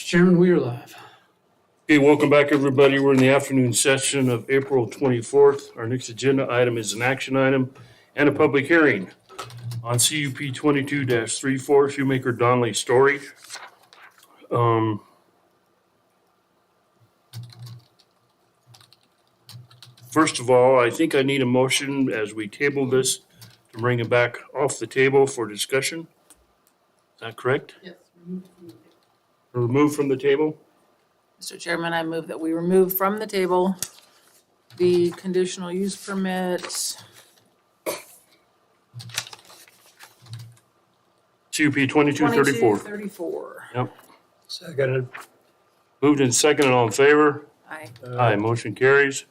Chairman, we are live. Okay, welcome back, everybody. We're in the afternoon session of April 24th. Our next agenda item is an action item and a public hearing on CUP 22-34 Shoemaker Donnelly Storage. First of all, I think I need a motion as we table this to bring it back off the table for discussion. Is that correct? Yes. Remove from the table? Mr. Chairman, I move that we remove from the table the conditional use permit. CUP 22-34. 2234. Yep. Seconded. Moved and seconded, all in favor? Aye. Aye, motion carries.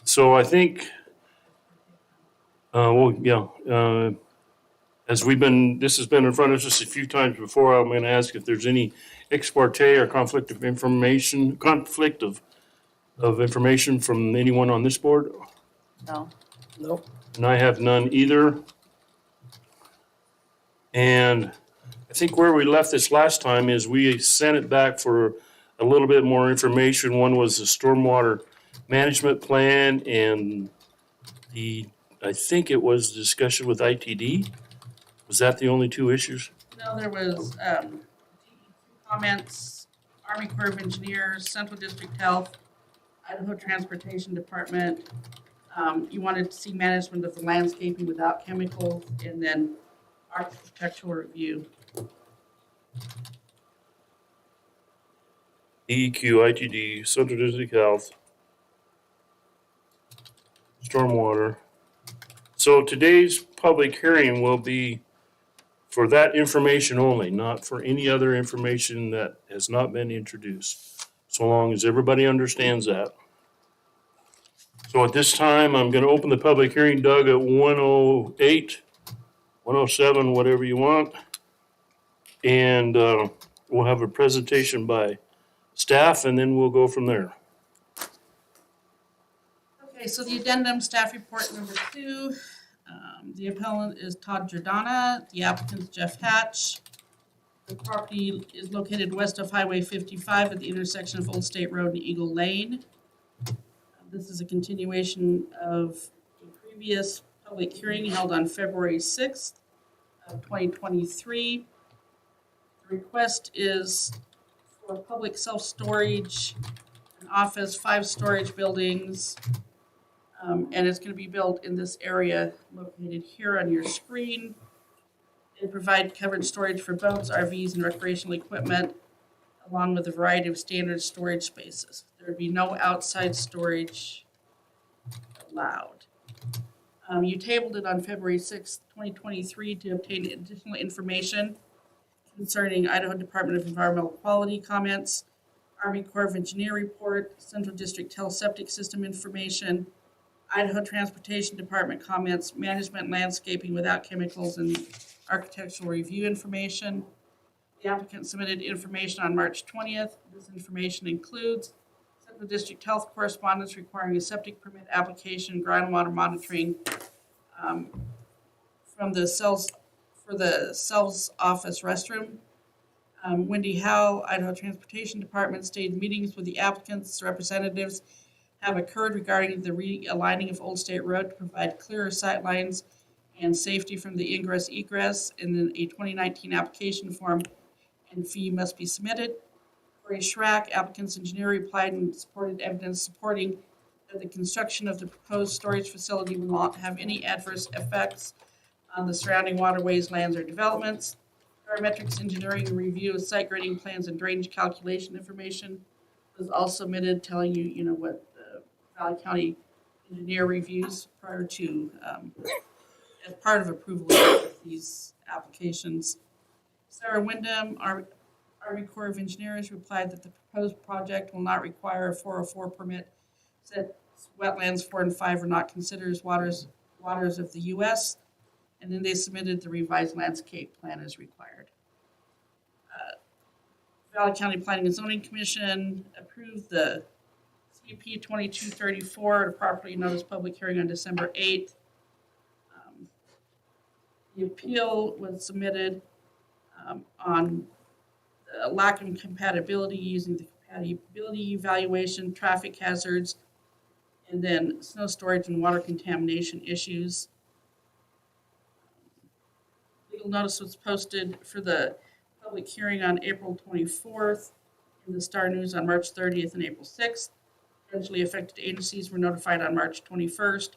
So I think, as this has been in front of us a few times before, I'm gonna ask if there's any ex parte or conflict of information from anyone on this board, No. Nope. and I have none either. And I think where we left this last time is we sent it back for a little bit more information. One was the stormwater management plan and I think it was discussion with ITD. Was that the only two issues? No, there was comments, Army Corps of Engineers, Central District Health, Idaho Transportation Department. You wanted to see management of the landscaping without chemicals, and then architectural review. DEQ, ITD, Central District Health, stormwater. So today's public hearing will be for that information only, not for any other information that has not been introduced, so long as everybody understands that. So at this time, I'm gonna open the public hearing, Doug, at 1:08, 1:07, whatever you want. And we'll have a presentation by staff, and then we'll go from there. Okay, so the addendum, staff report number 2. The appellant is Todd Giordana, the applicant is Jeff Hatch. The property is located west of Highway 55 at the intersection of Old State Road and Eagle Lane. This is a continuation of a previous public hearing held on February 6th of 2023. The request is for public self-storage, an office, 5 storage buildings, and it's going to be built in this area located here on your screen. It provides covered storage for boats, RVs, and recreational equipment, along with a variety of standard storage spaces. There would be no outside storage allowed. You tabled it on February 6th, 2023 to obtain additional information concerning Idaho Department of Environmental Quality comments, Army Corps of Engineer report, Central District Health septic system information, Idaho Transportation Department comments, management landscaping without chemicals, and architectural review information. The applicant submitted information on March 20th. This information includes Central District Health correspondence requiring a septic permit application, groundwater monitoring from the cells for the cells office restroom. Wendy Howell, Idaho Transportation Department, stated meetings with the applicant's representatives have occurred regarding the realigning of Old State Road to provide clearer sight lines and safety from the ingress egress. And then a 2019 application form and fee must be submitted. Corey Schrack, applicant's engineer, replied and supported evidence supporting that the construction of the proposed storage facility will not have any adverse effects on the surrounding waterways, lands, or developments. Parametrics engineering review of site grading plans and drainage calculation information was also submitted, telling you, what the Valley County engineer reviews prior to, as part of approval of these applications. Sarah Wyndham, Army Corps of Engineers, replied that the proposed project will not require a 404 permit, said wetlands 4 and 5 are not considered as waters of the U.S., and then they submitted the revised landscape plan as required. Valley County Planning and Zoning Commission approved the CUP 2234 to properly notice public hearing on December 8th. The appeal was submitted on a lack of compatibility using the compatibility evaluation, traffic hazards, and then snow storage and water contamination issues. Legal notice was posted for the public hearing on April 24th, in the Star News on March 30th and April 6th. Potentially affected agencies were notified on March 21st.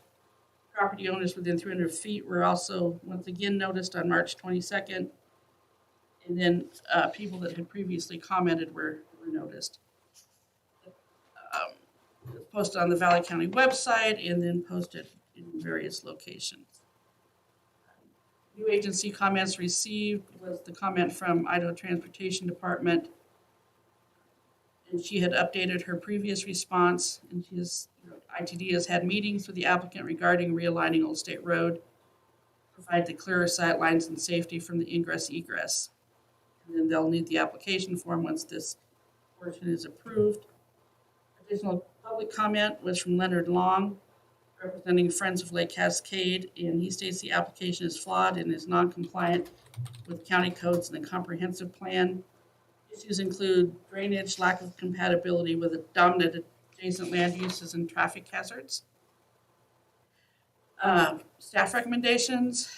Property owners within 300 feet were also once again noticed on March 22nd. And then people that had previously commented were noticed. It was posted on the Valley County website and then posted in various locations. New agency comments received was the comment from Idaho Transportation Department. And she had updated her previous response, and ITD has had meetings with the applicant regarding realigning Old State Road, provide the clearer sight lines and safety from the ingress egress. And then they'll need the application form once this portion is approved. Additional public comment was from Leonard Long, representing Friends of Lake Cascade, and he states the application is flawed and is non-compliant with county codes and the comprehensive plan. Issues include drainage, lack of compatibility with the dominant adjacent land uses and traffic hazards. Staff recommendations,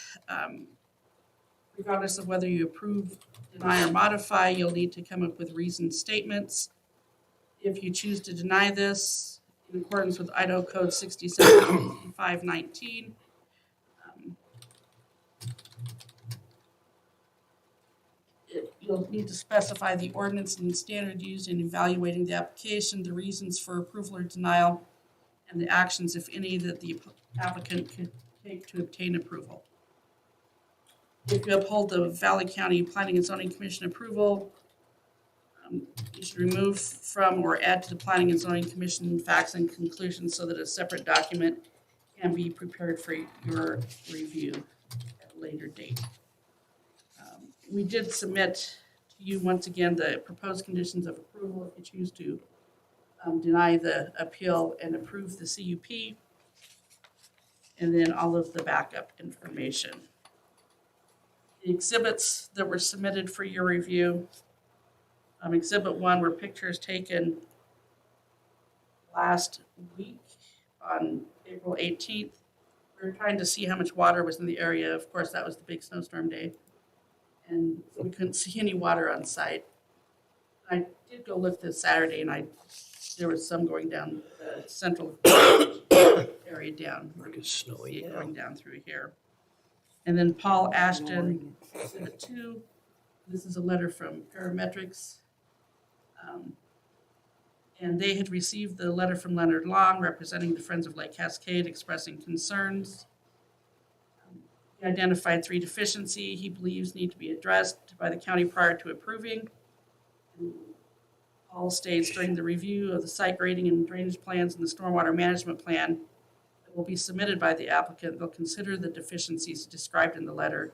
regardless of whether you approve, deny, or modify, you'll need to come up with reasoned statements. If you choose to deny this, in accordance with Idaho Code 67-519, you'll need to specify the ordinance and standard used in evaluating the application, the reasons for approval or denial, and the actions, if any, that the applicant could take to obtain approval. If you uphold the Valley County Planning and Zoning Commission approval, you should remove from or add to the Planning and Zoning Commission facts and conclusions so that a separate document can be prepared for your review at a later date. We did submit to you once again the proposed conditions of approval if you choose to deny the appeal and approve the CUP, and then all of the backup information. The exhibits that were submitted for your review, Exhibit 1 were pictures taken last week on April 18th. We were trying to see how much water was in the area. Of course, that was the big snowstorm day, and we couldn't see any water on site. I did go look this Saturday, and there was some going down the central area down. Like it's snowy now. Going down through here. And then Paul Ashton, Exhibit 2. This is a letter from Parametrics. And they had received the letter from Leonard Long, representing the Friends of Lake Cascade, expressing concerns. He identified 3 deficiencies he believes need to be addressed by the county prior to approving. And Paul states during the review of the site grading and drainage plans and the stormwater management plan that will be submitted by the applicant, they'll consider the deficiencies described in the letter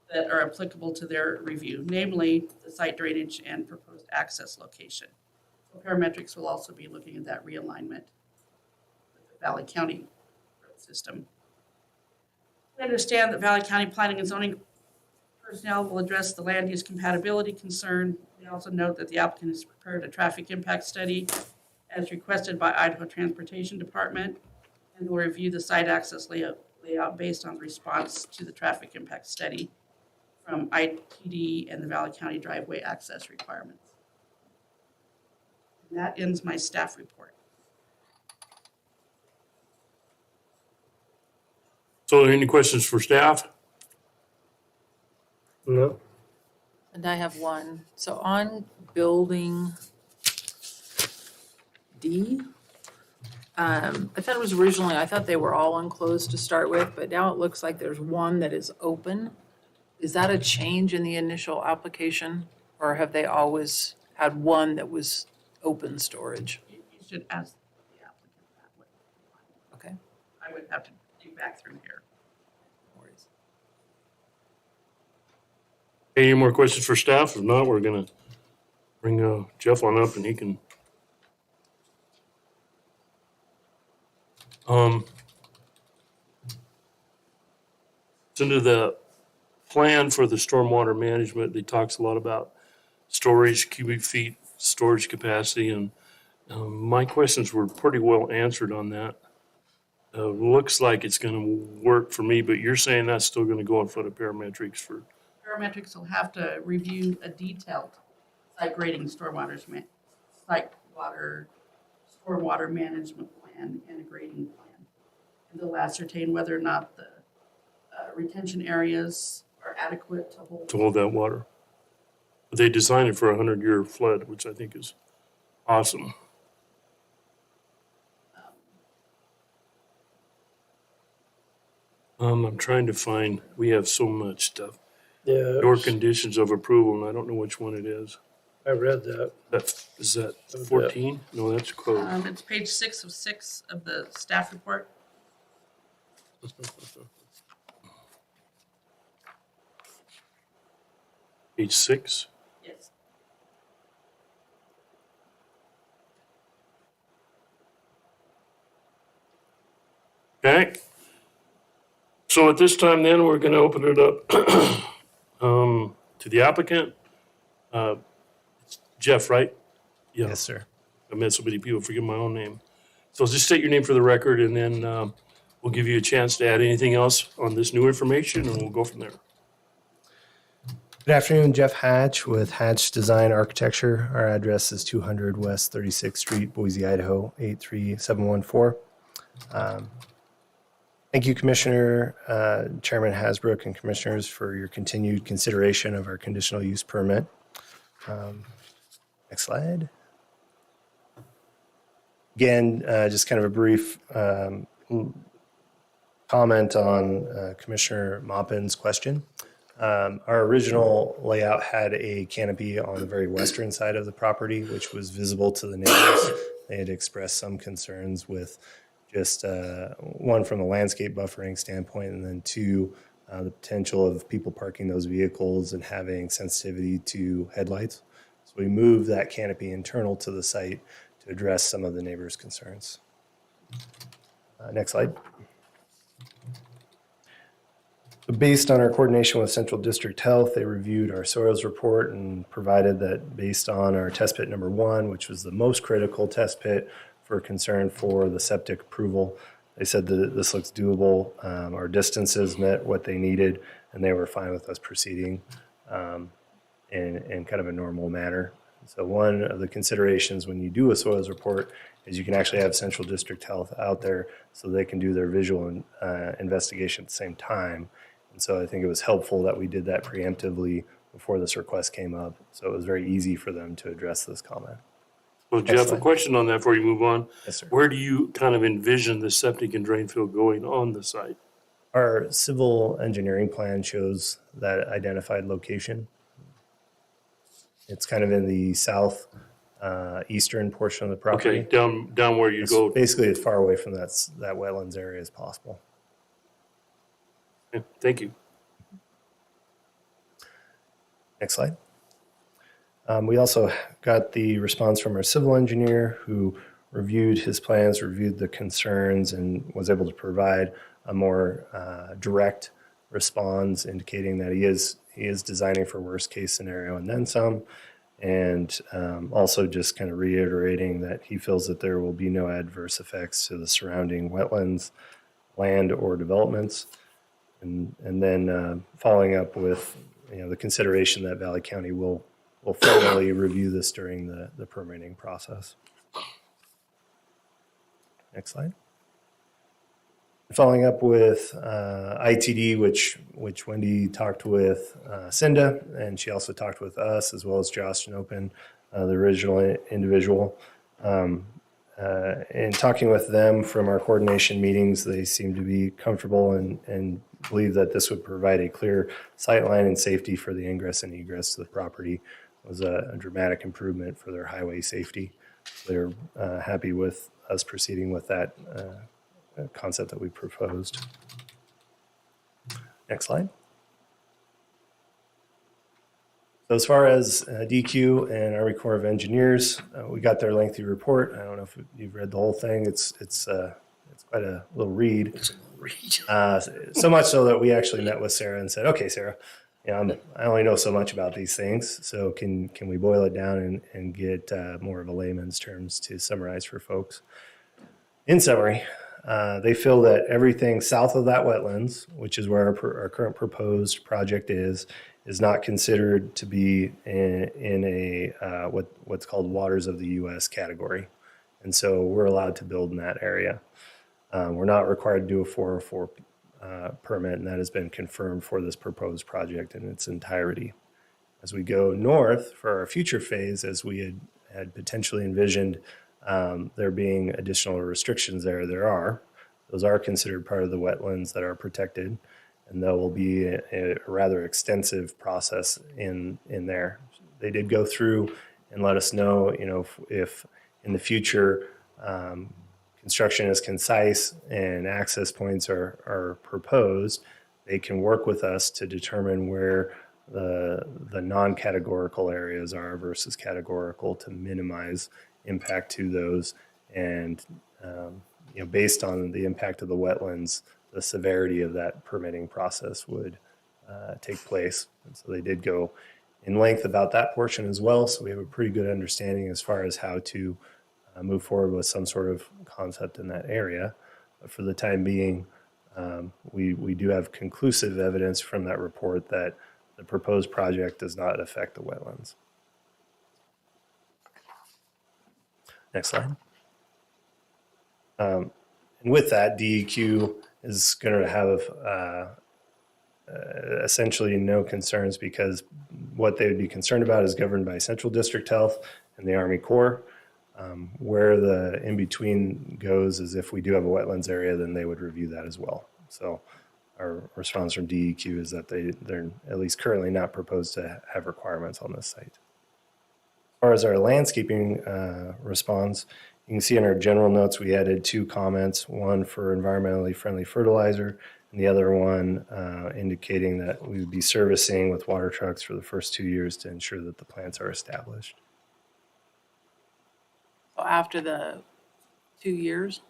that are applicable to their review, namely the site drainage and proposed access location. So Parametrics will also be looking at that realignment with the Valley County road system. I understand that Valley County Planning and Zoning personnel will address the land use compatibility concern. They also note that the applicant has prepared a traffic impact study as requested by Idaho Transportation Department, and will review the site access layout based on the response to the traffic impact study from ITD and the Valley County driveway access requirements. And that ends my staff report. So any questions for staff? No. And I have one. So on building D, I thought it was originally, I thought they were all enclosed to start with, but now it looks like there's one that is open. Is that a change in the initial application, or have they always had one that was open storage? You should ask the applicant that way. Okay. I would have to dig back through here. No worries. Any more questions for staff? If not, we're gonna bring Jeff on up and he can. It's under the plan for the stormwater management, it talks a lot about storage, cubic feet, storage capacity, and my questions were pretty well answered on that. Looks like it's gonna work for me, but you're saying that's still gonna go in front of parametrics for, Parametrics will have to review a detailed site grading stormwater management plan and a grading plan. And they'll ascertain whether or not the retention areas are adequate to hold. to hold that water. They designed it for a 100-year flood, which I think is awesome. I'm trying to find, we have so much stuff. Yeah, Your conditions of approval, and I don't know which one it is. I read that. Is that 14? No, that's code. It's page 6 of 6 of the staff report. Page 6. Yes. Okay. So at this time then, we're gonna open it up to the applicant. Jeff, right? Yeah. Yes, sir. I met so many people, forget my own name. So just state your name for the record, and then we'll give you a chance to add anything else on this new information, and we'll go from there. Good afternoon, Jeff Hatch with Hatch Design Architecture. Our address is 200 West 36th Street, Boise, Idaho, 83714. Thank you, Commissioner, Chairman Hasbrook, and Commissioners for your continued consideration of our conditional use permit. Next slide. Again, just kind of a brief comment on Commissioner Maupin's question. Our original layout had a canopy on the very western side of the property, which was visible to the neighbors. They had expressed some concerns with just one from a landscape buffering standpoint, and then two, the potential of people parking those vehicles and having sensitivity to headlights. So we moved that canopy internal to the site to address some of the neighbors' concerns. Next slide. So based on our coordination with Central District Health, they reviewed our soils report and provided that based on our test pit number 1, which was the most critical test pit for concern for the septic approval, they said that this looks doable. Our distances met what they needed, and they were fine with us proceeding in kind of a normal manner. So one of the considerations when you do a soils report is you can actually have Central District Health out there so they can do their visual investigation at the same time. And so I think it was helpful that we did that preemptively before this request came up. So it was very easy for them to address this comment. Well, Jeff, a Excellent. question on that before you move on. Yes, sir. Where do you kind of envision the septic and drain field going on the site? Our civil engineering plan shows that identified location. It's kind of in the south eastern portion of the property. Okay, down where you It's go. basically as far away from that wetlands area as possible. Okay, thank you. Next slide. We also got the response from our civil engineer who reviewed his plans, reviewed the concerns, and was able to provide a more direct response indicating that he is designing for worst case scenario and then some, and also just kind of reiterating that he feels that there will be no adverse effects to the surrounding wetlands, land, or developments. And then following up with the consideration that Valley County will formally review this during the permitting process. Next slide. Following up with ITD, which Wendy talked with Cinda, and she also talked with us as well as Josh Nopin, the original individual. In talking with them from our coordination meetings, they seem to be comfortable and believe that this would provide a clear sightline and safety for the ingress and egress to the property. It was a dramatic improvement for their highway safety. They're happy with us proceeding with that concept that we proposed. Next slide. So as far as DQ and Army Corps of Engineers, we got their lengthy report. I don't know if you've read the whole thing. It's quite a little read. So much so that we actually met with Sarah and said, "Okay, Sarah, I only know so much about these things, so can we boil it down and get more of a layman's terms to summarize for folks? In summary, they feel that everything south of that wetlands, which is where our current proposed project is not considered to be in a what's called waters of the U.S. category, and so we're allowed to build in that area. We're not required to do a 404 permit, and that has been confirmed for this proposed project in its entirety. As we go north for our future phase, as we had potentially envisioned, there being additional restrictions there are. Those are considered part of the wetlands that are protected, and there will be a rather extensive process in there. They did go through and let us know, if in the future construction is concise and access points are proposed, they can work with us to determine where the non-categorical areas are versus categorical to minimize impact to those. And based on the impact of the wetlands, the severity of that permitting process would take place. And so they did go in length about that portion as well. So we have a pretty good understanding as far as how to move forward with some sort of concept in that area. But for the time being, we do have conclusive evidence from that report that the proposed project does not affect the wetlands. Next slide. And with that, DEQ is going to have essentially no concerns, because what they would be concerned about is governed by Central District Health and the Army Corps. Where the in-between goes is if we do have a wetlands area, then they would review that as well. So our response from DEQ is that they're at least currently not proposed to have requirements on this site. As far as our landscaping response, you can see in our general notes, we added 2 comments, one for environmentally friendly fertilizer, and the other one indicating that we would be servicing with water trucks for the first 2 years to ensure that the plants are established. So after the 2 years?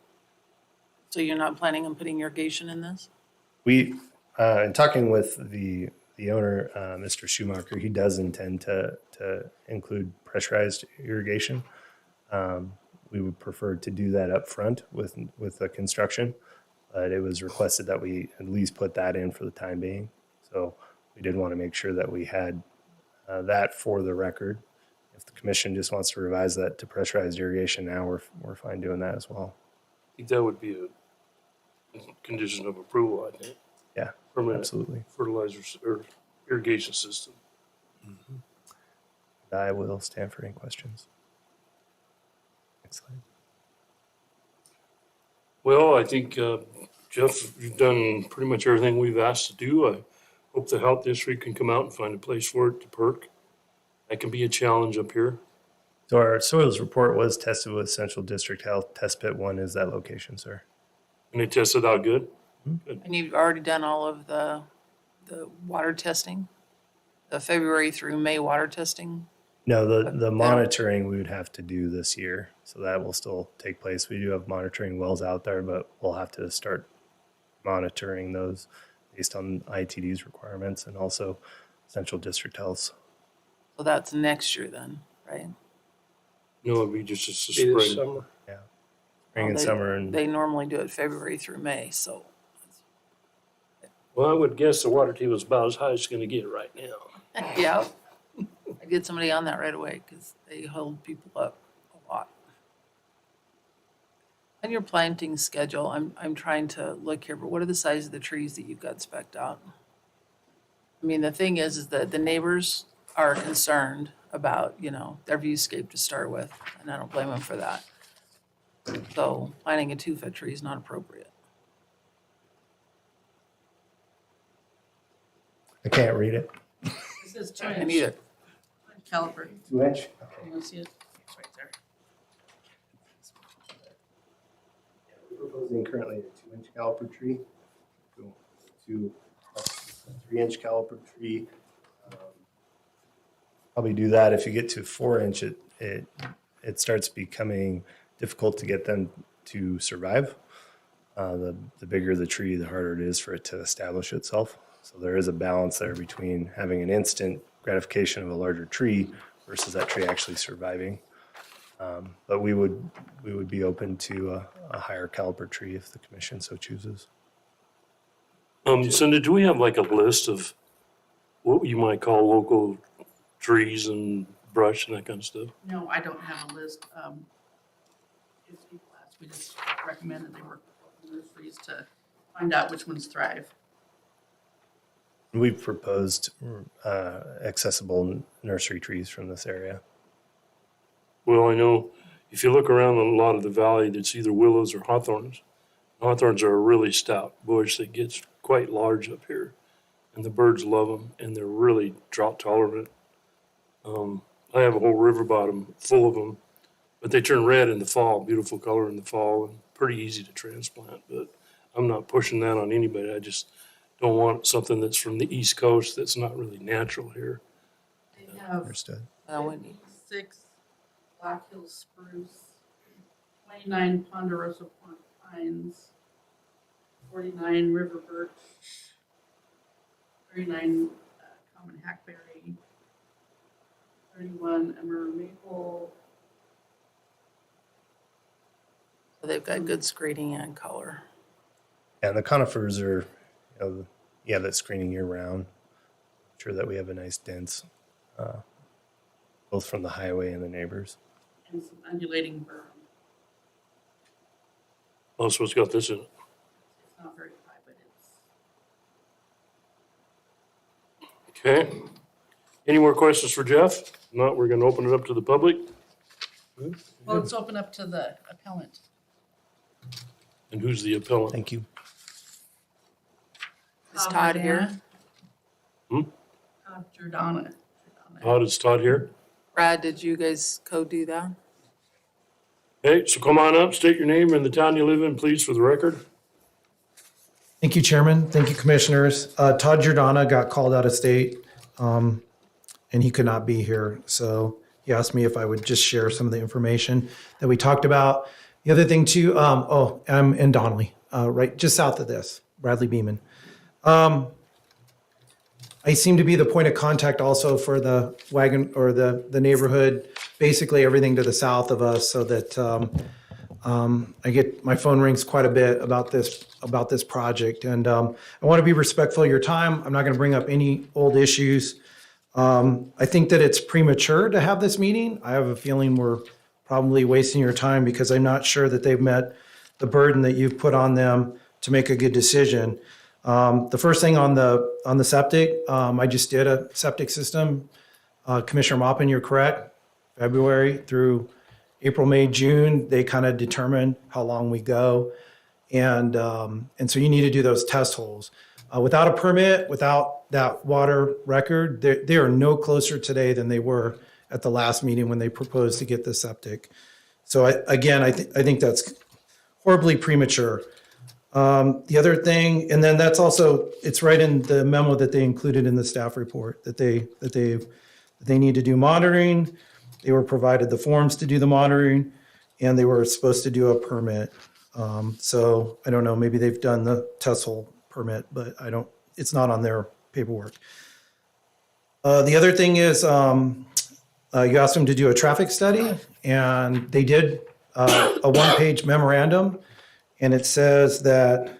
So you're not planning on putting irrigation in this? We, in talking with the owner, Mr. Schumacher, he does intend to include pressurized irrigation. We would prefer to do that up front with the construction, but it was requested that we at least put that in for the time being. So we did want to make sure that we had that for the record. If the commission just wants to revise that to pressurized irrigation now, we're fine doing that as well. I think that would be a condition of approval, I think. Yeah, Permanent absolutely. fertilizers or irrigation system. I will stand for any questions. Next slide. Well, I think, Jeff, you've done pretty much everything we've asked to do. I hope the health district can come out and find a place for it to perk. That can be a challenge up here. So our soils report was tested with Central District Health. Test pit 1 is that location, sir. And it tested out good. And you've already done all of the water testing? The February through May water testing? No, the monitoring we would have to do this year, so that will still take place. We do have monitoring wells out there, but we'll have to start monitoring those based on ITD's requirements and also Central District Health's. So that's next year then, right? No, it'd be just a Be this spring. summer. Spring and Well, summer, and They normally do it February through May, so. Well, I would guess the water table is about as high as it's gonna get right now. Yeah. I get somebody on that right away because they hold people up a lot. On your planting schedule, I'm trying to look here, but what are the size of the trees that you've got spec'd out? I mean, the thing is that the neighbors are concerned about, their viewscape to start with, and I don't blame them for that. So planting a 2-foot tree is not appropriate. I can't read it. This is 2 I inch need it. caliper. 2 inch. You want to see it? It's right there. We're proposing currently a 2-inch caliper tree, go to a 3-inch caliper tree. Probably do that. If you get to 4-inch, it starts becoming difficult to get them to survive. The bigger the tree, the harder it is for it to establish itself. So there is a balance there between having an instant gratification of a larger tree versus that tree actually surviving. But we would be open to a higher caliber tree if the commission so chooses. Cindy, do we have like a list of what you might call local trees and brush and that kind of stuff? No, I don't have a list. If people ask, we just recommend that they work with local nurseries to find out which ones thrive. We've proposed accessible nursery trees from this area. Well, I know if you look around a lot of the valley, it's either willows or hawthorns. Hawthorns are a really stout bush that gets quite large up here, and the birds love them, and they're really drought tolerant. I have a whole river bottom full of them, but they turn red in the fall, beautiful color in the fall, and pretty easy to transplant. But I'm not pushing that on anybody. I just don't want something that's from the East Coast that's not really natural here. They have Understood. we need 6 Black Hills spruce, 29 ponderosa pines, 49 river birch, 39 common hackberry, 31 emmer maple. So they've got good screening and color. And the conifers are, that screening year round. Sure that we have a nice dense, both from the highway and the neighbors. And some undulating berm. Also, it's got this in it. It's not very high, but it's, Okay. Any more questions for Jeff? If not, we're going to open it up to the public. well, let's open up to the appellant. And who's the appellant? Thank you. Is Todd here? Todd Giordana. Todd, is Todd here? Brad, did you guys co-do that? Okay, so come on up, state your name and the town you live in, please, for the record. Thank you, Chairman. Thank you, Commissioners. Todd Giordana got called out of state, and he could not be here. So he asked me if I would just share some of the information that we talked about. The other thing too, I'm in Donnelly, right just south of this, Bradley Beeman. I seem to be the point of contact also for the wagon or the neighborhood, basically everything to the south of us, so that I get my phone rings quite a bit about this project. And I want to be respectful of your time. I'm not going to bring up any old issues. I think that it's premature to have this meeting. I have a feeling we're probably wasting your time because I'm not sure that they've met the burden that you've put on them to make a good decision. The first thing on the septic, I just did a septic system. Commissioner Mopin, you're correct. February through April, May, June, they kind of determine how long we go. And so you need to do those test holes. Without a permit, without that water record, they are no closer today than they were at the last meeting when they proposed to get the septic. So I think that's horribly premature. The other thing, and then that's also, it's right in the memo that they included in the staff report that they need to do monitoring. They were provided the forms to do the monitoring, and they were supposed to do a permit. So I don't know, maybe they've done the test hole permit, but it's not on their paperwork. The other thing is, you asked them to do a traffic study, and they did a one-page memorandum, and it says that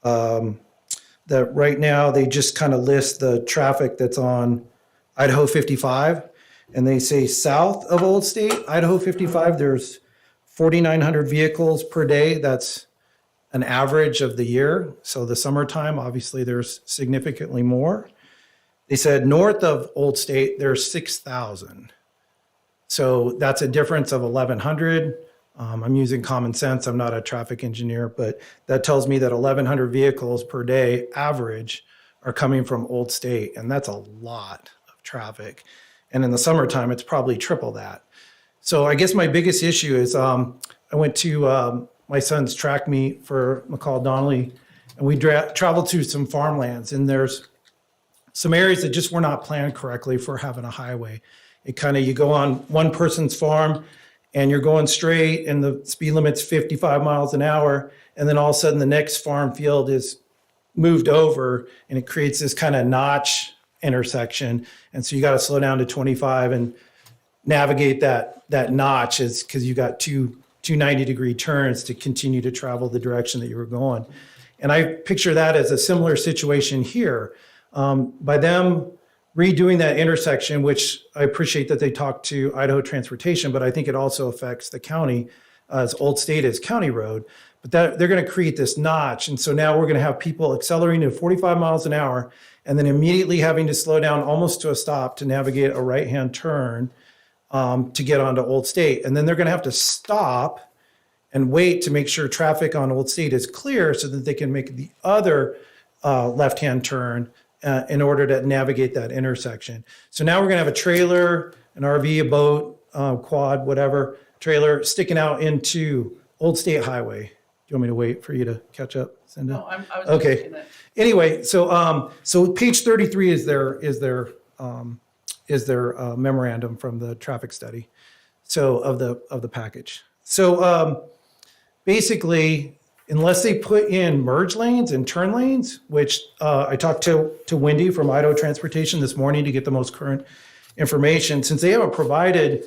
that right now they just kind of list the traffic that's on Idaho 55, and they say south of Old State, Idaho 55, there's 4,900 vehicles per day. That's an average of the year. So the summertime, obviously, there's significantly more. They said north of Old State, there's 6,000. So that's a difference of 1,100. I'm using common sense. I'm not a traffic engineer, but that tells me that 1,100 vehicles per day average are coming from Old State, and that's a lot of traffic. And in the summertime, it's probably triple that. So I guess my biggest issue is I went to my son's track meet for McCall Donnelly, and we traveled through some farmlands, and there's some areas that just were not planned correctly for having a highway. It kind of, you go on one person's farm and you're going straight and the speed limit's 55 miles an hour. And then all of a sudden the next farm field is moved over and it creates this kind of notch intersection. And so you got to slow down to 25 and navigate that notch is because you got two 90-degree turns to continue to travel the direction that you were going. And I picture that as a similar situation here. By them redoing that intersection, which I appreciate that they talked to Idaho Transportation, but I think it also affects the county, as Old State is county road. But that they're going to create this notch. And so now we're going to have people accelerating to 45 miles an hour and then immediately having to slow down almost to a stop to navigate a right-hand turn to get onto Old State. And then they're going to have to stop and wait to make sure traffic on Old State is clear so that they can make the other left-hand turn in order to navigate that intersection. So now we're going to have a trailer, an RV, a boat, quad, whatever, trailer sticking out into Old State Highway. Do you want me to wait for you to catch up, Cinda? No, I was just Okay. looking at. Anyway, so page 33 is their memorandum from the traffic study, so of the package. So basically, unless they put in merge lanes and turn lanes, which I talked to Wendy from Idaho Transportation this morning to get the most current information, since they haven't provided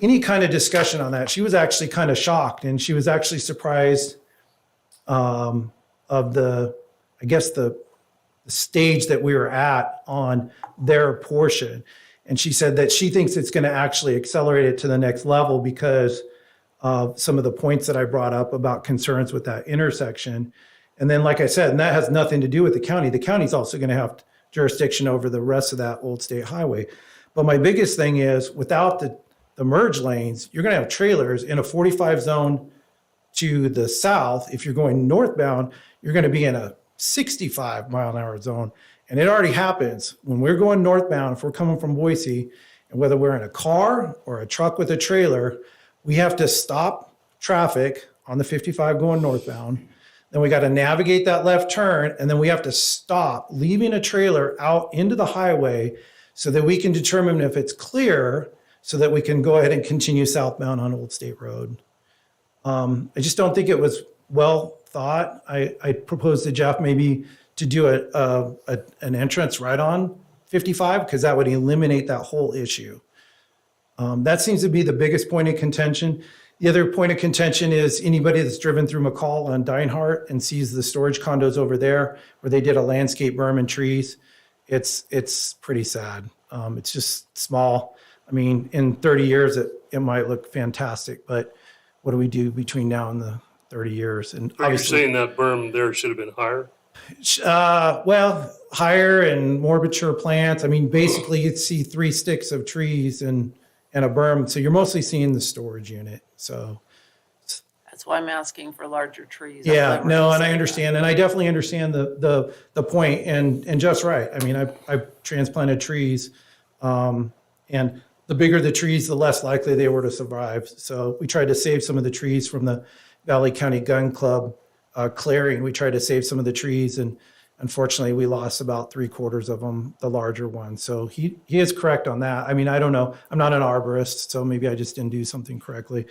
any kind of discussion on that, she was actually kind of shocked, and she was actually surprised of the stage that we were at on their portion. And she said that she thinks it's going to actually accelerate it to the next level because of some of the points that I brought up about concerns with that intersection. And then, like I said, and that has nothing to do with the county. The county's also going to have jurisdiction over the rest of that Old State Highway. But my biggest thing is without the merge lanes, you're going to have trailers in a 45 zone to the south. If you're going northbound, you're going to be in a 65 mile an hour zone. And it already happens when we're going northbound, if we're coming from Boise, and whether we're in a car or a truck with a trailer, we have to stop traffic on the 55 going northbound. Then we got to navigate that left turn, and then we have to stop, leaving a trailer out into the highway so that we can determine if it's clear so that we can go ahead and continue southbound on Old State Road. I just don't think it was well thought. I proposed to Jeff maybe to do an entrance right on 55 because that would eliminate that whole issue. That seems to be the biggest point of contention. The other point of contention is anybody that's driven through McCall on Dinehart and sees the storage condos over there where they did a landscape berm and trees. It's pretty sad. It's just small. I mean, in 30 years, it might look fantastic, but what do we do between now and the 30 years? And Are you obviously, saying that berm there should have been higher? well, higher and more mature plants. I mean, basically, you'd see 3 sticks of trees and a berm. So you're mostly seeing the storage unit. So That's why I'm asking for larger trees. yeah, no, and I understand. understand, and I definitely understand the point, and just right. I mean, I've transplanted trees, and the bigger the trees, the less likely they were to survive. So we tried to save some of the trees from the Valley County Gun Club clearing. We tried to save some of the trees, and unfortunately, we lost about 3/4 of them, the larger ones. So he is correct on that. I mean, I don't know. I'm not an arborist, so maybe I just didn't do something correctly.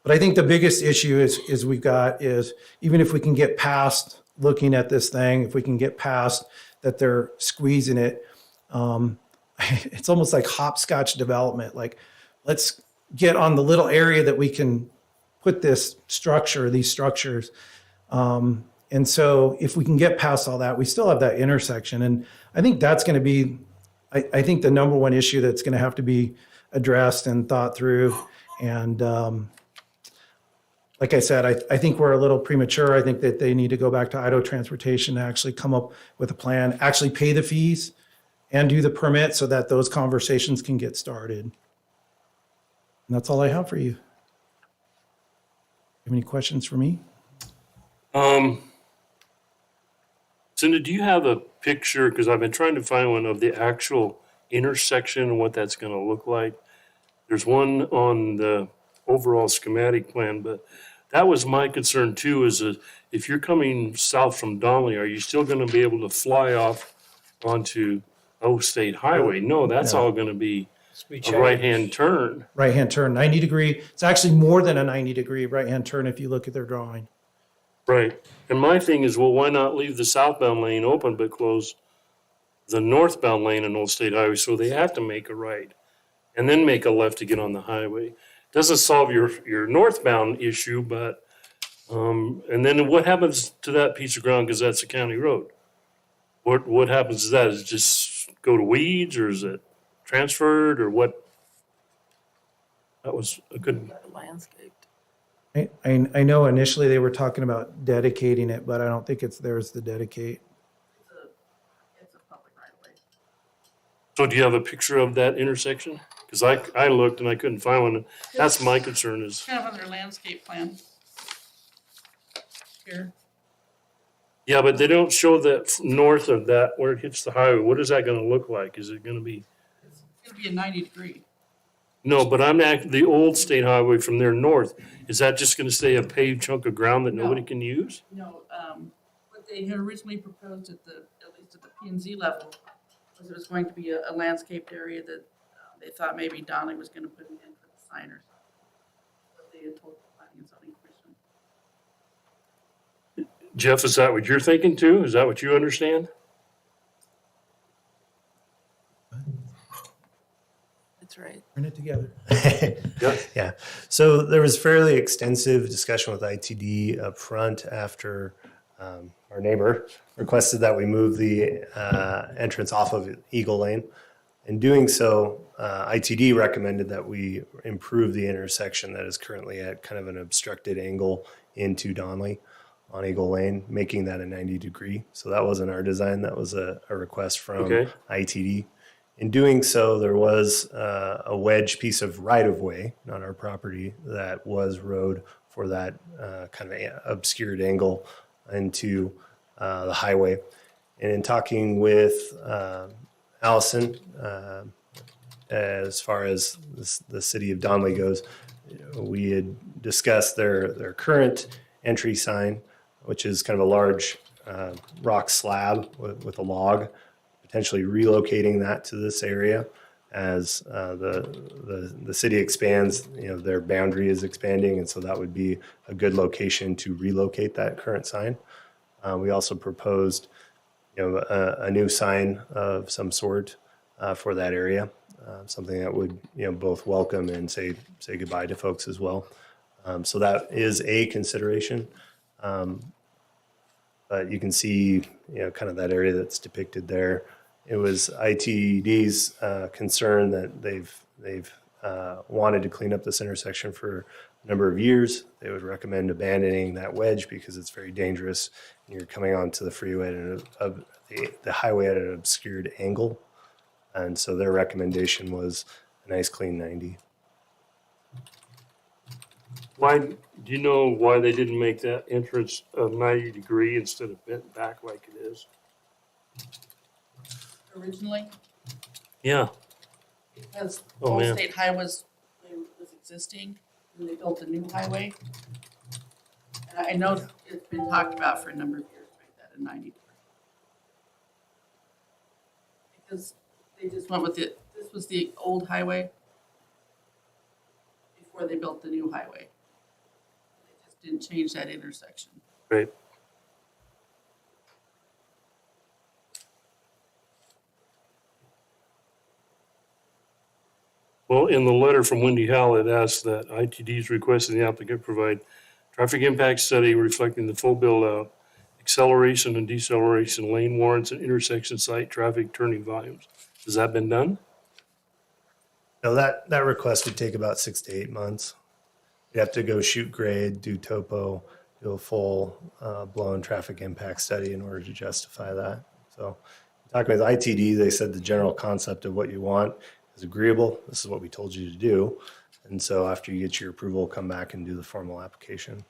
But I think the biggest issue is we've got is even if we can get past looking at this thing, if we can get past that they're squeezing it, it's almost like hopscotch development. Like, let's get on the little area that we can put this structure, these structures. And so if we can get past all that, we still have that intersection. And I think that's going to be, I think the number one issue that's going to have to be addressed and thought through. And like I said, I think we're a little premature. I think that they need to go back to Idaho Transportation to actually come up with a plan, actually pay the fees and do the permit so that those conversations can get started. And that's all I have for you. Have any questions for me? Cindy, do you have a picture? Because I've been trying to find one of the actual intersection and what that's going to look like. There's one on the overall schematic plan, but that was my concern too, is that if you're coming south from Donley, are you still going to be able to fly off onto O State Highway? No, that's all going to be a right-hand turn. Right-hand turn, 90 degree. It's actually more than a 90 degree right-hand turn if you look at their drawing. Right. And my thing is, well, why not leave the southbound lane open but close the northbound lane in Old State Highway so they have to make a right and then make a left to get on the highway? Doesn't solve your northbound issue, but, and then what happens to that piece of ground, because that's a county road? What happens to that? Is it just go to weeds, or is it transferred, or what? That was a good, Landscaped. I know initially they were talking about dedicating it, but I don't think it's theirs to dedicate. It's a public right of way. so do you have a picture of that intersection? Because I looked and I couldn't find one. That's my concern is, Kind of on their landscape plan. Here. yeah, but they don't show that north of that where it hits the highway. What is that gonna look like? Is it gonna be? It's gonna be a 90-degree. No, but I'm the old state highway from there north. Is that just gonna stay a paved chunk of ground that nobody No. can use? No, what they had originally proposed at least at the P and Z level, was it was going to be a landscaped area that they thought maybe Donnelly was gonna put in for the signers. What they had told the planning and zoning commission. Jeff, is that what you're thinking too? Is that what you understand? That's right. Turn it together. Yeah. So there was fairly extensive discussion with ITD up front after our neighbor requested that we move the entrance off of Eagle Lane. In doing so, ITD recommended that we improve the intersection that is currently at kind of an obstructed angle into Donley on Eagle Lane, making that a 90-degree. So that wasn't our design. That was a request from Okay. ITD. In doing so, there was a wedge piece of right-of-way on our property that was road for that kind of obscured angle into the highway. And in talking with Allison, as far as the city of Donley goes, we had discussed their current entry sign, which is kind of a large rock slab with a log, potentially relocating that to this area as the city expands. Their boundary is expanding, and so that would be a good location to relocate that current sign. We also proposed a new sign of some sort for that area, something that would both welcome and say goodbye to folks as well. So that is a consideration. But you can see kind of that area that's depicted there. It was ITD's concern that they've wanted to clean up this intersection for a number of years. They would recommend abandoning that wedge because it's very dangerous. And you're coming onto the freeway and the highway at an obscured angle. And so their recommendation was a nice clean 90. Why, do you know why they didn't make that entrance a 90-degree instead of bent back like it is? Originally, Yeah, because Oh, Old man. State Highway was existing, and they built a new highway. And I know it's been talked about for a number of years, to make that a 90 degree. Because they just went with it, this was the old highway before they built the new highway. They just didn't change that intersection. right. Well, in the letter from Wendy Howell, it asks that ITD is requesting the applicant provide traffic impact study reflecting the full build-out, acceleration and deceleration, lane warrants, and intersection site traffic turning volumes. Has that been done? No, that request would take about 6 to 8 months. You have to go shoot grade, do topo, do a full blown traffic impact study in order to justify that. So talking with ITD, they said the general concept of what you want is agreeable. This is what we told you to do. And so after you get your approval, come back and do the formal application.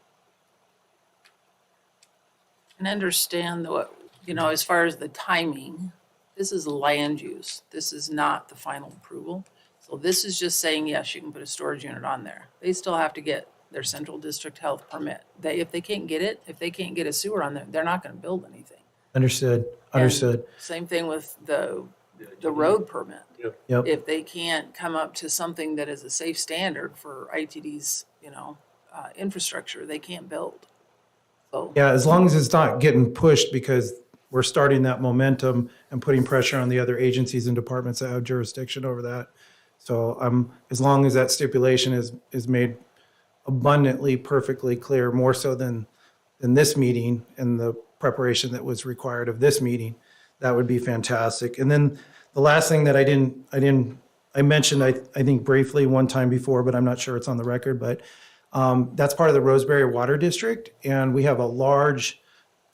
And understand that, as far as the timing, this is land use. This is not the final approval. So this is just saying, yes, you can put a storage unit on there. They still have to get their central district health permit. If they can't get it, if they can't get a sewer on there, they're not gonna build anything. Understood. Understood. Same thing with the road permit. Yep. If they can't come up to something that is a safe standard for ITD's, infrastructure, they can't build. So, Yeah, as long as it's not getting pushed because we're starting that momentum and putting pressure on the other agencies and departments that have jurisdiction over that. So as long as that stipulation is made abundantly, perfectly clear, more so than this meeting and the preparation that was required of this meeting, that would be fantastic. And then the last thing that I mentioned, I think briefly one time before, but I'm not sure it's on the record, but that's part of the Roseberry Water District. And we have a large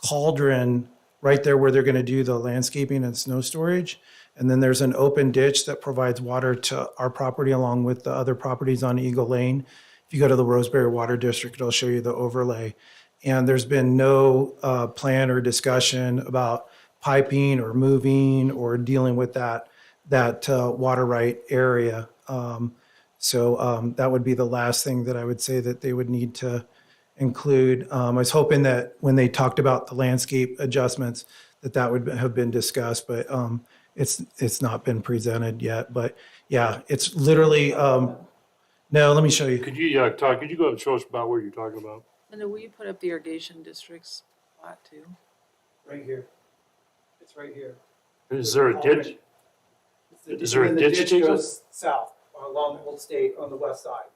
cauldron right there where they're going to do the landscaping and snow storage. And then there's an open ditch that provides water to our property along with the other properties on Eagle Lane. If you go to the Roseberry Water District, it'll show you the overlay. And there's been no plan or discussion about piping or moving or dealing with that water right area. So that would be the last thing that I would say that they would need to include. I was hoping that when they talked about the landscape adjustments, that would have been discussed, but it's not been presented yet. But yeah, it's literally, no, let me show you. Could you, Todd, could you go and show us about what you're talking about? and then will you put up the irrigation districts plot too? Right here. It's right here. Is there a ditch? Is there a And the ditch that goes- goes south along Old State on the west side.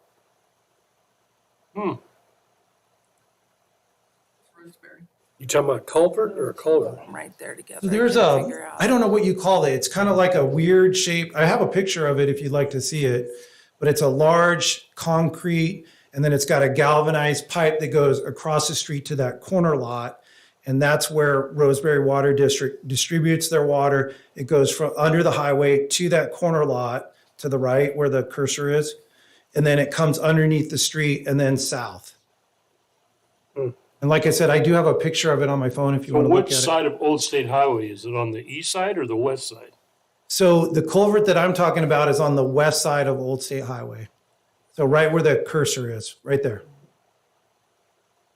Roseberry. You talking about culvert or a culvert? Right there together. So there's I can't figure out. I don't know what you call it. It's kind of like a weird shape. I have a picture of it if you'd like to see it, but it's a large concrete, and then it's got a galvanized pipe that goes across the street to that corner lot. And that's where Roseberry Water District distributes their water. It goes from under the highway to that corner lot to the right where the cursor is. And then it comes underneath the street and then south. And like I said, I do have a picture of it on my phone if you So want to look which at it. side of Old State Highway? Is it on the east side or the west side? So the culvert that I'm talking about is on the west side of Old State Highway. So right where the cursor is, right there.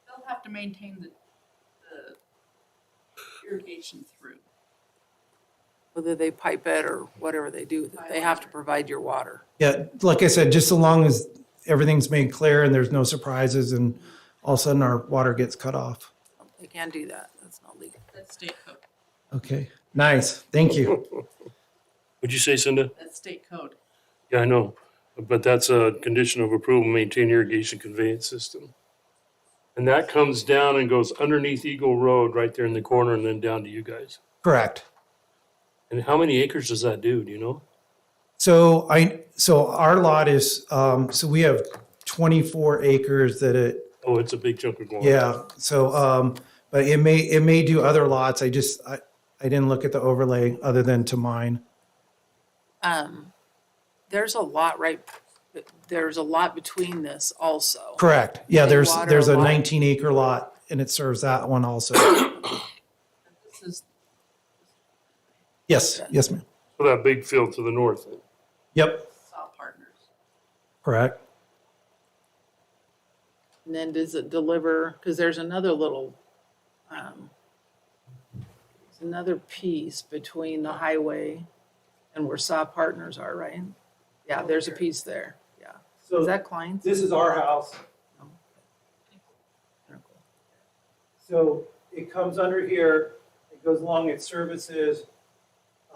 They'll have to maintain the irrigation through. Whether they pipe it or whatever they do, they have to provide your water. Yeah, like I said, just so long as everything's made clear and there's no surprises and all of a sudden our water gets cut off. They can't do that. That's not legal. That's state code. Okay, nice. Thank you. What'd you say, Cinda? That's state code. Yeah, I know, but that's a condition of approval, maintain irrigation conveyance system. And that comes down and goes underneath Eagle Road right there in the corner and then down to you guys. Correct. And how many acres does that do you know? So our lot is, so we have 24 acres that it, Oh, it's a big chunk of ground. yeah. So, but it may do other lots. I didn't look at the overlay other than to mine. There's a lot there's a lot between this also. Correct. Yeah, They there's water a a lot. 19 acre lot and it serves that one also. This is Yes, yes, ma'am. So that big field to the north. Yep, SAW Partners. correct. And then does it deliver, because there's another little, there's another piece between the highway and where SAW Partners are, right? Yeah, there's a piece there, yeah. Is So that Klein's? this is our house. So it comes under here, it goes along its services.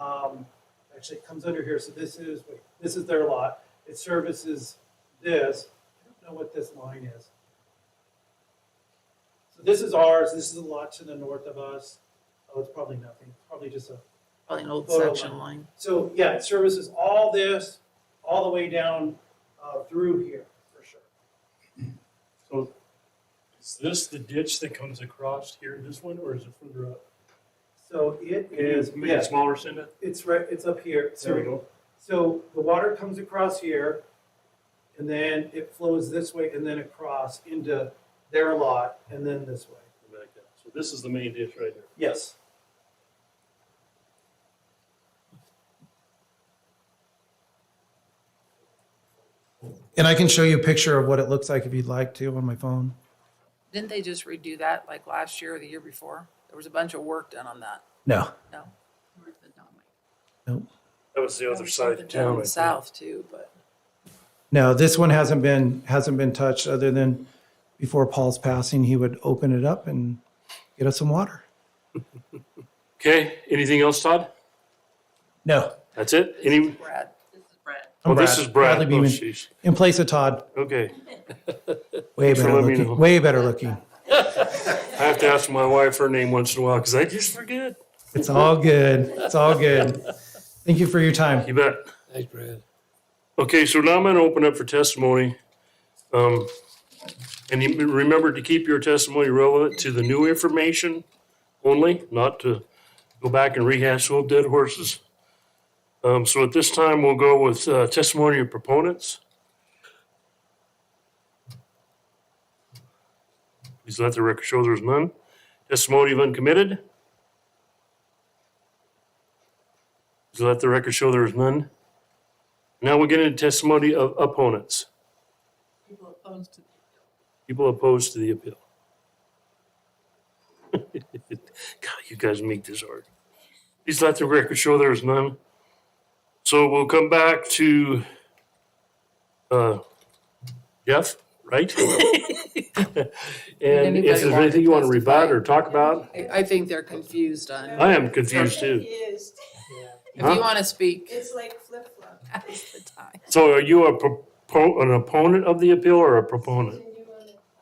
Actually, it comes under here, so this is their lot. It services this. I don't know what this line is. So this is ours, this is a lot to the north of us. Oh, it's probably nothing, probably just a. Probably an old Photo section line. So, yeah, it services all this, all the way down through here, for sure. So is this the ditch that comes across here, this one, or is it further up? So it Can you is, make yeah, it smaller, Cinda? it's right, it's up here. There we go. So the water comes across here, and then it flows this way and then across into their lot, and then this way. Back down. So this is the main ditch right here. Yes. And I can show you a picture of what it looks like if you'd like to on my phone. Didn't they just redo that like last year or the year before? There was a bunch of work done on that. No, No. North of Donway. no. That was the There other was side something of down town. in I the think. south too, but No, this one hasn't been touched other than before Paul's passing, he would open it up and get us some water. Okay, anything else, Todd? No. That's it? Any, Brad. This is Brad. oh, this is Brad. Bradley Oh, Beeman. jeez. In place of Todd. Okay. Way for better letting me know. looking. Way better looking. I have to ask my wife her name once in a while because I just forget. It's all good. It's all good. Thank you for your time. You bet. Thanks, Brad. Okay, so now I'm going to open up for testimony. And remember to keep your testimony relevant to the new information only, not to go back and rehash old dead horses. So at this time, we'll go with testimony of proponents. Please let the record show there's none. Testimony of uncommitted. Please let the record show there is none. Now we'll get into testimony of opponents. People opposed to. People opposed to the appeal. God, you guys make this hard. Please let the record show there is none. So we'll come back to Jeff, right? And Anybody if there's want anything to you want to rebut testify? or talk about, I think they're confused on, I am confused too. Is. if you want to speak, It's like flip-flop. now's the time. So are you an opponent of the appeal or a proponent?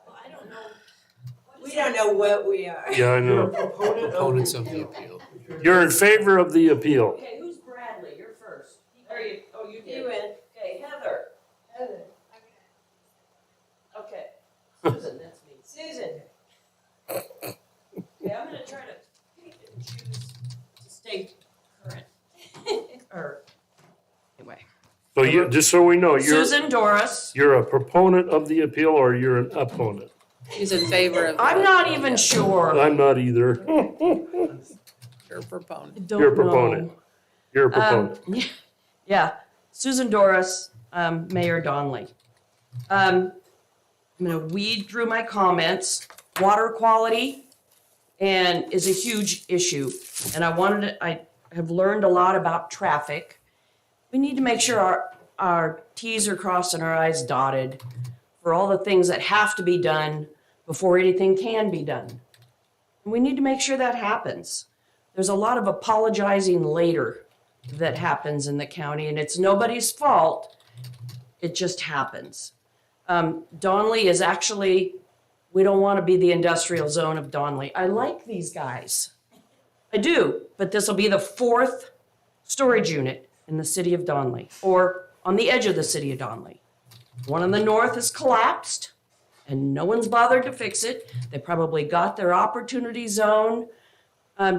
I don't know. We don't know what we are. Yeah, I know. Opponents of the appeal. You're in favor of the appeal. Okay, who's Bradley? You're first. There you, oh, you did. You win. Okay, Heather. Heather. Okay. Susan, that's me. Susan. Okay, I'm gonna try to pick and choose to stay current. Or, anyway. So you, just so we know, Susan Doris. you're a proponent of the appeal or you're an opponent? He's in favor of. I'm not even sure. I'm not either. Your proponent. Don't You're a know. proponent. You're a proponent. Yeah, Susan Doris, Mayor Donley. I'm gonna weed through my comments. Water quality is a huge issue. And I have learned a lot about traffic. We need to make sure our Ts are crossed and our Is dotted for all the things that have to be done before anything can be done. And we need to make sure that happens. There's a lot of apologizing later that happens in the county, and it's nobody's fault. It just happens. Donley is actually, we don't want to be the industrial zone of Donley. I like these guys. I do, but this will be the 4th storage unit in the city of Donley, or on the edge of the city of Donley. One in the north has collapsed, and no one's bothered to fix it. They probably got their opportunity zone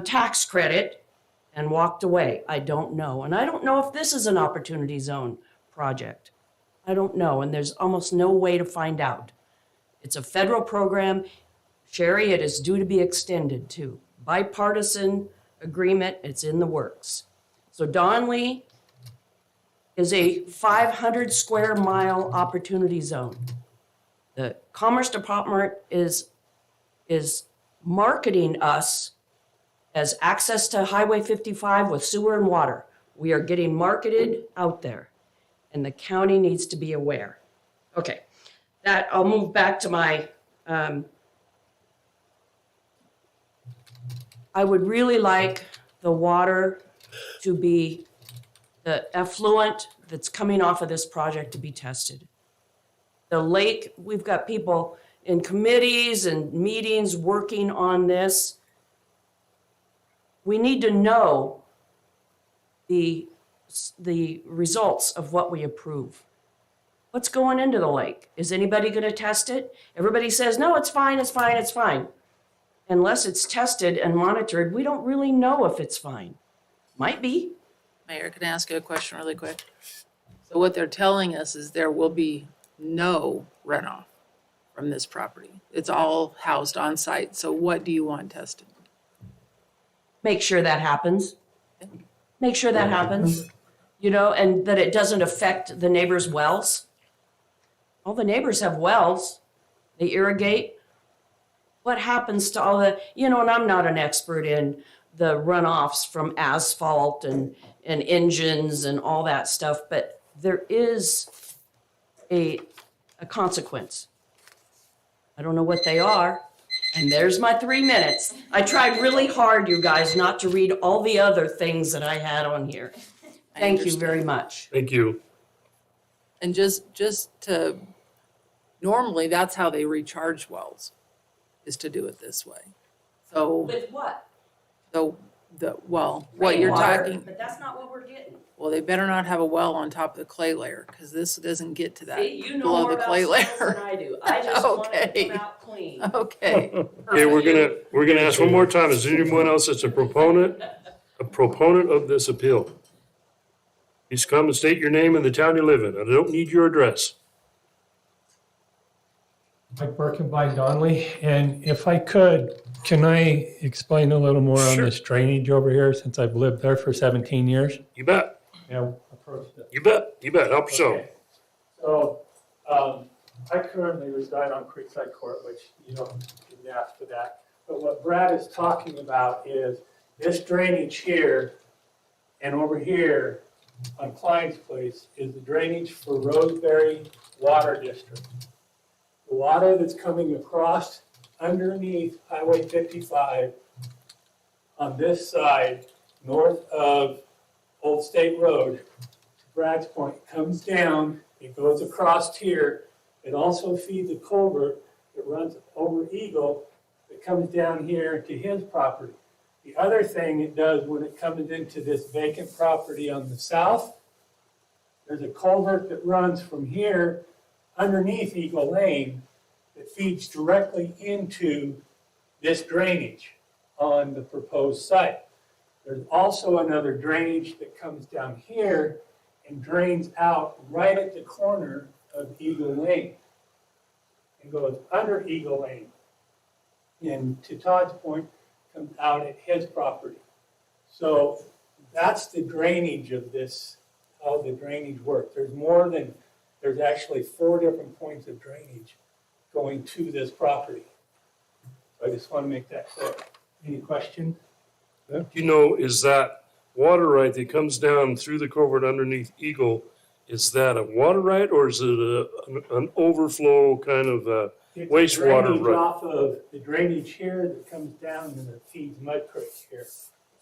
tax credit and walked away. I don't know. And I don't know if this is an opportunity zone project. I don't know. And there's almost no way to find out. It's a federal program. Sherry, it is due to be extended too. Bipartisan agreement, it's in the works. So Donley is a 500 square mile opportunity zone. The Commerce Department is marketing us as access to Highway 55 with sewer and water. We are getting marketed out there, and the county needs to be aware. Okay, I'll move back to my, I would really like the water to be, the effluent that's coming off of this project to be tested. The lake, we've got people in committees and meetings working on this. We need to know the results of what we approve. What's going into the lake? Is anybody going to test it? Everybody says, no, it's fine, it's fine, it's fine. Unless it's tested and monitored, we don't really know if it's fine. Might be. Mayor, can I ask you a question really quick? So what they're telling us is there will be no runoff from this property. It's all housed on site. So what do you want tested? Make sure that happens. Make sure that happens, you know, and that it doesn't affect the neighbors' wells. All the neighbors have wells. They irrigate. What happens to all the, you know, and I'm not an expert in the runoffs from asphalt and engines and all that stuff, but there is a consequence. I don't know what they are. And there's my 3 minutes. I tried really hard, you guys, not to read all the other things that I had on here. Thank you very much. Thank you. And just to, normally, that's how they recharge wells, is to do it this way. So, With what? well, what you're Rainwater, talking, But that's not what we're getting. well, they better not have a well on top of the clay layer, because this doesn't get to that See, you know below more the about clay soils layer. than I do. I just want it to Okay. come out clean. Okay. Okay, we're gonna ask one more time. Is there anyone else that's a proponent of this appeal? Please come and state your name and the town you live in. I don't need your address. Mike Birkenbein Donley, and if I could, can I explain a little more on Sure. this drainage over here, since I've lived there for 17 years? You bet. Yeah, approach it. You bet. You bet. Help yourself. Okay. So, I currently reside on Creekside Court, which you didn't ask for that. But what Brad is talking about is this drainage here and over here on Klein's Place is the drainage for Roseberry Water District. The water that's coming across underneath Highway 55 on this side, north of Old State Road, to Brad's point, comes down, it goes across here. It also feeds a culvert that runs over Eagle that comes down here to his property. The other thing it does when it comes into this vacant property on the south, there's a culvert that runs from here underneath Eagle Lane that feeds directly into this drainage on the proposed site. There's also another drainage that comes down here and drains out right at the corner of Eagle Lane and goes under Eagle Lane. And to Todd's point, comes out at his property. So that's the drainage of this, how the drainage works. There's actually 4 different points of drainage going to this property. So I just want to make that clear. Any questions? You know, is that water right that comes down through the culvert underneath Eagle, is that a water right or is it an overflow kind of It's wastewater drainage right? off of the drainage here that comes down and it feeds Mud Creek here.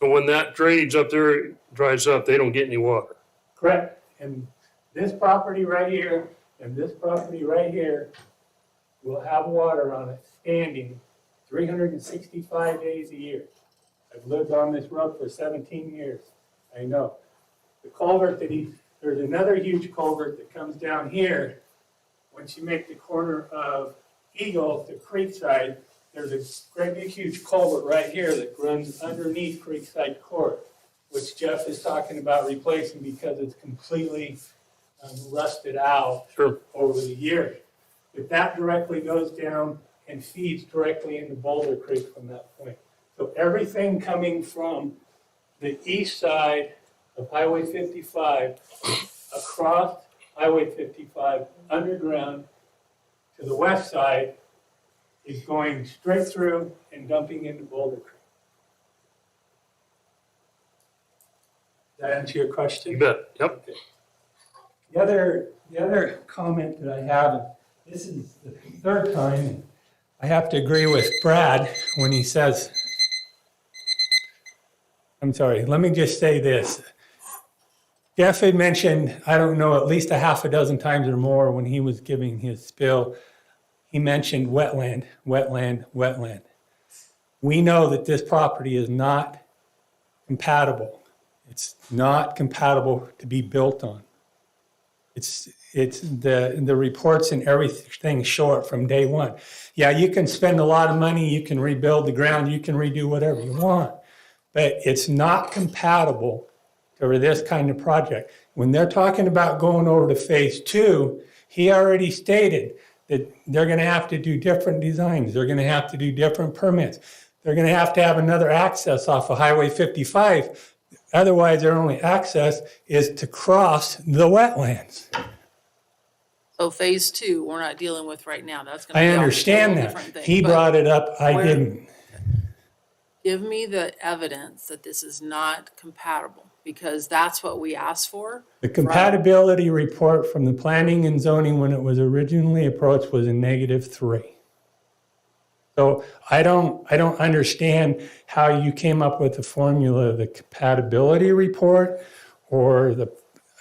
So when that drainage up there dries up, they don't get any water? Correct. And this property right here and this property right here will have water on it standing 365 days a year. I've lived on this road for 17 years. I know. The culvert there's another huge culvert that comes down here. Once you make the corner of Eagle to Creekside, there's a great big huge culvert right here that runs underneath Creekside Court, which Jeff is talking about replacing because it's completely rusted out Sure. over the years. But that directly goes down and feeds directly into Boulder Creek from that point. So everything coming from the east side of Highway 55 across Highway 55 underground to the west side is going straight through and dumping into Boulder Creek. Does that answer your question? You bet. Yep. The other comment that I have, and this is the 3rd time, I have to agree with Brad when he says, I'm sorry, let me just say this. Jeff had mentioned, I don't know, at least a half a dozen times or more when he was giving his spiel, he mentioned wetland, wetland, wetland. We know that this property is not compatible. It's not compatible to be built on. It's the reports and everything show it from day one. Yeah, you can spend a lot of money, you can rebuild the ground, you can redo whatever you want, but it's not compatible for this kind of project. When they're talking about going over to phase 2, he already stated that they're going to have to do different designs. They're going to have to do different permits. They're going to have another access off of Highway 55. Otherwise, their only access is to cross the wetlands. So phase 2, we're not dealing with right now. That's gonna I be a whole understand that. different thing. He But brought it up, I where- didn't. Give me the evidence that this is not compatible, because that's what we asked for. The compatibility report from the planning and zoning when it was originally approached was a -3. So I don't understand how you came up with the formula, the compatibility report, or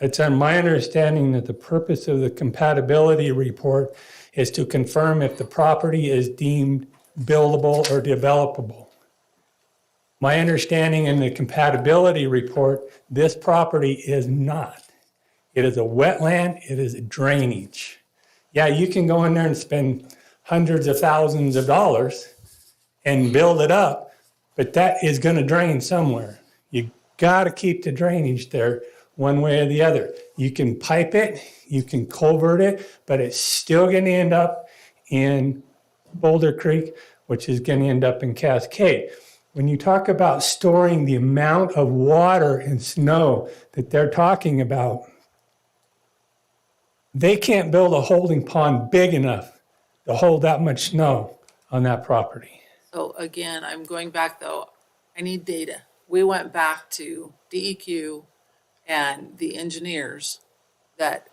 it's on my understanding that the purpose of the compatibility report is to confirm if the property is deemed buildable or developable. My understanding in the compatibility report, this property is not. It is a wetland, it is a drainage. Yeah, you can go in there and spend hundreds of thousands of dollars and build it up, but that is going to drain somewhere. You got to keep the drainage there one way or the other. You can pipe it, you can culvert it, but it's still going to end up in Boulder Creek, which is going to end up in Cascade. When you talk about storing the amount of water and snow that they're talking about, they can't build a holding pond big enough to hold that much snow on that property. So again, I'm going back though, I need data. We went back to DEQ and the engineers that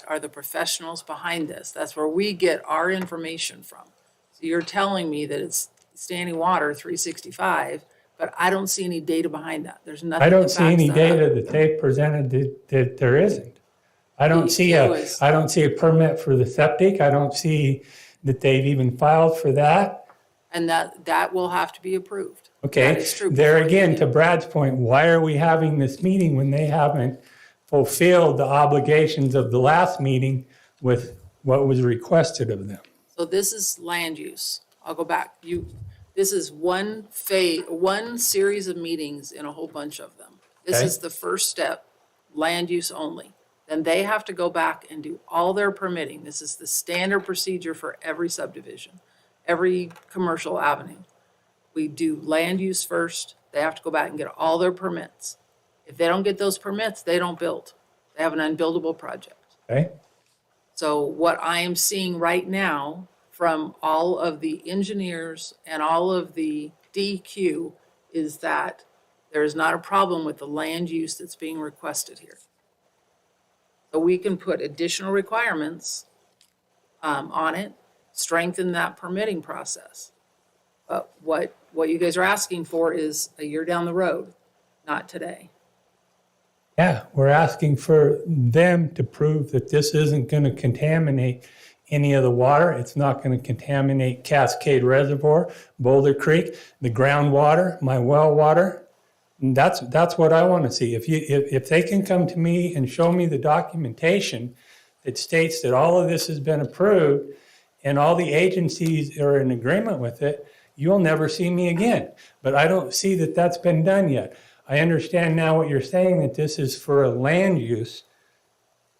are the professionals behind this. That's where we get our information from. So you're telling me that it's standing water 365, but I don't see any data behind that. There's nothing I don't that see backs any that data up. that they've presented that there isn't. I don't see DEQ I don't see a permit for the septic. I don't see that they've even filed for that. And that will have to be approved. Okay, That is true. there before they again, do. to Brad's point, why are we having this meeting when they haven't fulfilled the obligations of the last meeting with what was requested of them? So this is land use. I'll go back. This is one series of meetings in a whole bunch of them. This Okay. is the first step, land use only. Then they have to go back and do all their permitting. This is the standard procedure for every subdivision, every commercial avenue. We do land use first. They have to go back and get all their permits. If they don't get those permits, they don't build. They have an unbuildable project. Okay, So what I am seeing right now from all of the engineers and all of the DEQ is that there is not a problem with the land use that's being requested here. So we can put additional requirements on it, strengthen that permitting process. But what you guys are asking for is a year down the road, not today. yeah, we're asking for them to prove that this isn't going to contaminate any of the water. It's not going to contaminate Cascade Reservoir, Boulder Creek, the groundwater, my well water. That's what I want to see. If they can come to me and show me the documentation that states that all of this has been approved and all the agencies are in agreement with it, you'll never see me again. But I don't see that that's been done yet. I understand now what you're saying, that this is for a land use,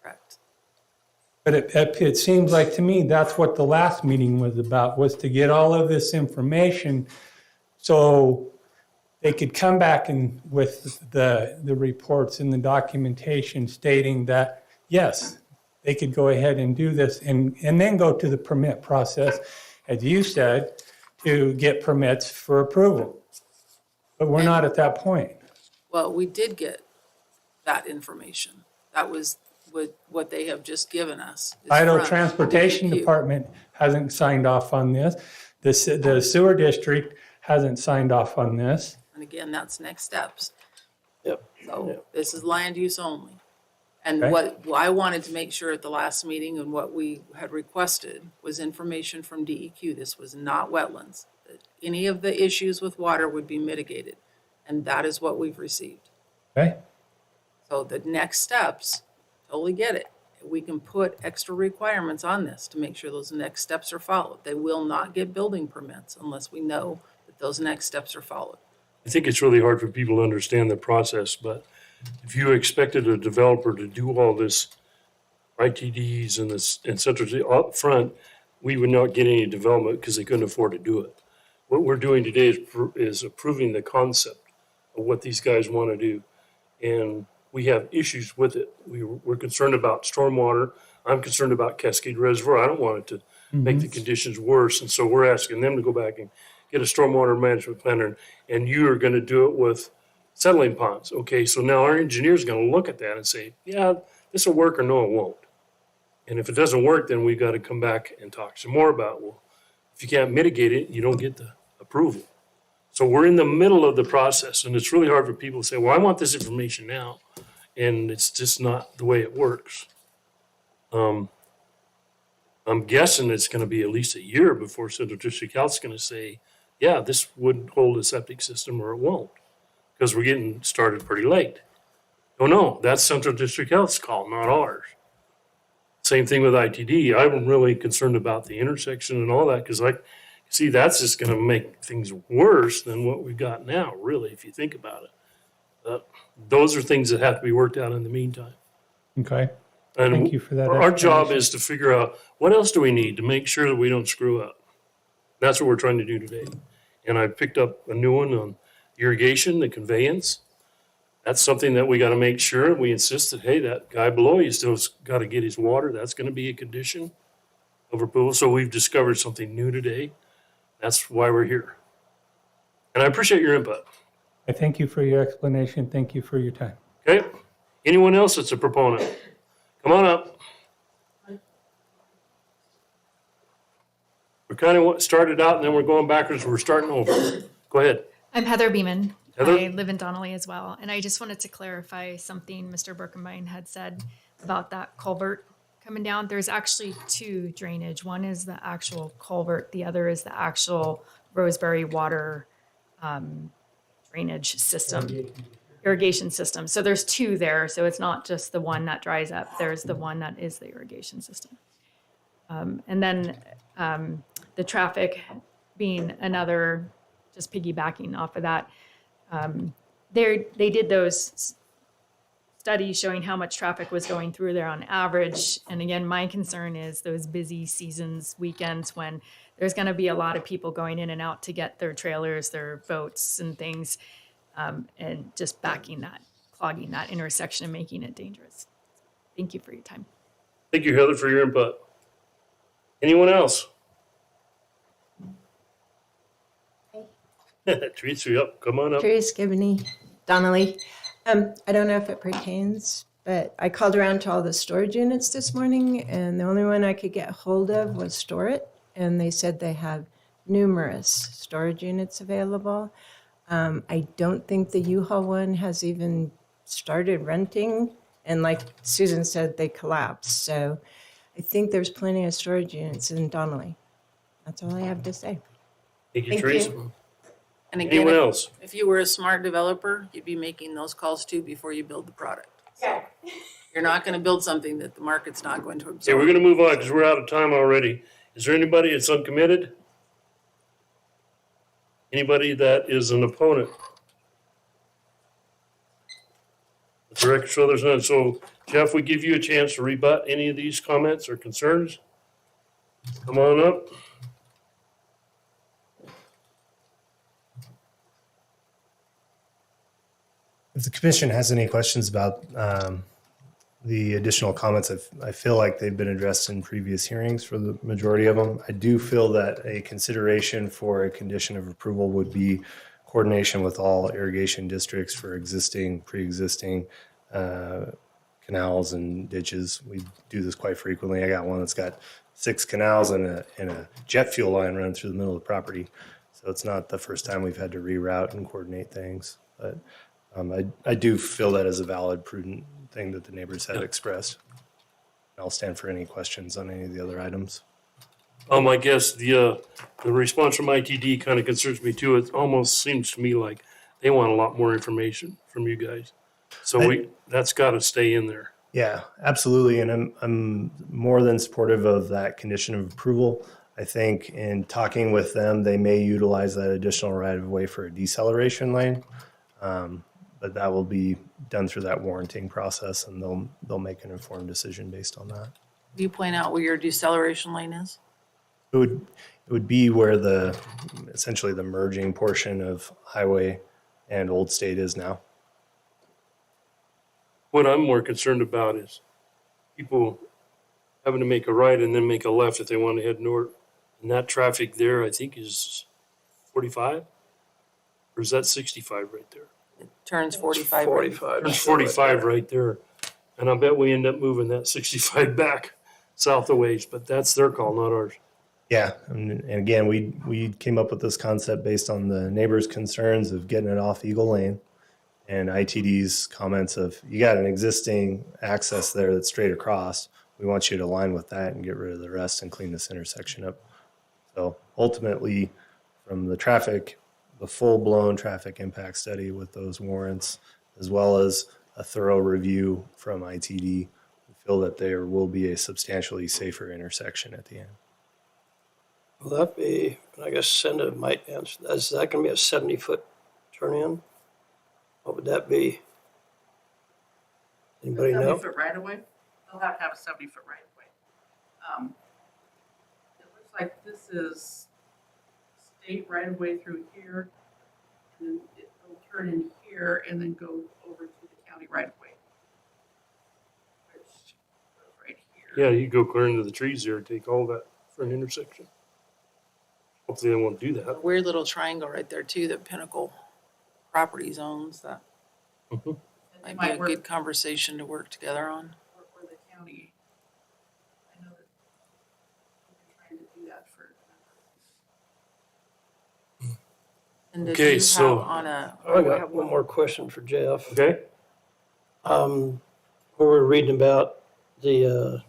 Correct. but it seems like to me that's what the last meeting was about, was to get all of this information so they could come back and with the reports and the documentation stating that, yes, they could go ahead and do this and then go to the permit process, as you said, to get permits for approval. But we're not at that point. Well, we did get that information. That was what they have just given us. is Idaho from Transportation DEQ. Department hasn't signed off on this. The sewer district hasn't signed off on this. And again, that's next steps. Yep. So this is land use only. And Okay. what I wanted to make sure at the last meeting and what we had requested was information from DEQ. This was not wetlands. That any of the issues with water would be mitigated. And that is what we've received. Okay? So the next steps, totally get it. We can put extra requirements on this to make sure those next steps are followed. They will not get building permits unless we know that those next steps are followed. I think it's really hard for people to understand the process, but if you expected a developer to do all this ITDs and this, et cetera, up front, we would not get any development because they couldn't afford to do it. What we're doing today is approving the concept of what these guys want to do. And we have issues with it. We're concerned about stormwater. I'm concerned about Cascade Reservoir. I don't want it to make the conditions worse. And so we're asking them to go back and get a stormwater management plan, and you are going to do it with settling ponds. Okay, so now our engineer's going to look at that and say, yeah, this will work or no, it won't. And if it doesn't work, then we've got to come back and talk some more about, well, If you can't mitigate it, you don't get the approval. So we're in the middle of the process, and it's really hard for people to say, well, I want this information now. And it's just not the way it works. I'm guessing it's gonna be at least a year before Central District Health's gonna say, yeah, this would hold a septic system or it won't. Because we're getting started pretty late. Oh no, that's Central District Health's call, not ours. Same thing with ITD. I'm really concerned about the intersection and all that, because see, that's just gonna make things worse than what we've got now, really, if you think about it. Those are things that have to be worked out in the meantime. Okay, And thank you for that. our job explanation. is to figure out, what else do we need to make sure that we don't screw up? That's what we're trying to do today. And I picked up a new one on irrigation, the conveyance. That's something that we gotta make sure, we insist that, hey, that guy below you still's gotta get his water. That's gonna be a condition of approval. So we've discovered something new today. That's why we're here. And I appreciate your input. I thank you for your explanation. Thank you for your time. Okay? Anyone else that's a proponent? Come on up. We're kind of started out and then we're going backwards. We're starting over. Go ahead. I'm Heather Beeman. Heather? I live in Donnelly as well. And I just wanted to clarify something Mr. Birkenbein had said about that culvert coming down. There's actually two drainage. One is the actual culvert. The other is the actual Roseberry water drainage system, irrigation system. So there's two there. So it's not just the one that dries up. There's the one that is the irrigation system. And then the traffic being another, just piggybacking off of that, they did those studies showing how much traffic was going through there on average. And again, my concern is those busy seasons, weekends, when there's going to be a lot of people going in and out to get their trailers, their boats and things, and just backing that, clogging that intersection and making it dangerous. Thank you for your time. Thank you, Heather, for your input. Anyone else? Teresa, yep, come on up. Teresa Gibney, Donnelly. I don't know if it pertains, but I called around to all the storage units this morning, and the only one I could get hold of was Store It, and they said they have numerous storage units available. I don't think the U-Haul one has even started renting, and like Susan said, they collapsed. So I think there's plenty of storage units in Donnelly. That's all I have to say. Thank you, Thank Teresa. you. And again, Anyone else? if you were a smart developer, you'd be making those calls too before you build the product. Yeah. You're not going to build something that the market's not going to Okay, we're absorb. gonna move on because we're out of time already. Is there anybody that's uncommitted? Anybody that is an opponent? The record show there's none. So Jeff, we give you a chance to rebut any of these comments or concerns. Come on up. If the commission has any questions about the additional comments, I feel like they've been addressed in previous hearings for the majority of them. I do feel that a consideration for a condition of approval would be coordination with all irrigation districts for pre-existing canals and ditches. We do this quite frequently. I got one that's got 6 canals and a jet fuel line running through the middle of the property. So it's not the first time we've had to reroute and coordinate things, but I do feel that is a valid, prudent thing that the neighbors have expressed. I'll stand for any questions on any of the other items. I guess the response from ITD kind of concerns me too. It almost seems to me like they want a lot more information from you guys. So that's got to stay in there. Yeah, absolutely. And I'm more than supportive of that condition of approval. I think in talking with them, they may utilize that additional right of way for a deceleration lane. But that will be done through that warranting process, and they'll make an informed decision based on that. Do you point out where your deceleration lane is? It would be where essentially the merging portion of highway and Old State is now. What I'm more concerned about is people having to make a right and then make a left if they want to head north. And that traffic there, I think, is 45? Or is that 65 right there? It turns 45. There's 45 right there. And I bet we end up moving that 65 back south a ways, but that's their call, not ours. Yeah, and again, we came up with this concept based on the neighbors' concerns of getting it off Eagle Lane, and ITD's comments of, you got an existing access there that's straight across. We want you to align with that and get rid of the rest and clean this intersection up. So ultimately, from the full-blown traffic impact study with those warrants, as well as a thorough review from ITD, we feel that there will be a substantially safer intersection at the end. Will that be, I guess Cinda might answer, is that gonna be a 70-foot turn-in? What would that be? Anybody know? 70-foot right of way? They'll have to have a 70-foot right of way. It looks like this is state right of way through here, and then it'll turn in here and then go over to the county right of way. Which goes right here. Yeah, you go clear into the trees there, take all that for an intersection. Hopefully they won't do that. Weird little triangle right there too that Pinnacle Properties owns. That Mhm. might be Might a work good conversation to work together on. for the county. I know that we've been trying to do that for. And did Okay, you so- have on a? I got one more question for Jeff. Okay? Where we're reading about the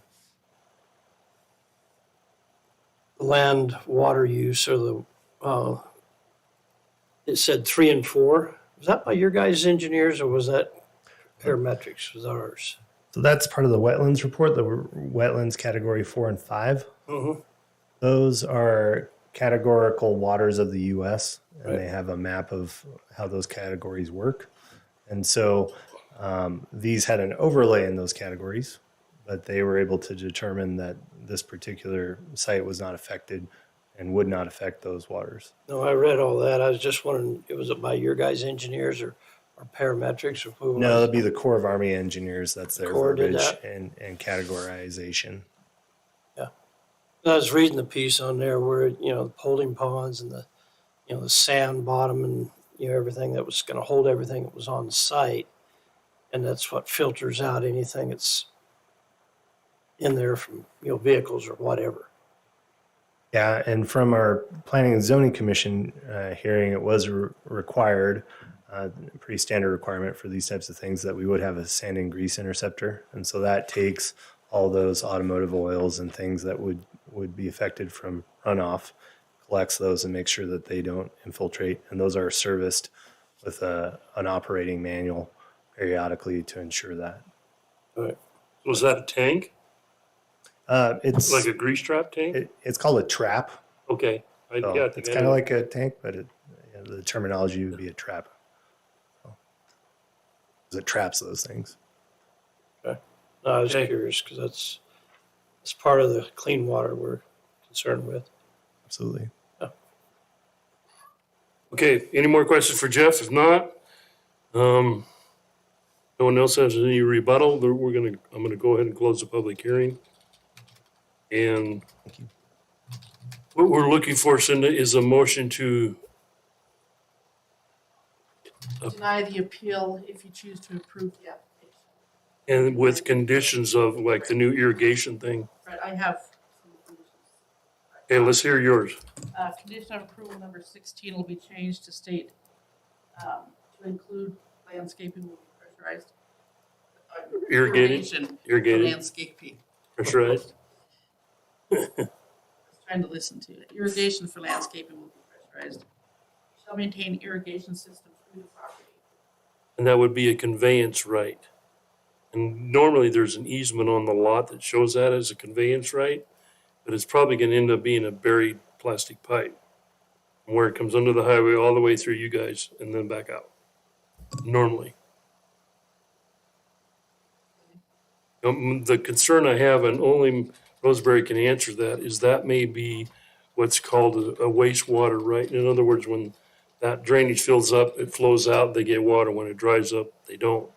land water use or it said 3 and 4. Was that by your guys' engineers or was that Parametrics, was ours? So that's part of the wetlands report, the wetlands category 4 and 5. Mm-hmm. Those are categorical waters of the U.S., and Right. they have a map of how those categories work. And so these had an overlay in those categories, but they were able to determine that this particular site was not affected and would not affect those waters. No, I read all that. I was just wondering, was it by your guys' engineers or Parametrics or who? No, that'd be the Corps of Army Engineers. That's their Corps did verbiage that? and categorization. I was reading the piece on there where, the holding ponds and the sand bottom and, everything that was going to hold everything that was on site. And that's what filters out anything that's in there from, vehicles or whatever. Yeah, and from our Planning and Zoning Commission hearing, it was required, pretty standard requirement for these types of things, that we would have a sand and grease interceptor. And so that takes all those automotive oils and things that would be affected from runoff, collects those and makes sure that they don't infiltrate. And those are serviced with an operating manual periodically to ensure that. Was that a tank? It's Like a grease trap tank? it's called a trap. Okay. So Yeah, I think it's I kind know. of like a tank, but the terminology would be a trap. So, 'cause it traps those things. No, I was Okay. curious because that's part of the clean water we're concerned with. Absolutely. Okay, any more questions for Jeff? If not, no one else has any rebuttal, then I'm gonna go ahead and close the public hearing. And what we're looking for, Cinda, is a motion to, Deny the appeal if you choose to approve the application. and with conditions of like the new irrigation thing. Right, I have some conditions. Okay, let's hear yours. Condition of approval number 16 will be changed to state, to include landscaping will be pressurized. Irrigated? Irrigated, Landscaping. pressurized. I was trying to listen to it. Irrigation for landscaping will be pressurized. Shall maintain irrigation system through the property. And that would be a conveyance right. And normally there's an easement on the lot that shows that as a conveyance right, but it's probably gonna end up being a buried plastic pipe, where it comes under the highway all the way through you guys and then back out, normally. The concern I have, and only Roseberry can answer that, is that may be what's called a wastewater right. In other words, when that drainage fills up, it flows out, they get water. When it dries up, they don't.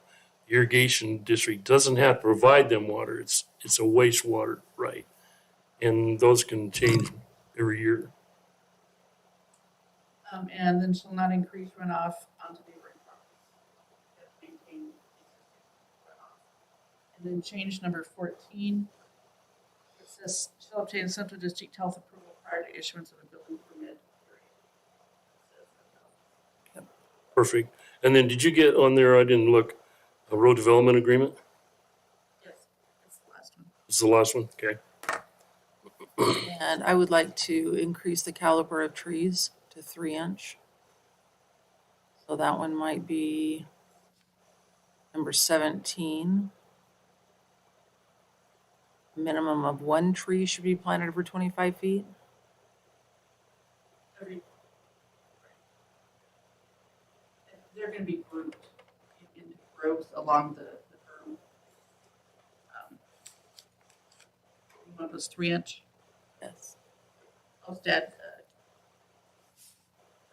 Irrigation district doesn't have to provide them water. It's a wastewater right. And those can change every year. And then shall not increase runoff onto neighboring properties. That maintain existing runoff. And then change number 14. It says shall obtain Central District Health approval prior to issuance of a building permit. Perfect. And then did you get on there, I didn't look, a road development agreement? Yes, that's the last one. This is the last one? Okay. And I would like to increase the caliper of trees to 3-inch. So that one might be number 17. A minimum of 1 tree should be planted over 25 feet. They're gonna be grouped into groves along the berm. One was 3-inch. Yes. Hosted,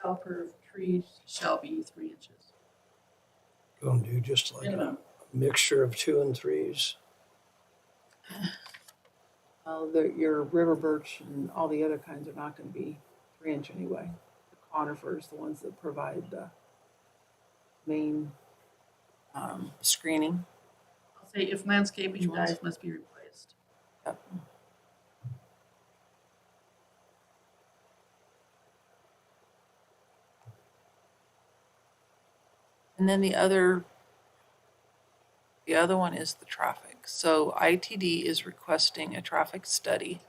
caliper of trees shall be 3 inches. Gonna do just like a Minimum. mixture of 2 and 3s. Your river birch and all the other kinds are not going to be 3-inch anyway. The conifers, the ones that provide the main screening. I'll say if landscaping Which ones? dies must be replaced. Yep. And then the other one is the traffic. So ITD is requesting a traffic study.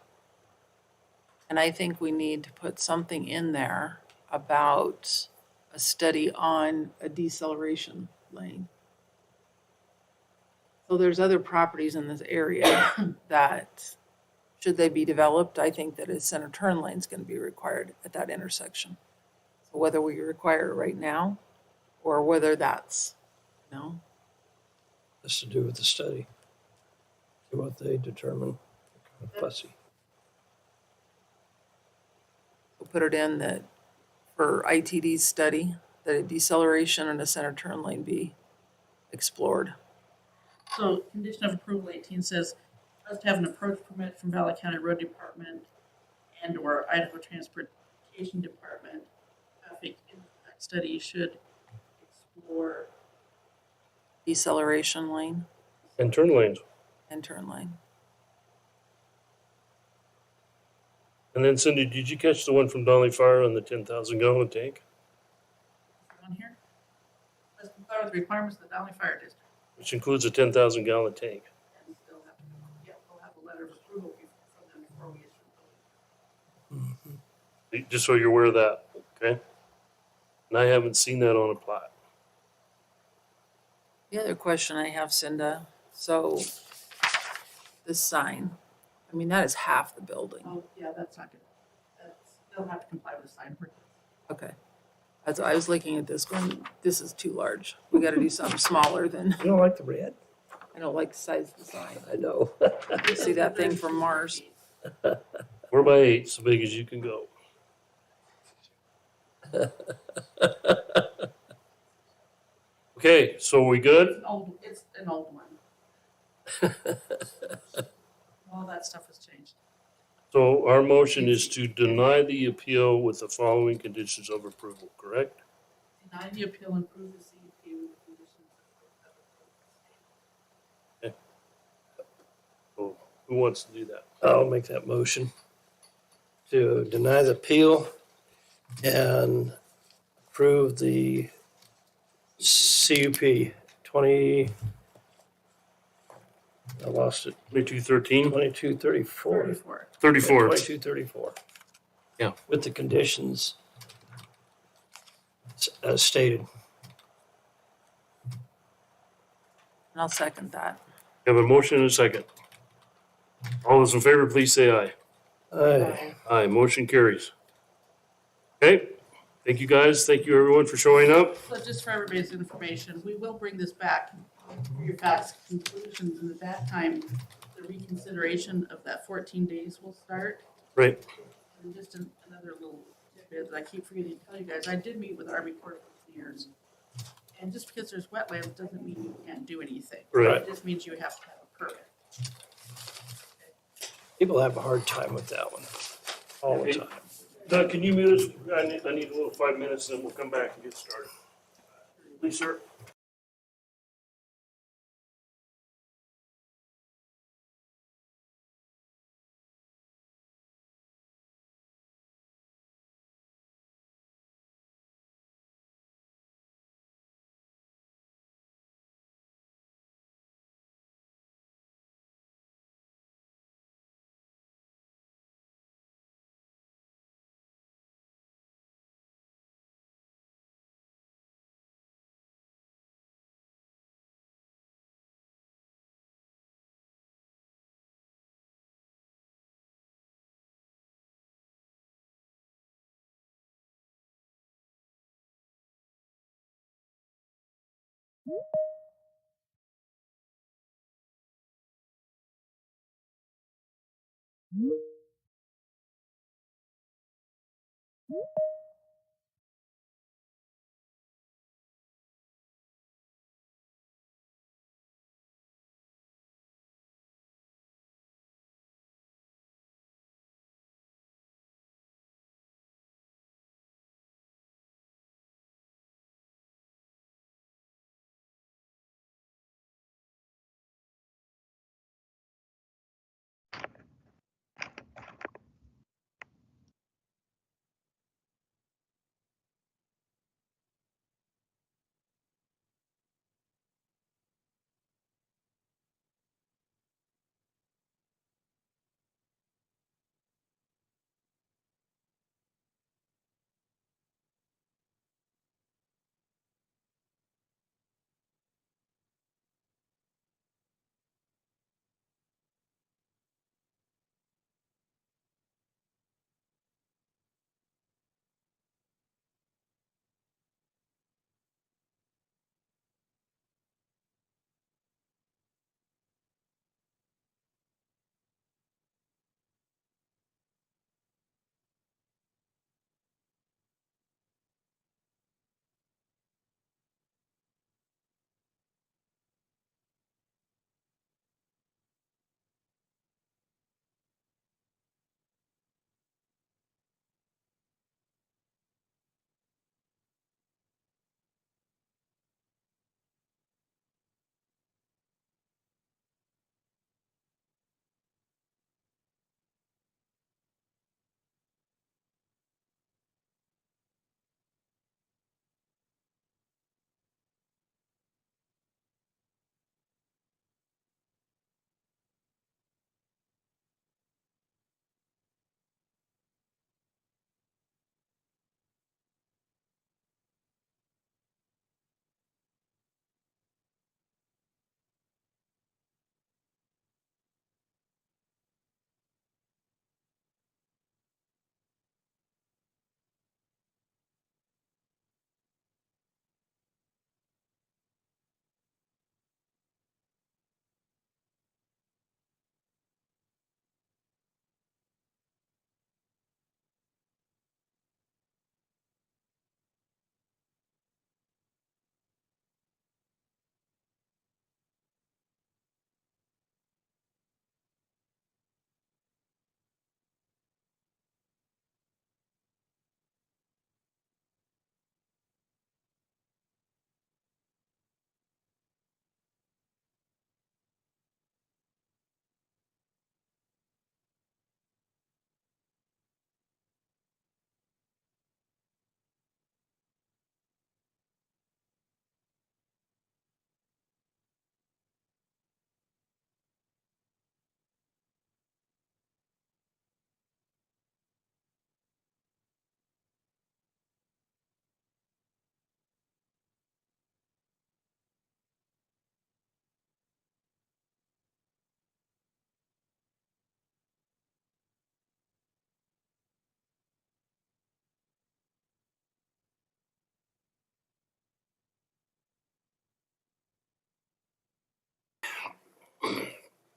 And I think we need to put something in there about a study on a deceleration lane. So there's other properties in this area that, should they be developed, I think that a center turn lane is going to be required at that intersection. So whether we require it right now or whether that's, That's to do with the study. See what they determine. Fussy. we'll put it in that for ITD's study, that a deceleration and a center turn lane be explored. So condition of approval 18 says, must have an approach permit from Valley County Road Department and or Idaho Transportation Department. Traffic impact study should explore. Deceleration lane And turn lanes. and turn lane. And then Cindy, did you catch the one from Donley Fire on the 10,000 gallon tank? On here, must comply with the requirements of the Downey Fire District. Which includes a 10,000 gallon tank. And still have to, we'll have a letter of approval from them before we issue the building. Just so you're aware of that, okay? And I haven't seen that on a plat. The other question I have, Cinda, so this sign, I mean, that is half the building. Oh, yeah, that's not good. They'll have to comply with the sign. Okay. As I was looking at this going, this is too large. We gotta do something smaller than, You don't like the red? I don't like the size of the sign. I know. You see that thing from Mars? 4x8, so big as you can go. Okay, so we good? It's an old one. All that stuff has changed. So our motion is to deny the appeal with the following conditions of approval, correct? Deny the appeal and approve the CUP with the conditions of. So who wants to do that? I'll make that motion to deny the appeal and approve the CUP 20, I lost it, 2213, 2234. 34. 34. 2234. Yeah. With the conditions as stated. And I'll second that. Have a motion and a second. All those in favor, please say aye. Aye. Aye, motion carries. Okay, thank you guys. Thank you everyone for showing up. So just for everybody's information, we will bring this back for your facts conclusions, and at that time, the reconsideration of that 14 days will start. Right, And just another little tidbit that I keep forgetting to tell you guys, I did meet with Army Corps of Engineers. And just because there's wetlands doesn't mean you can't do anything. Right. It just means you have to have a permit. People have a hard time with that one, all the Okay. time. Doug, can you mute us? I need a little 5 minutes, and then we'll come back and get started. Please, sir.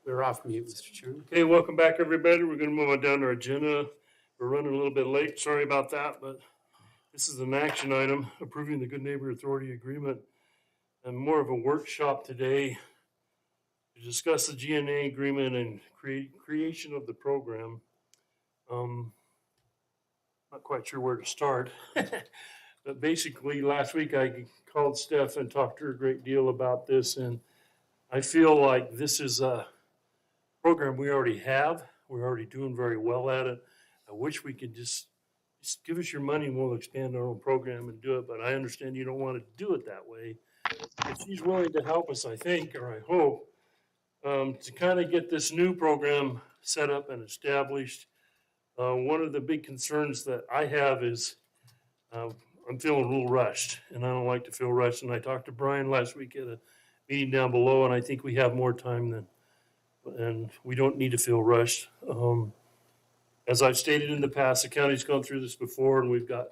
We're off mute, Mr. Chairman. Okay, welcome back, everybody. We're gonna move on down to our agenda. We're running a little bit late. Sorry about that, but this is an action item, approving the Good Neighbor Authority Agreement, and more of a workshop today to discuss the GNA agreement and creation of the program. Not quite sure where to start. But basically, last week I called Steph and talked to her a great deal about this, and I feel like this is a program we already have. We're already doing very well at it. I wish we could just give us your money and we'll expand our own program and do it, but I understand you don't want to do it that way. But she's willing to help us, I think, or I hope, to kind of get this new program set up and established. One of the big concerns that I have is I'm feeling a little rushed, and I don't like to feel rushed. And I talked to Brian last week at a meeting down below, and I think we have more time than, and we don't need to feel rushed. As I've stated in the past, the county's gone through this before, and we've got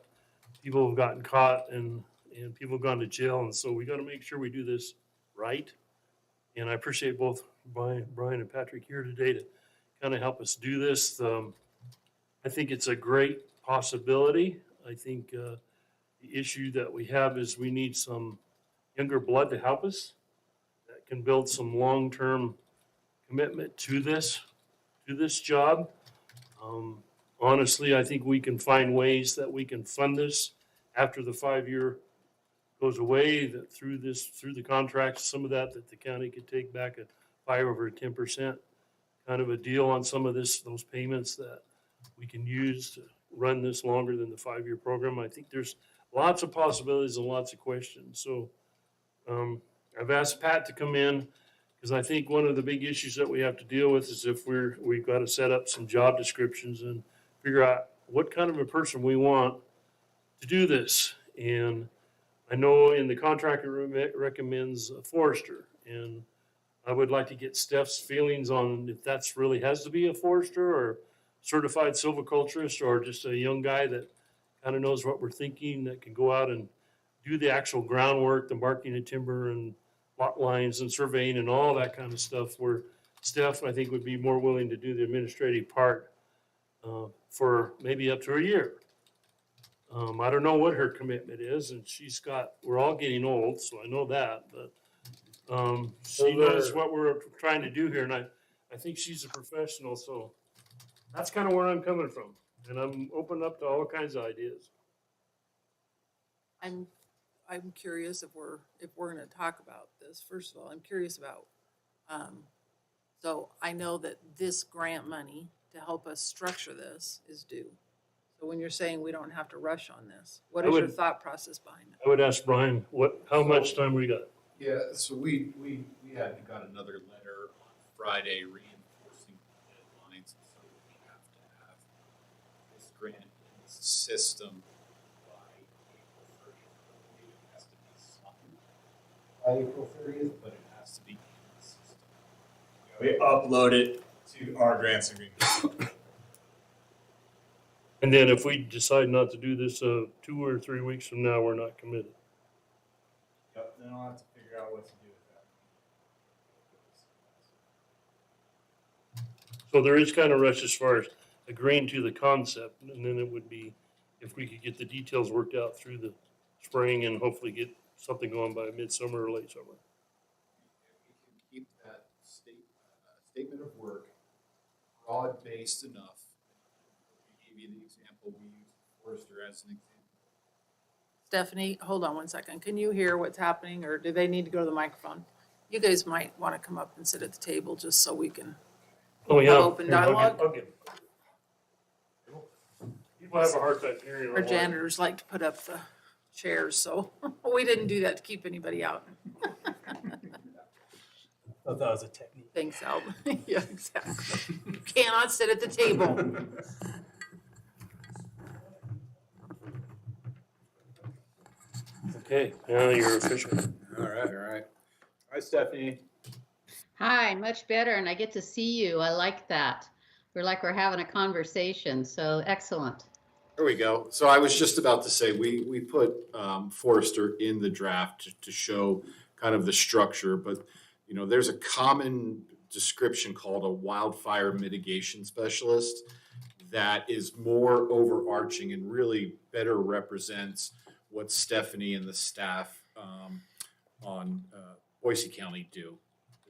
people who've gotten caught and people have gone to jail, and so we got to make sure we do this right. And I appreciate both Brian and Patrick here today to kind of help us do this. I think it's a great possibility. I think the issue that we have is we need some younger blood to help us that can build some long-term commitment to this job. Honestly, I think we can find ways that we can fund this after the 5-year goes away, that through the contracts, some of that the county could take back a 5 over 10% kind of a deal on some of those payments that we can use to run this longer than the 5-year program. I think there's lots of possibilities and lots of questions. So I've asked Pat to come in because I think one of the big issues that we have to deal with is if we've got to set up some job descriptions and figure out what kind of a person we want to do this. And I know in the contract it recommends a forester, and I would like to get Steph's feelings on if that's really has to be a forester or certified silviculturist or just a young guy that kind of knows what we're thinking, that can go out and do the actual groundwork, the marking of timber and lot lines and surveying and all that kind of stuff, where Steph, I think, would be more willing to do the administrative part for maybe up to a year. I don't know what her commitment is, and we're all getting old, so I know that, but she knows what we're trying to do here, and I think she's a professional, so that's kind of where I'm coming from, and I'm open up to all kinds of ideas. I'm curious if we're going to talk about this. First of all, I'm curious about, so I know that this grant money to help us structure this is due. So when you're saying we don't have to rush on this, what is your thought process behind it? I would ask Brian, how much time we got? Yeah, so we got another letter on Friday reinforcing the deadlines, so we have to have this grant in the system by April 30th. It has to be signed by April 30th, but it has to be in the system. We upload it to our grants agreement. And then if we decide not to do this 2 or 3 weeks from now, we're not committed. Yep, then I'll have to figure out what to do with that. So there is kind of rush as far as agreeing to the concept, and then it would be if we could get the details worked out through the spring and hopefully get something going by midsummer or late summer. We can keep that statement of work broad-based enough. We gave you the example, we used Forrester as an example. Stephanie, hold on one second. Can you hear what's happening, or do they need to go to the microphone? You guys might want to come up and sit at the table just so we can Oh, yeah. have open dialogue. Okay. People have a hard time hearing. Our janitors like to put up the chairs, so we didn't do that to keep anybody out. I thought that was a technique. Thanks, Al. Yeah, exactly. You cannot sit at the table. Okay, now you're official. All right. Hi, Stephanie. Hi, much better, and I get to see you. I like that. We're having a conversation, so excellent. There we go. So I was just about to say, we put Forrester in the draft to show kind of the structure, but there's a common description called a wildfire mitigation specialist that is more overarching and really better represents what Stephanie and the staff on Boise County do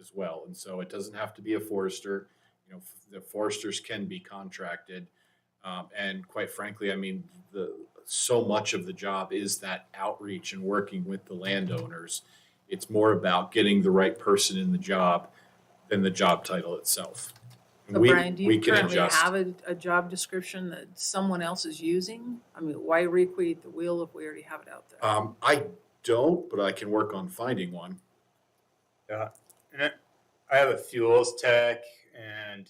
as well. And so it doesn't have to be a forester. The foresters can be contracted. And quite frankly, I mean, so much of the job is that outreach and working with the landowners. It's more about getting the right person in the job than the job title itself. So Brian, do you currently have a job description that someone else is using? I mean, why recreate the wheel if we already have it out there? I don't, but I can work on finding one. Yeah, and I have a fuels tech and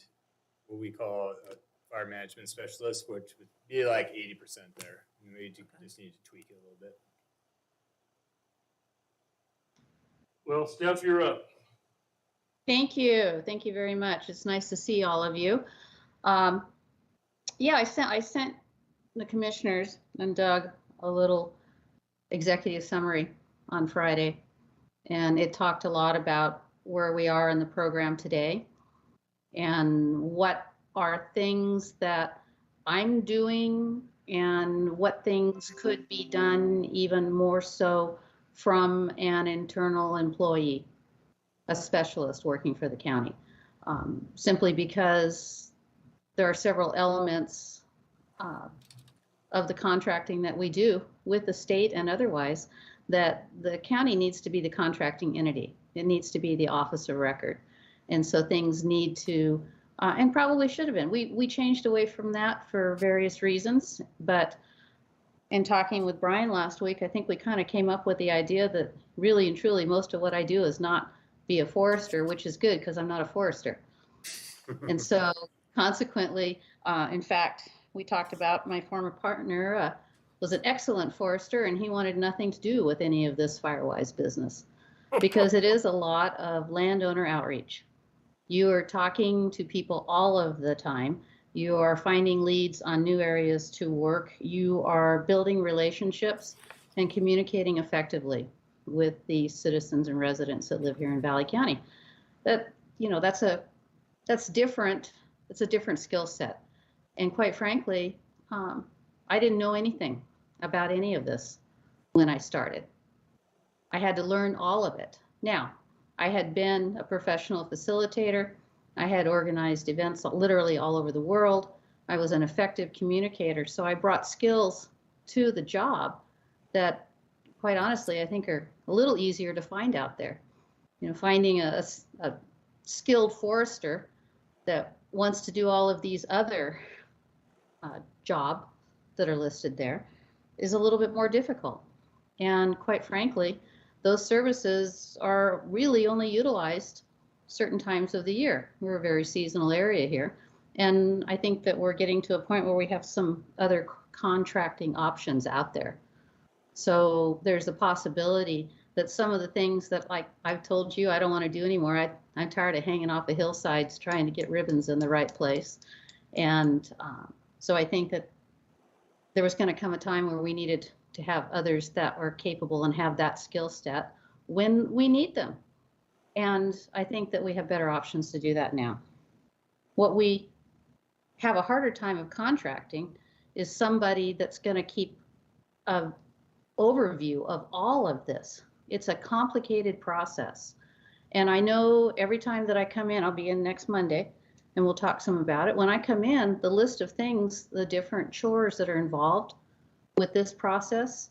what we call a fire management specialist, which would be like 80% there. We just need to tweak it a little bit. Well, Steph, you're up. Thank you. Thank you very much. It's nice to see all of you. Yeah, I sent the commissioners and Doug a little executive summary on Friday, and it talked a lot about where we are in the program today and what are things that I'm doing and what things could be done even more so from an internal employee, a specialist working for the county, simply because there are several elements of the contracting that we do with the state and otherwise that the county needs to be the contracting entity. It needs to be the office of record. And so things need to, and probably should have been. We changed away from that for various reasons, but in talking with Brian last week, I think we kind of came up with the idea that really and truly most of what I do is not be a forester, which is good because I'm not a forester. And so consequently, in fact, we talked about my former partner was an excellent forester and he wanted nothing to do with any of this Firewise business because it is a lot of landowner outreach. You are talking to people all of the time. You are finding leads on new areas to work. You are building relationships and communicating effectively with the citizens and residents that live here in Valley County. That, you know, that's different. It's a different skill set. And quite frankly, I didn't know anything about any of this when I started. I had to learn all of it. Now, I had been a professional facilitator. I had organized events literally all over the world. I was an effective communicator. So I brought skills to the job that, quite honestly, I think are a little easier to find out there. You know, finding a skilled forester that wants to do all of these other jobs that are listed there is a little bit more difficult. And quite frankly, those services are really only utilized certain times of the year. We're a very seasonal area here. And I think that we're getting to a point where we have some other contracting options out there. So there's a possibility that some of the things that, like I've told you, I don't want to do anymore. I'm tired of hanging off the hillsides trying to get ribbons in the right place. And so I think that there was going to come a time where we needed to have others that are capable and have that skill set when we need them. And I think that we have better options to do that now. What we have a harder time of contracting is somebody that's going to keep an overview of all of this. It's a complicated process. And I know every time that I come in, I'll be in next Monday, and we'll talk some about it. When I come in, the list of things, the different chores that are involved with this process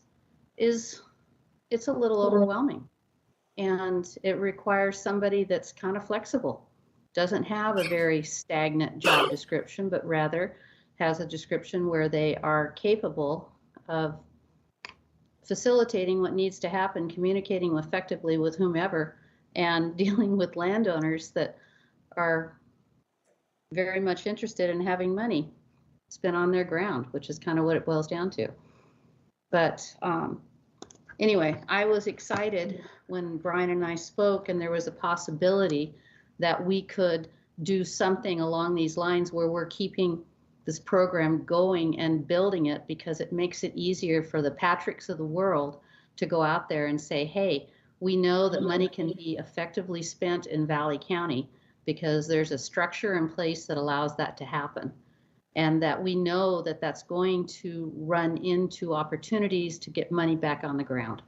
it's a little overwhelming. And it requires somebody that's kind of flexible, doesn't have a very stagnant job description, but rather has a description where they are capable of facilitating what needs to happen, communicating effectively with whomever, and dealing with landowners that are very much interested in having money spent on their ground, which is kind of what it boils down to. But anyway, I was excited when Brian and I spoke, and there was a possibility that we could do something along these lines where we're keeping this program going and building it, because it makes it easier for the Patricks of the world to go out there and say, hey, we know that money can be effectively spent in Valley County because there's a structure in place that allows that to happen. And that we know that that's going to run into opportunities to get money back on the ground.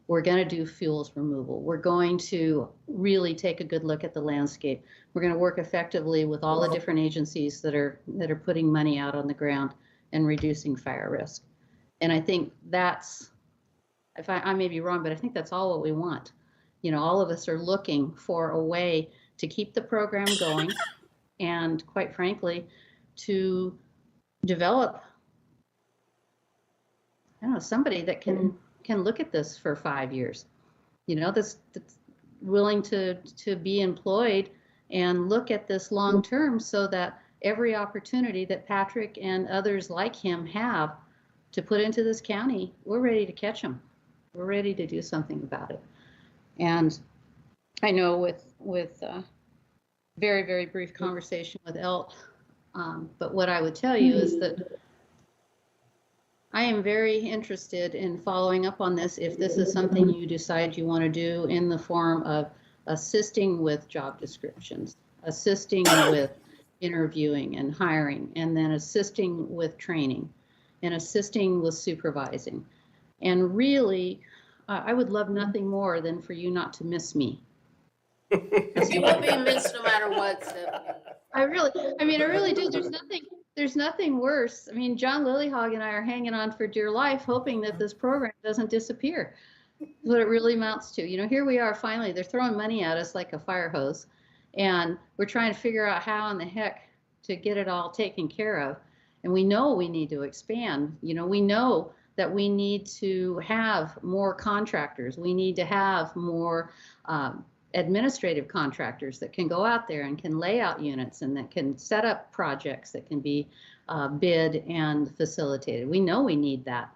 We're going to do fuels removal. We're going to really take a good look at the landscape. We're going to work effectively with all the different agencies that are putting money out on the ground and reducing fire risk. And I think that's, if I may be wrong, but I think that's all what we want. You know, all of us are looking for a way to keep the program going and, quite frankly, to develop, I don't know, somebody that can look at this for 5 years, you know, that's willing to be employed and look at this long term, so that every opportunity that Patrick and others like him have to put into this county, we're ready to catch them. We're ready to do something about it. And I know with very, very brief conversation with Elt, but what I would tell you is that I am very interested in following up on this if this is something you decide you want to do in the form of assisting with job descriptions, assisting with interviewing and hiring, and then assisting with training and assisting with supervising. And really, I would love nothing more than for you not to miss me. You won't be missed no matter what, Stephanie. I really do. There's nothing worse. I mean, John Lillyhog and I are hanging on for dear life, hoping that this program doesn't disappear. That's what it really amounts to. You know, here we are finally, they're throwing money at us like a fire hose, and we're trying to figure out how in the heck to get it all taken care of. And we know we need to expand. You know, we know that we need to have more contractors. We need to have more administrative contractors that can go out there and can lay out units and that can set up projects that can be bid and facilitated. We know we need that.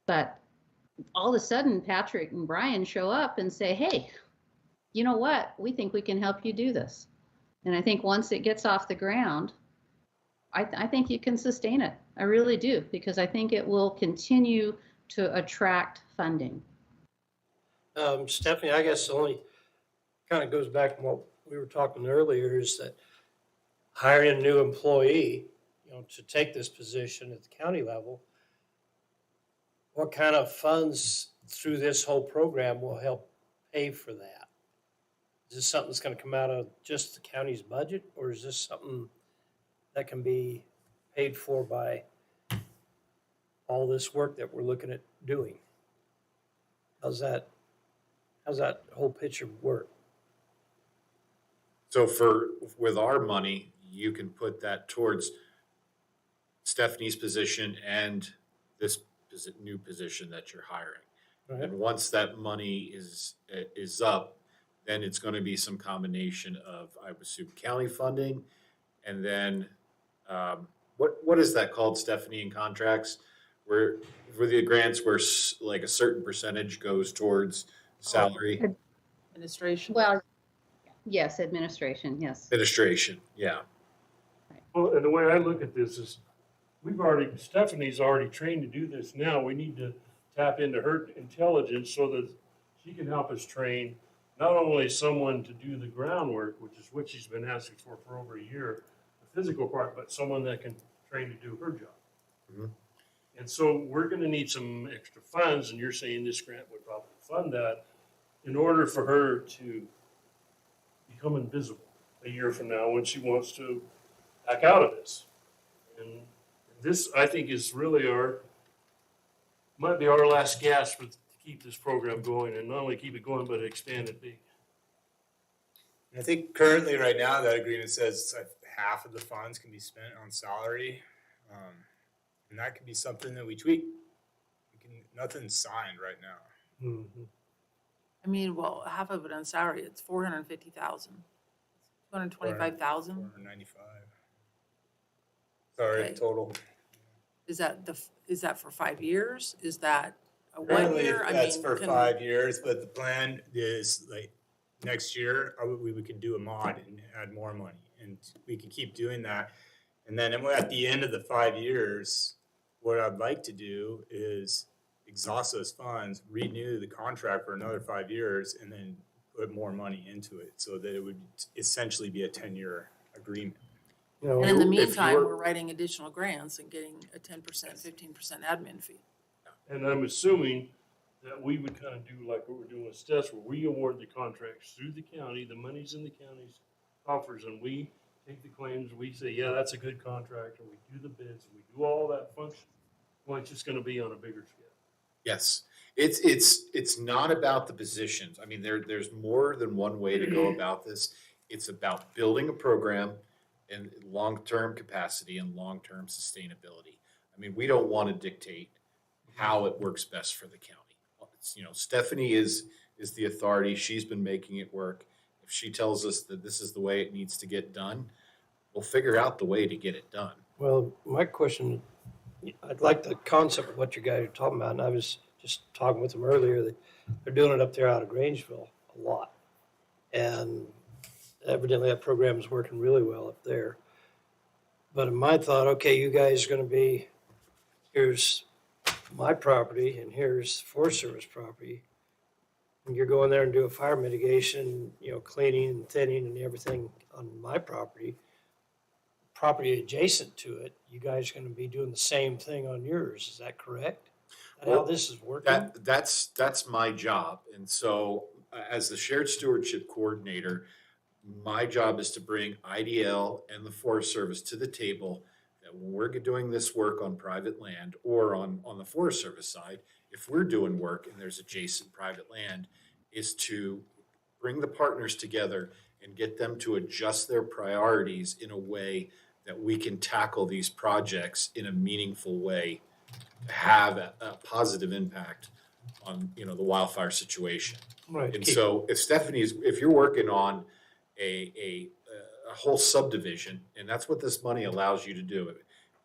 But all of a sudden, Patrick and Brian show up and say, hey, you know what? We think we can help you do this. And I think once it gets off the ground, I think you can sustain it. I really do, because I think it will continue to attract funding. Stephanie, I guess the only kind of goes back to what we were talking earlier is that hiring a new employee, you know, to take this position at the county level, what kind of funds through this whole program will help pay for that? Is this something that's going to come out of just the county's budget, or is this something that can be paid for by all this work that we're looking at doing? How's that whole picture work? So with our money, you can put that towards Stephanie's position and this new position that you're hiring. Right. And once that money is up, then it's going to be some combination of, I would assume, county funding, and then what is that called, Stephanie, in contracts? Where for the grants where like a certain percentage goes towards salary? Administration. Well, yes, administration, yes. Administration, yeah. Well, and the way I look at this is, Stephanie's already trained to do this now. We need to tap into her intelligence so that she can help us train not only someone to do the groundwork, which is what she's been asking for over a year, the physical part, but someone that can train to do her job. Mm-hmm. And so we're going to need some extra funds, and you're saying this grant would probably fund that in order for her to become invisible a year from now when she wants to back out of this. And this, I think, is really might be our last gasp to keep this program going, and not only keep it going, but expand it big. I think currently, right now, that agreement says half of the funds can be spent on salary, and that could be something that we tweak. Nothing's signed right now. Mm-hmm. I mean, well, half of it on salary, it's 450,000. 225,000. 495. Sorry, Okay. total. Is that for 5 years? Is that a 1 Currently, year? that's for 5 years, but the plan is like next year, we can do a mod and add more money, and we can keep doing that. And then at the end of the 5 years, what I'd like to do is exhaust those funds, renew the contract for another 5 years, and then put more money into it so that it would essentially be a 10-year agreement. You know, And in the if meantime, you're- we're writing additional grants and getting a 10%, 15% admin fee. And I'm assuming that we would kind of do like what we're doing with STES, where we award the contracts through the county, the money's in the county's coffers, and we take the claims, we say, yeah, that's a good contract, and we do the bids, and we do all that function. Well, it's just gonna be on a bigger scale. Yes, it's not about the positions. I mean, there's more than one way to go about this. It's about building a program and long-term capacity and long-term sustainability. I mean, we don't want to dictate how it works best for the county. Stephanie is the authority. She's been making it work. If she tells us that this is the way it needs to get done, we'll figure out the way to get it done. well, my question, I'd like the concept of what you guys are talking about, and I was just talking with them earlier, that they're doing it up there out of Grangeville a lot. And evidently that program is working really well up there. But in my thought, okay, you guys are gonna be, here's my property and here's Forest Service property, and you're going there and do a fire mitigation, cleaning and thinning and everything on my property adjacent to it, you guys are gonna be doing the same thing on yours, is that correct? Is that how this is working? That's my job. And so as the shared stewardship coordinator, my job is to bring IDL and the Forest Service to the table that when we're doing this work on private land or on the Forest Service side, if we're doing work and there's adjacent private land, is to bring the partners together and get them to adjust their priorities in a way that we can tackle these projects in a meaningful way to have a positive impact on, the wildfire situation. Right. And so if you're working on a whole subdivision, and that's what this money allows you to do,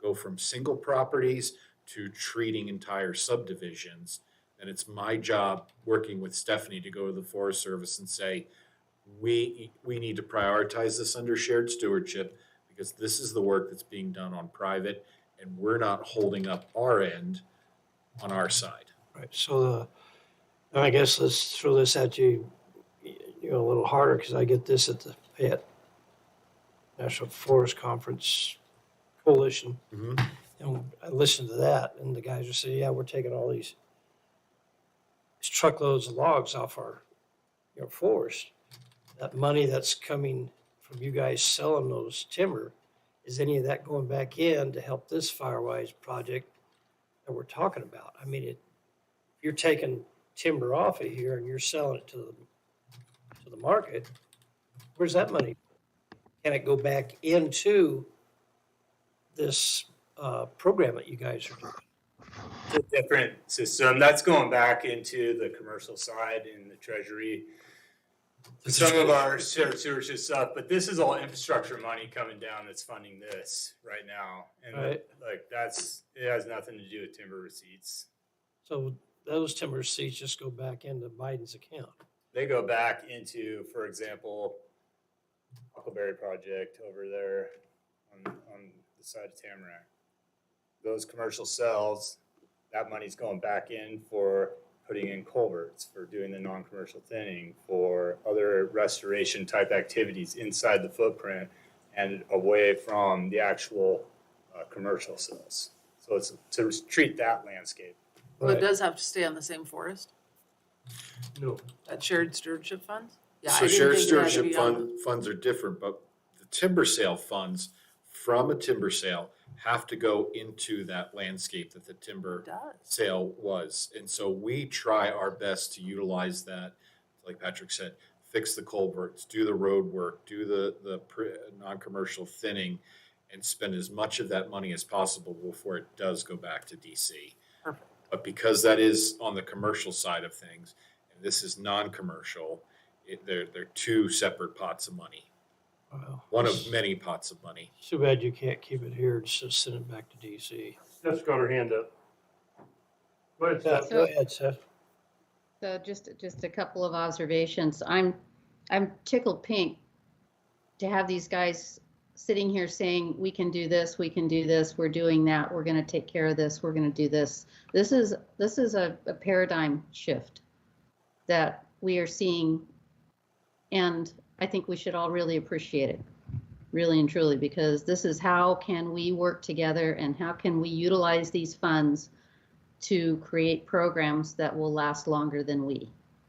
go from single properties to treating entire subdivisions, then it's my job working with Stephanie to go to the Forest Service and say, we need to prioritize this under shared stewardship because this is the work that's being done on private and we're not holding up our end on our side. Right, so and I guess let's throw this at you, a little harder, because I get this at the Fayette National Forest Conference Coalition. And I listened to that, and the guys are saying, yeah, we're taking all these truckloads of logs off our, forest. That money that's coming from you guys selling those timber, is any of that going back in to help this Firewise project that we're talking about? I mean, if you're taking timber off of here and you're selling it to the market, where's that money? Can it go back into this program that you guys are doing? It's a different system. That's going back into the commercial side in the Treasury. Some of our shared stewardship stuff, but this is all infrastructure money coming down that's funding this right now. And Right. it has nothing to do with timber receipts. So those timber receipts just go back into Biden's account. They go back into, for example, Huckleberry Project over there on the side of Tamarack. Those commercial cells, that money's going back in for putting in culverts, for doing the non-commercial thinning, for other restoration type activities inside the footprint and away from the actual commercial cells. So it's to treat that landscape. Well, it does have to stay on the same forest, No. that shared stewardship funds? Yeah, I So didn't shared think it had to stewardship be on funds are different, but the timber sale funds from a timber sale have to go into that landscape that the timber It does. sale was. And so we try our best to utilize that, like Patrick said, fix the culverts, do the road work, do the non-commercial thinning, and spend as much of that money as possible before it does go back to DC. Perfect. But because that is on the commercial side of things, and this is non-commercial, they're two separate pots of money. Wow. One of many pots of money. Too bad you can't keep it here, just send it back to DC. Steph's got her hand up. Go ahead, Yeah, Steph. go ahead, Seth. So just a couple of observations. I'm tickled pink to have these guys sitting here saying, we can do this, we're doing that, we're going to take care of this, we're going to do this. This is a paradigm shift that we are seeing, and I think we should all really appreciate it, really and truly, because this is how can we work together and how can we utilize these funds to create programs that will last longer than we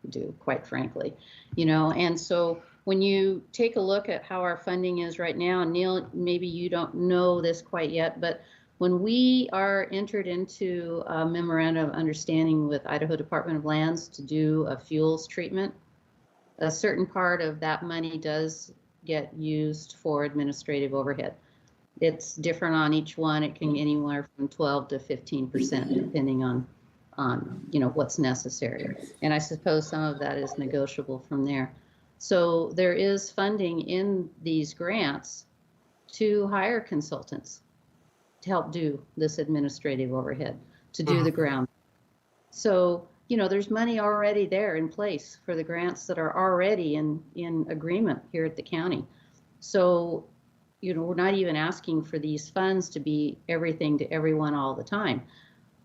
do, quite frankly. And so when you take a look at how our funding is right now, and Neil, maybe you don't know this quite yet, but when we are entered into a memorandum of understanding with Idaho Department of Lands to do a fuels treatment, a certain part of that money does get used for administrative overhead. It's different on each one. It can anywhere from 12 to 15%, depending on what's necessary. And I suppose some of that is negotiable from there. So there is funding in these grants to hire consultants to help do this administrative overhead, to do the ground. So, there's money already there in place for the grants that are already in agreement here at the county. So, we're not even asking for these funds to be everything to everyone all the time.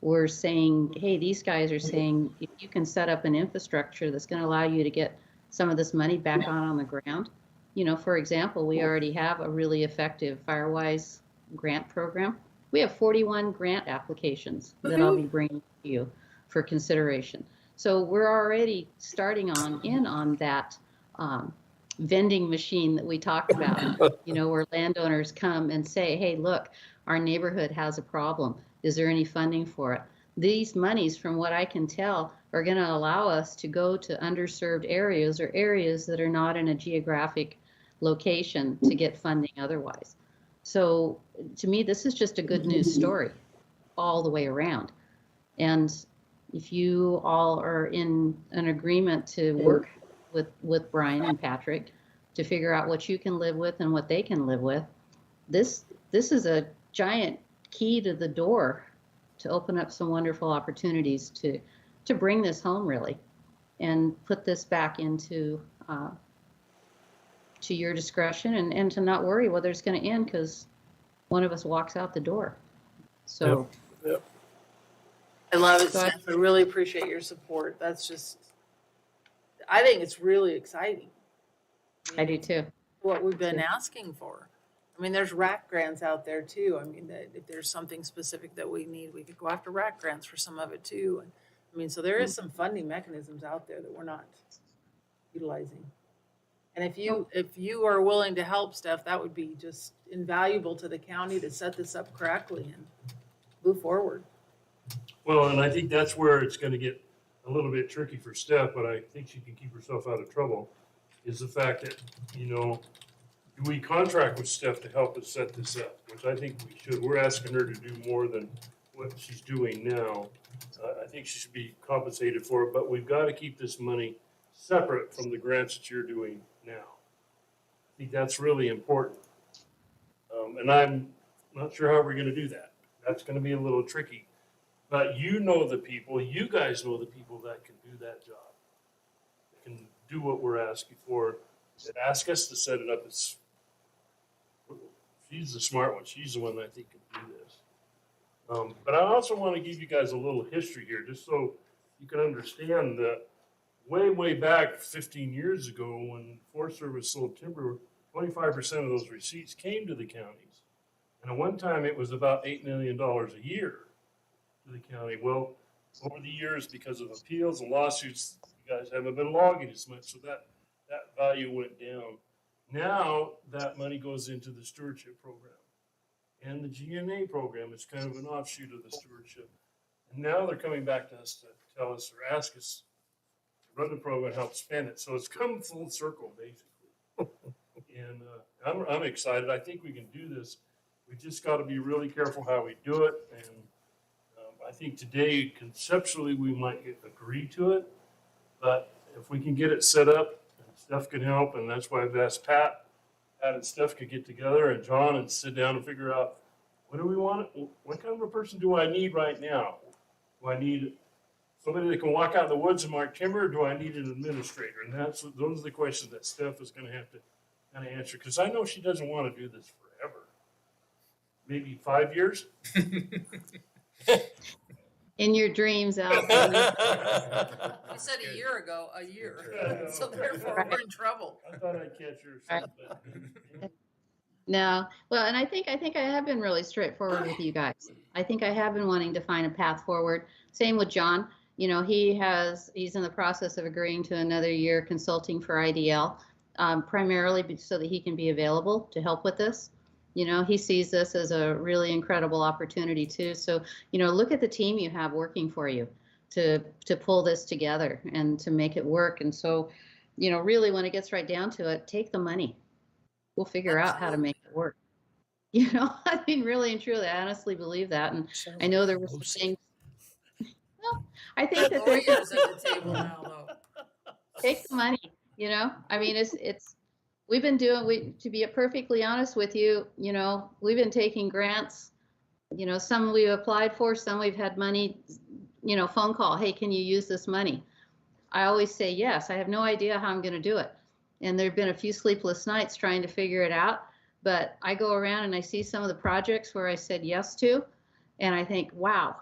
we're saying, hey, these guys are saying, if you can set up an infrastructure that's going to allow you to get some of this money back on the ground. You know, for example, we already have a really effective Firewise grant program. We have 41 grant applications that I'll be bringing to you for consideration. So we're already starting on that vending machine that we talked about, you know, where landowners come and say, hey, look, our neighborhood has a problem. Is there any funding for it? These monies, from what I can tell, are going to allow us to go to underserved areas or areas that are not in a geographic location to get funding otherwise. So to me, this is just a good news story all the way around. And if you all are in an agreement to work with Brian and Patrick to figure out what you can live with and what they can live with, this is a giant key to the door to open up some wonderful opportunities to bring this home, really, and put this back into to your discretion, and to not worry whether it's going to end because one of us walks out the door. So Yep. I love it, So I- Steph. I really appreciate your support. That's just, I think it's really exciting. I do too. What we've been asking for. I mean, there's RAC grants out there too. I mean, that if there's something specific that we need, we could go after RAC grants for some of it too. And I mean, so there is some funding mechanisms out there that we're not utilizing. And if you are willing to help, Steph, that would be just invaluable to the county to set this up correctly and move forward. Well, and I think that's where it's gonna get a little bit tricky for Steph, but I think she can keep herself out of trouble, is the fact that, you know, do we contract with Steph to help us set this up? Which I think we should. We're asking her to do more than what she's doing now. I think she should be compensated for it, but we've got to keep this money separate from the grants that you're doing now. I think that's really important. And I'm not sure how we're going to do that. That's going to be a little tricky. But you know the people, you guys know the people that can do that job. That can do what we're asking for. That ask us to set it up. She's the smart one. She's the one that I think can do this. But I also want to give you guys a little history here, just so you can understand that way back 15 years ago, when Forest Service sold timber, 25% of those receipts came to the counties. And at one time, it was about $8 million a year to the county. Well, over the years, because of appeals and lawsuits, you guys haven't been logging as much, so that value went down. Now that money goes into the stewardship program. And the GNA program is kind of an offshoot of the stewardship. And now they're coming back to us to tell us or ask us to run the program and help spend it. So it's come full circle, basically. And I'm excited. I think we can do this. We just got to be really careful how we do it. And I think today, conceptually, we might agree to it. But if we can get it set up, Steph can help, and that's why I've asked Pat and Steph could get together, and John, and sit down and figure out, what do we want? What kind of a person do I need right now? Do I need somebody that can walk out in the woods and mark timber, or do I need an administrator? And those are the questions that Steph is gonna have to kind of answer, because I know she doesn't want to do this forever. Maybe 5 years? In your dreams, Al. We said a year ago, a year. So therefore, we're in trouble. I thought I'd catch her or something. No, well, and I think I have been really straightforward with you guys. I think I have been wanting to find a path forward. Same with John. You know, he's in the process of agreeing to another year consulting for IDL, primarily so that he can be available to help with this. You know, he sees this as a really incredible opportunity too. So, you know, look at the team you have working for you to pull this together and to make it work. And so, you know, really when it gets right down to it, take the money. We'll figure out how to make it work. You know, I mean, really and truly, I honestly believe that. And I know there were some things. Well, I think that there's Lawyers at the table now, though. take the money. You know, I mean, it's we've been doing. To be perfectly honest with you, you know, we've been taking grants. You know, some we've applied for, some we've had money. You know, phone call. Hey, can you use this money? I always say yes. I have no idea how I'm going to do it. And there have been a few sleepless nights trying to figure it out. But I go around and I see some of the projects where I said yes to, and I think, wow,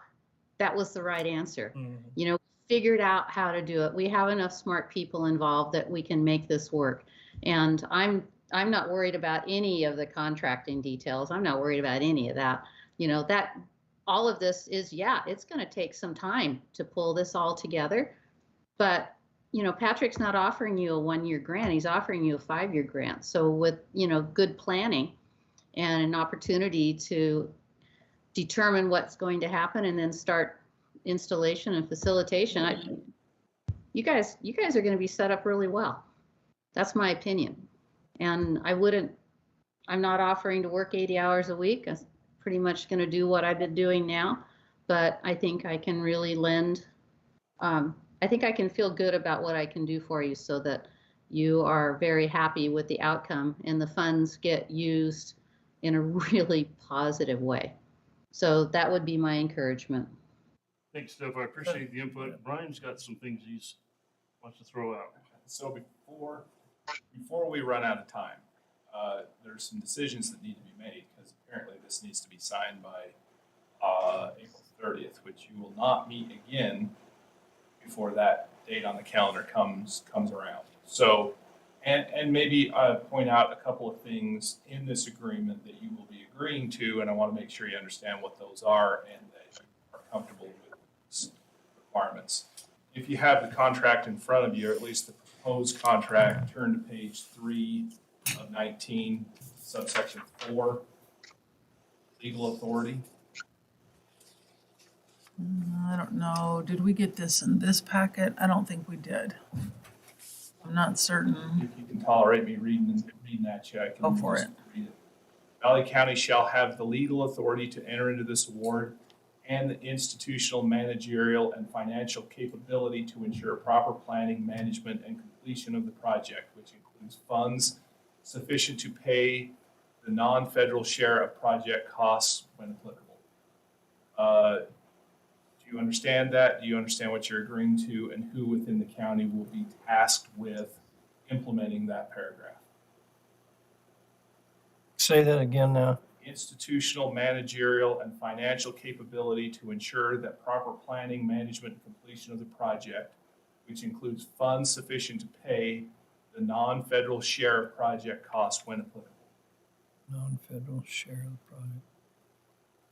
that was the right answer. You know, figured out how to do it. We have enough smart people involved that we can make this work. And I'm not worried about any of the contracting details. I'm not worried about any of that. You know, that all of this is, yeah, it's going to take some time to pull this all together. But, you know, Patrick's not offering you a 1-year grant. He's offering you a 5-year grant. So with, you know, good planning and an opportunity to determine what's going to happen and then start installation and facilitation, you guys are going to be set up really well. That's my opinion. And I'm not offering to work 80 hours a week. I'm pretty much going to do what I've been doing now, but I think I can really lend, I think I can feel good about what I can do for you so that you are very happy with the outcome and the funds get used in a really positive way. So that would be my encouragement. Thanks, Steph. I appreciate the input. Brian's got some things he's wants to throw out. So before we run out of time, there's some decisions that need to be made because apparently this needs to be signed by April 30th, which you will not meet again before that date on the calendar comes around. So, and maybe point out a couple of things in this agreement that you will be agreeing to, and I want to make sure you understand what those are and that you are comfortable with these requirements. If you have the contract in front of you, or at least the proposed contract, turn to page 3 of 19, subsection 4, legal authority. I don't know. Did we get this in this packet? I don't think we did. I'm not certain. If you can tolerate me reading that to you, I can Go for just it. read it. Valley County shall have the legal authority to enter into this award and the institutional, managerial, and financial capability to ensure proper planning, management, and completion of the project, which includes funds sufficient to pay the non-federal share of project costs when applicable. Do you understand that? Do you understand what you're agreeing to and who within the county will be tasked with implementing that paragraph? Say that again now. Institutional, managerial, and financial capability to ensure that proper planning, management, and completion of the project, which includes funds sufficient to pay the non-federal share of project costs when applicable. Non-federal share of the project.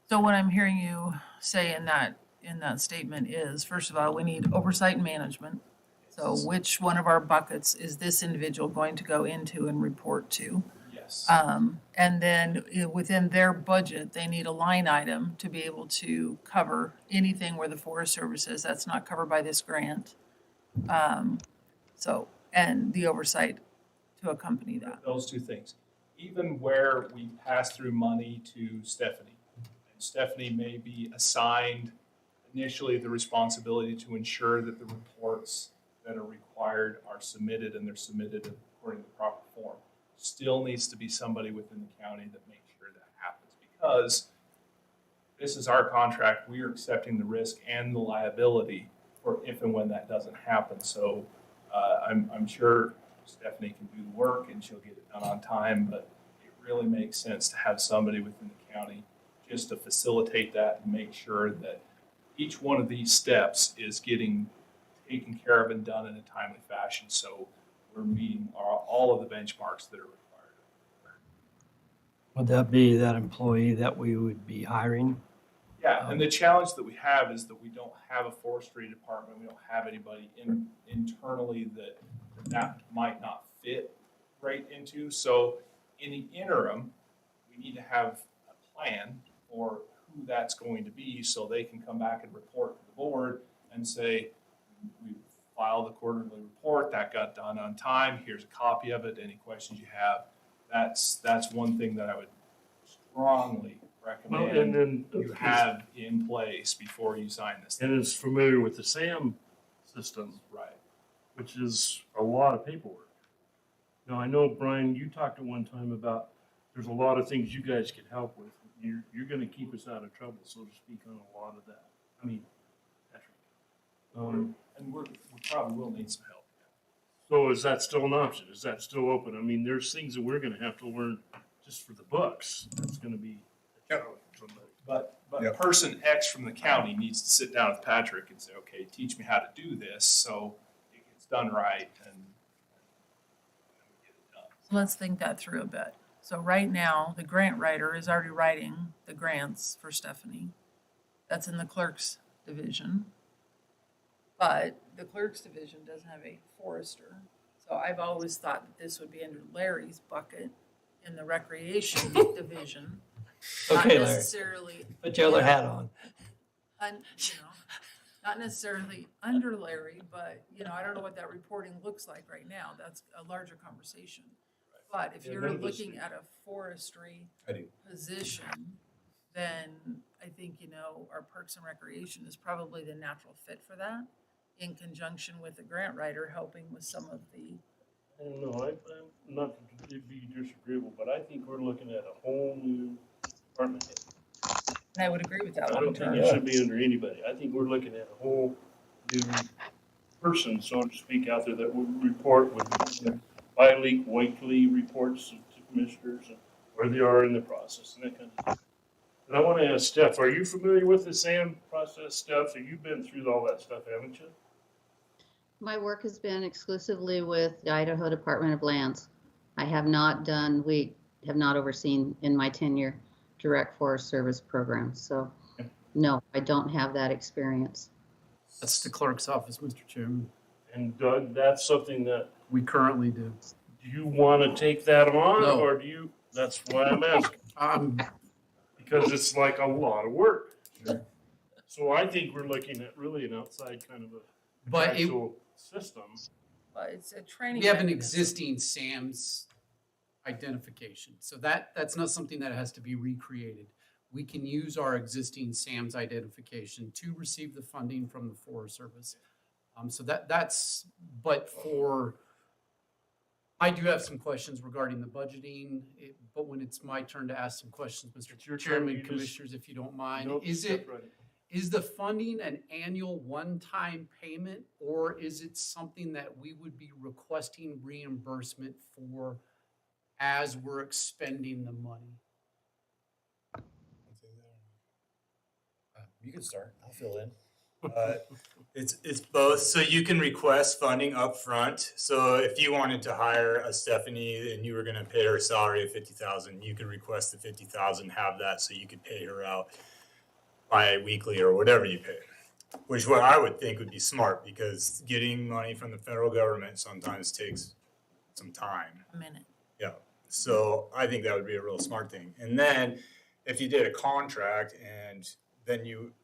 So what I'm hearing you say in that statement is, first of all, we need oversight and management. So which one of our buckets is this individual going to go into and report to? Yes. And then within their budget, they need a line item to be able to cover anything where the Forest Service is that's not covered by this grant. So, and the oversight to accompany that. Those two things. Even where we pass through money to Stephanie, and Stephanie may be assigned initially the responsibility to ensure that the reports that are required are submitted and they're submitted according to the proper form. Still needs to be somebody within the county that makes sure that happens because this is our contract. We are accepting the risk and the liability for if and when that doesn't happen. So I'm sure Stephanie can do the work and she'll get it done on time, but it really makes sense to have somebody within the county just to facilitate that and make sure that each one of these steps is getting taken care of and done in a timely fashion. So we're meeting all of the benchmarks that are required. Would that be that employee that we would be hiring? Yeah, and the challenge that we have is that we don't have a forestry department. We don't have anybody internally that might not fit right into. So in the interim, we need to have a plan for who that's going to be so they can come back and report to the board and say, we filed the quarterly report, that got done on time, here's a copy of it, any questions you have. That's one thing that I would strongly recommend Well, and then you have in place before you sign this. And is familiar with the SAM system, Right. which is a lot of paperwork. Now, I know, Brian, you talked at one time about there's a lot of things you guys can help with. You're going to keep us out of trouble, so to speak, on a lot of that. I mean, Patrick. And we probably will need some help. So is that still an option? Is that still open? I mean, there's things that we're going to have to learn just for the books. That's going to be a challenge. But But person X from the county needs to sit down with Patrick and say, okay, teach me how to do this so it gets done right and we get it done. Let's think that through a bit. So right now, the grant writer is already writing the grants for Stephanie. That's in the clerk's division. But the clerk's division doesn't have a forester. So I've always thought that this would be under Larry's bucket in the recreation division. Not Okay, Larry, necessarily. put your other yeah, hat on. Not necessarily under Larry, but, I don't know what that reporting looks like right now. That's a larger conversation. But if Yeah, you're none of us looking do. at a forestry I do. position, then I think, our Parks and Recreation is probably the natural fit for that, in conjunction with the grant writer helping with some of the, I don't know, I'm not to be disagreeable, but I think we're looking at a whole new department head. and I would agree with that I long don't think term. it should be under anybody. I think we're looking at a whole new person, so to speak, out there that will report with weekly reports to commissioners and where they are in the process and that kind of thing. And I want to ask Steph, are you familiar with the SAM process, Steph? So you've been through all that stuff, haven't you? My work has been exclusively with the Idaho Department of Lands. I have not done, we have not overseen in my tenure direct Forest Service programs. So no, I don't have that experience. That's the clerk's office, Mr. Chairman. And Doug, that's something that, We currently do. do you want to take that on? No. Or do you, that's why I'm asking, because it's like a lot of work. So I think we're looking at really an outside kind of a But it, actual system. But it's a training. we have an mechanism. existing SAM's identification. So that's not something that has to be recreated. We can use our existing SAM's identification to receive the funding from the Forest Service. So but I do have some questions regarding the budgeting, but when it's my turn to ask some questions, Mr. It's your turn, Chairman, you just- Commissioners, if you don't mind, Nope, is step right. the funding an annual one-time payment, or is it something that we would be requesting reimbursement for as we're expending the money? You can start. I'll fill in. It's both. So you can request funding up front. So if you wanted to hire a Stephanie and you were going to pay her a salary of $50,000, you could request the $50,000, have that, so you could pay her out bi-weekly or whatever you pay. Which what I would think would be smart, because getting money from the federal government sometimes takes some time. A minute. Yeah, so I think that would be a real smart thing. And then if you did a contract and then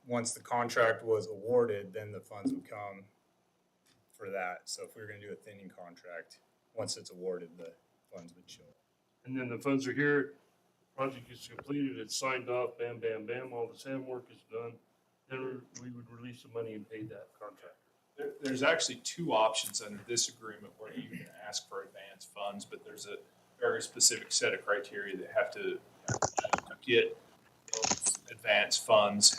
once the contract was awarded, then the funds would come for that. So if we were gonna do a thinning contract, once it's awarded, the funds would show up. And then the funds are here, project is completed, it's signed off, bam, bam, bam, all the SAM work is done. Then we would release the money and pay that contractor. There's actually two options under this agreement where you can ask for advance funds, but there's a very specific set of criteria that have to get those advance funds,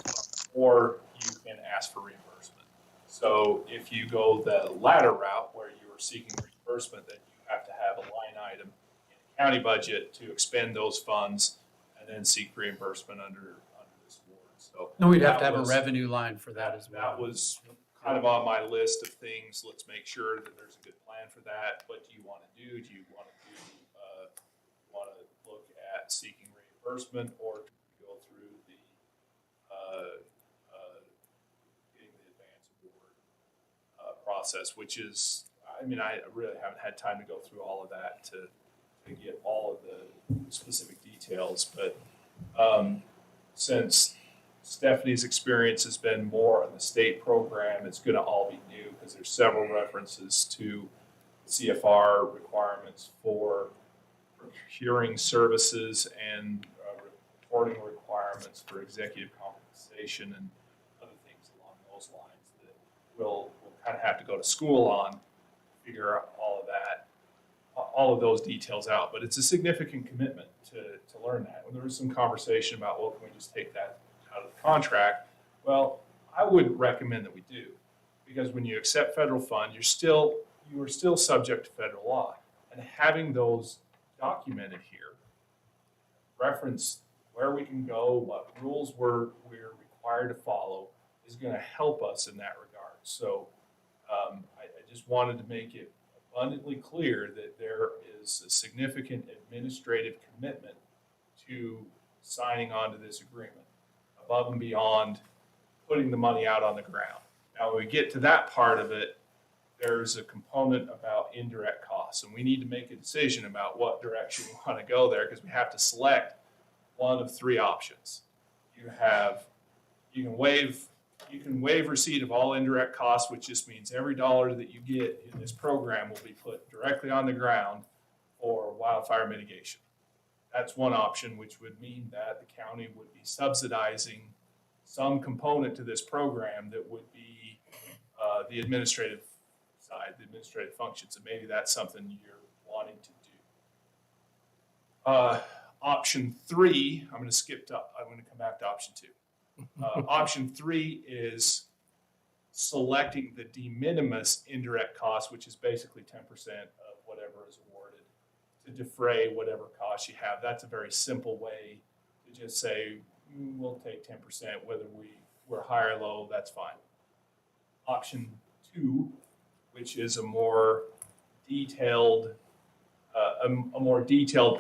or you can ask for reimbursement. So if you go the latter route where you are seeking reimbursement, then you have to have a line item in the county budget to expend those funds and then seek reimbursement under this award. So No, we'd have to that have a was- revenue line for that as well. That was kind of on my list of things. Let's make sure that there's a good plan for that. What do you want to do? Do you want to look at seeking reimbursement, or go through the getting the advance award process, which is, I mean, I really haven't had time to go through all of that to get all of the specific details, but since Stephanie's experience has been more on the state program, it's going to all be new because there's several references to CFR requirements for procuring services and reporting requirements for executive compensation and other things along those lines that we'll kind of have to go to school on, figure out all of those details out. But it's a significant commitment to learn that. When there was some conversation about, well, can we just take that out of the contract? Well, I wouldn't recommend that we do, because when you accept federal funds, you are still subject to federal law, and having those documented here, reference where we can go, what rules we're required to follow is going to help us in that regard. So I just wanted to make it abundantly clear that there is a significant administrative commitment to signing on to this agreement above and beyond putting the money out on the ground. Now, when we get to that part of it, there's a component about indirect costs, and we need to make a decision about what direction we want to go there, because we have to select one of three options. You can waive receipt of all indirect costs, which just means every dollar that you get in this program will be put directly on the ground for wildfire mitigation. That's one option, which would mean that the county would be subsidizing some component to this program that would be the administrative side, the administrative functions, and maybe that's something you're wanting to do. Option 3, I'm going to come back to option 2. Option 3 is selecting the de minimis indirect cost, which is basically 10% of whatever is awarded, to defray whatever costs you have. That's a very simple way to just say, we'll take 10%, whether we're high or low, that's fine. Option 2, which is a more detailed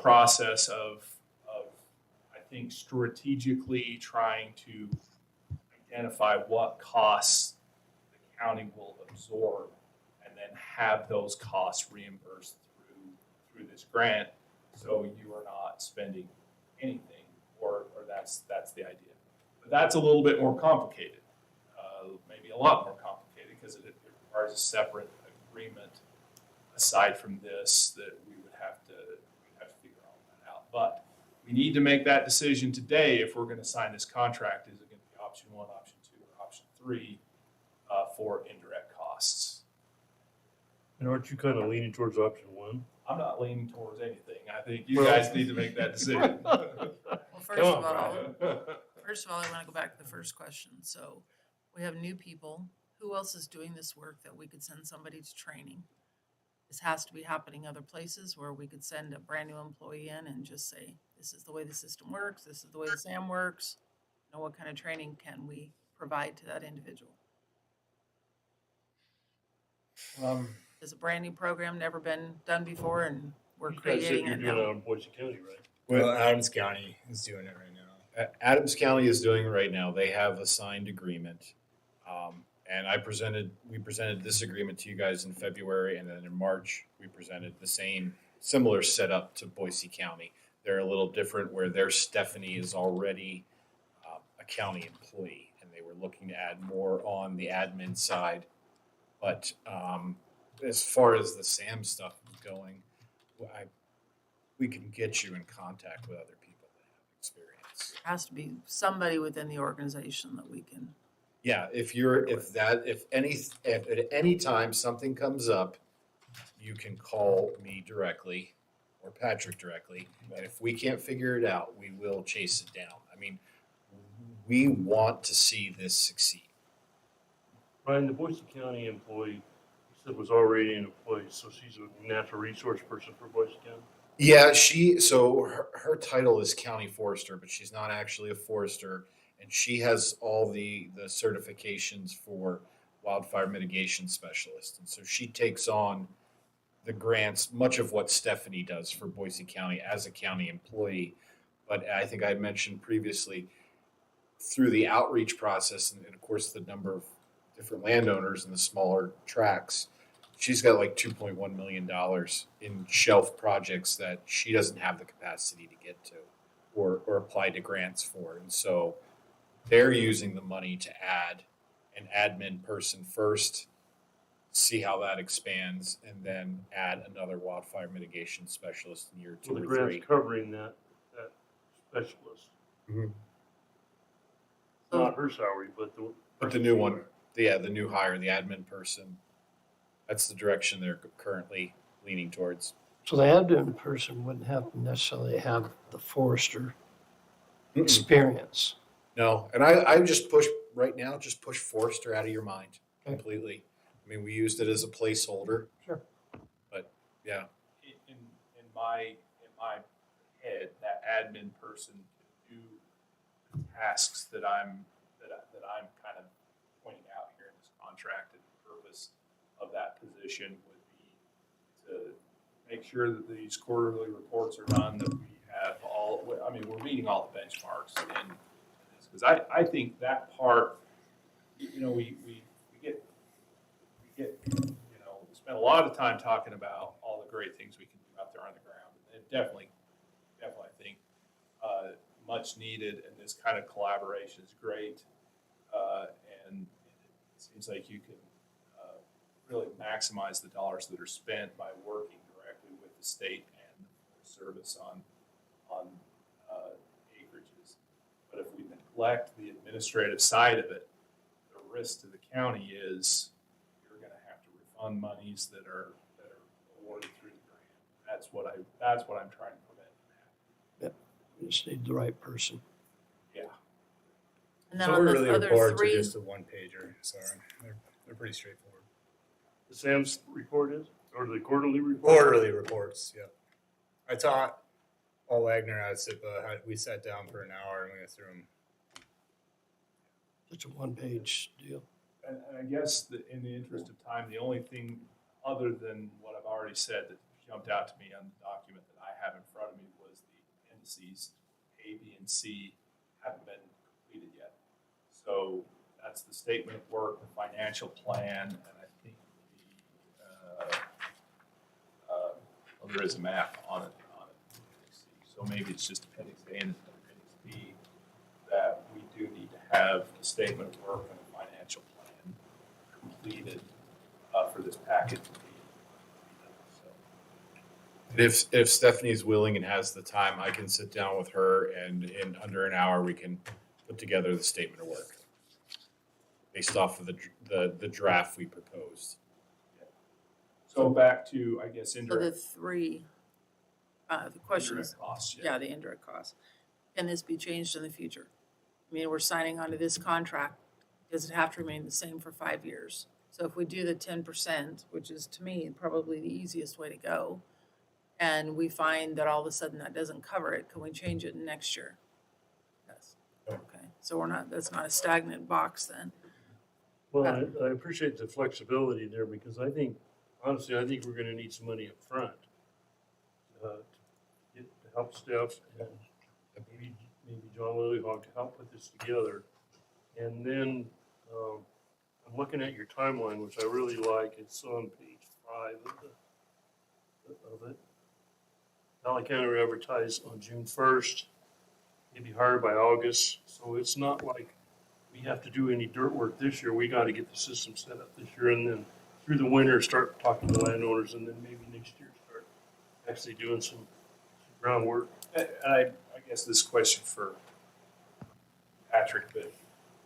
process of I think strategically trying to identify what costs the county will absorb and then have those costs reimbursed through this grant, so you are not spending anything, or that's the idea. But that's a little bit more complicated, maybe a lot more complicated, because it requires a separate agreement aside from this that we would have to figure all that out. But we need to make that decision today if we're going to sign this contract. Is it going to be option 1, option 2, or option 3 for indirect costs? And aren't you kind of leaning towards option 1? I'm not leaning towards anything. I think you guys need to make that decision. Well, first of all, I want to go back to the first question. So we have new people. Who else is doing this work that we could send somebody to training? This has to be happening other places where we could send a brand new employee in and just say, this is the way the system works. This is the way the SAM works. You know, what kind of training can we provide to that individual? Is a brand new program never been done before, and we're creating it You're now? doing it out of Boise County, right? Well, Adams County is doing it right now. Adams County is doing it right now. They have a signed agreement. And we presented this agreement to you guys in February, and then in March, we presented the similar setup to Boise County. They're a little different where their Stephanie is already a county employee, and they were looking to add more on the admin side. But as far as the SAM stuff is going, we can get you in contact with other people that have experience. There has to be somebody within the organization that we can. Yeah, if at any time something comes up, you can call me directly or Patrick directly. And if we can't figure it out, we will chase it down. I mean, we want to see this succeed. Ryan, the Boise County employee, you said was already in place, so she's a natural resource person for Boise County? Yeah, her title is county forester, but she's not actually a forester. And she has all the certifications for wildfire mitigation specialist. And so she takes on the grants, much of what Stephanie does for Boise County as a county employee. But I think I mentioned previously, through the outreach process, and of course the number of different landowners and the smaller tracts, she's got like $2.1 million in shelf projects that she doesn't have the capacity to get to or apply to grants for. And so they're using the money to add an admin person first, see how that expands, and then add another wildfire mitigation specialist in year 2 Well, the or 3. grant's covering that specialist. Mhm. Not her salary, but But the new one, the new hire, the admin person, that's the direction they're currently leaning towards. So the admin person wouldn't have to necessarily have the forester experience. No, and I just push Forrester out of your mind completely. I mean, we used it as a placeholder. Sure. But yeah. In my head, that admin person can do tasks that I'm kind of pointing out here in this contract. And the purpose of that position would be to make sure that these quarterly reports are done, that we have all, I mean, we're meeting all the benchmarks in this. Because I think that part, you know, we get, we spend a lot of time talking about all the great things we can do out there on the ground. And definitely, I think, much needed, and this kind of collaboration is great. And it seems like you can really maximize the dollars that are spent by working directly with the state and the service on acreages. But if we neglect the administrative side of it, the risk to the county is you're going to have to refund monies that are awarded through the grant. That's what I'm trying to prevent from happening. You just need the right person. Yeah. And then So on really the other reports are three, just a one pager, so they're pretty straightforward. The SAM's report is, or the quarterly report? Quarterly reports, yep. I taught Paul Wagner out of SIPA. We sat down for an hour and we went through them. It's a one-page deal. And I guess that in the interest of time, the only thing other than what I've already said that jumped out to me on the document that I have in front of me was the indices A, B, and C haven't been completed yet. So that's the statement of work, the financial plan, and I think well, there is a map on it. So maybe it's just appendix A and appendix B that we do need to have a statement of work and a financial plan completed for this packet to be done. So. If Stephanie's willing and has the time, I can sit down with her and in under an hour, we can put together the statement of work based off of the draft we proposed. So back to, I guess, so the indirect three, the question is, costs. yeah, the indirect costs. Can this be changed in the future? I mean, we're signing onto this contract. Does it have to remain the same for 5 years? So if we do the 10%, which is to me probably the easiest way to go, and we find that all of a sudden that doesn't cover it, can we change it next year? Yes. Okay, so we're not, that's not a stagnant box then. Well, I appreciate the flexibility there because I think, honestly, I think we're gonna need some money up front to help Steph and maybe John Lilyhawk to help put this together. And then I'm looking at your timeline, which I really like. It's on page 5 of it. Valley County will advertise on June 1st. You'll be hired by August. So it's not like we have to do any dirt work this year. We got to get the system set up this year and then through the winter start talking to landowners and then maybe next year start actually doing some groundwork. And I guess this question for Patrick, but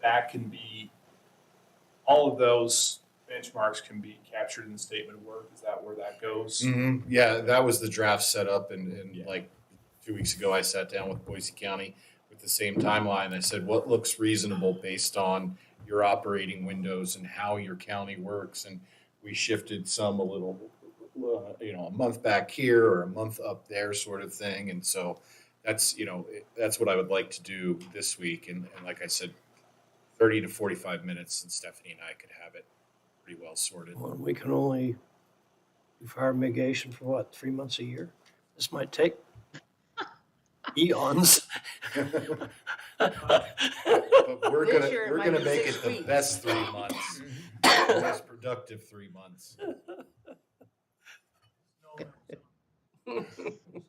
that can be, all of those benchmarks can be captured in the statement of work. Is that where that goes? Mm-hmm. Yeah, that was the draft set up and like 2 weeks ago, I sat down with Boise County with the same timeline. I said, what looks reasonable based on your operating windows and how your county works? And we shifted some a little, a month back here or a month up there sort of thing. And so that's, that's what I would like to do this week. And like I said, 30 to 45 minutes and Stephanie and I could have it pretty well sorted. Well, we can only do fire mitigation for what, 3 months a year? This might take eons. But we're This year it we're might gonna be make 6 it the weeks. best 3 months, the most productive 3 months.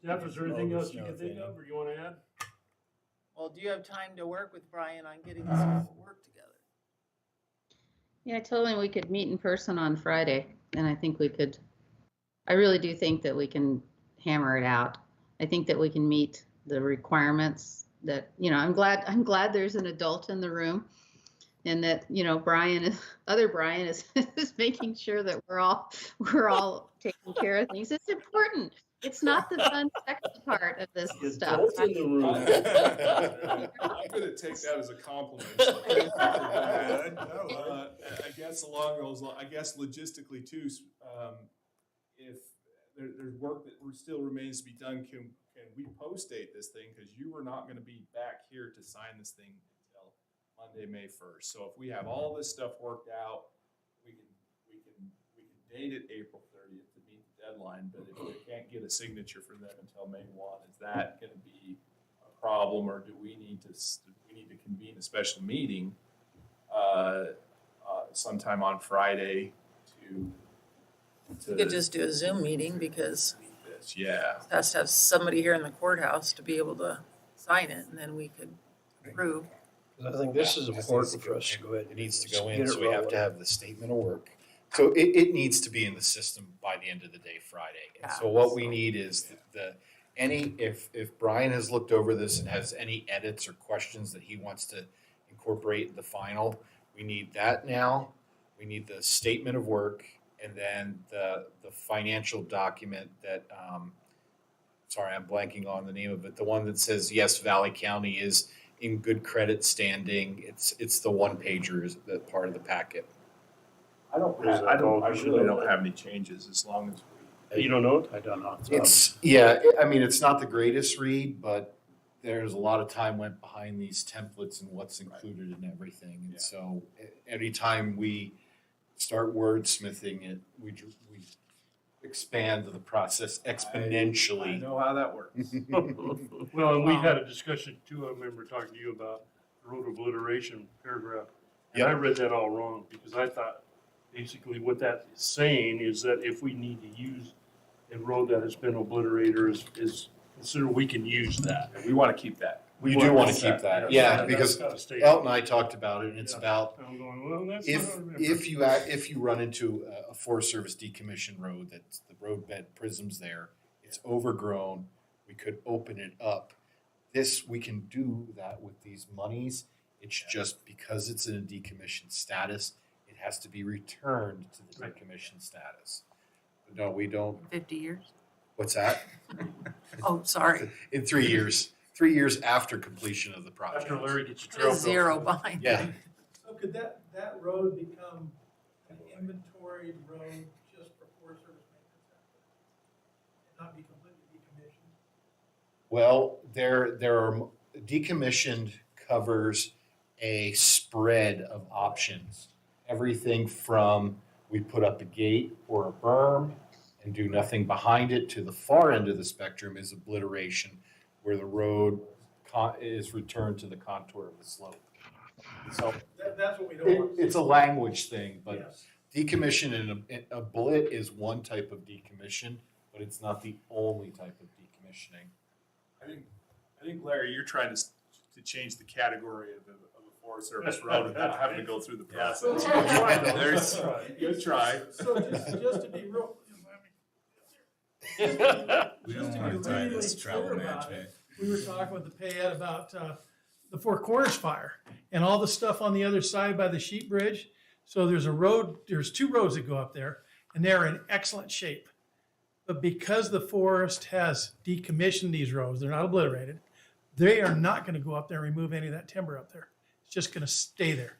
Steph, is there anything else you can think of or you want to add? Well, do you have time to work with Brian on getting this work together? Yeah, I told him we could meet in person on Friday, and I think we could, I really do think that we can hammer it out. I think that we can meet the requirements that, I'm glad there's an adult in the room and that, other Brian is, is making sure that we're all taking care of things. It's important. It's not the fun, sexy part of this stuff. In the room. I'm going to take that as a compliment. I guess along those lines, I guess logistically too, if there's work that still remains to be done, can can we post date this thing? Because you were not gonna be back here to sign this thing until Monday, May 1st. So if we have all this stuff worked out, we can date it April 30th to meet the deadline, but if we can't get a signature for them until May 1, is that gonna be a problem, or do we need to convene a special meeting sometime on Friday to We could just do a Zoom meeting because this? Yeah. it has to have somebody here in the courthouse to be able to sign it, and then we could approve. 'Cause I think this is important for us to go ahead. It needs to Just go get in, it so we have rolling. to have the statement of work. So it needs to be in the system by the end of the day Friday. And so what we need is if Brian has looked over this and has any edits or questions that he wants to incorporate in the final, we need that now. We need the statement of work, and then the financial document that, sorry, I'm blanking on the name of it, the one that says, yes, Valley County is in good credit standing. It's the one pager, is that part of the packet. I really don't have any changes as long as You don't know it? I don't know. It's not the greatest read, but there's a lot of time went behind these templates and what's included in everything. And so anytime we start wordsmithing it, we expand the process exponentially. I know how that works. Well, and we had a discussion too, I remember talking to you about road obliteration paragraph. And I read that all wrong, because I thought basically what that is saying is that if we need to use a road that has been obliterated or is considered, we can use that. We want to keep that. We do want to keep that, yeah, because That's gotta stay. Elton and I talked about it, and it's Yeah. about I'm going, well, that's not how I remember. if you run into a Forest Service decommissioned road, that's the roadbed prisms there, it's overgrown, we could open it up. We can do that with these monies. It's just because it's in a decommissioned status, it has to be returned to the decommissioned status. No, we don't. 50 years? What's that? Oh, sorry. In 3 years. 3 years after completion of the project. After Larry gets your Put trail. a zero behind it. Yeah. So could that road become an inventoried road just for Forest Service maintenance? And not be completely decommissioned? Well, there are decommissioned covers a spread of options. Everything from we put up a gate or a berm and do nothing behind it, to the far end of the spectrum is obliteration, where the road is returned to the contour of the slope. So That's what we don't want. it's a language thing, but Yes. decommission and a blit is one type of decommission, but it's not the only type of decommissioning. I think Larry, you're trying to change the category of a Forest Service road without having to go through the process. There's, good try. So just to be real, We just don't to want be to tie really this travel clear about management. it, we were talking with the payette about the Four Corners fire and all the stuff on the other side by the sheep bridge. So there's two roads that go up there, and they're in excellent shape. But because the forest has decommissioned these roads, they're not obliterated, they are not going to go up there and remove any of that timber up there. It's just going to stay there.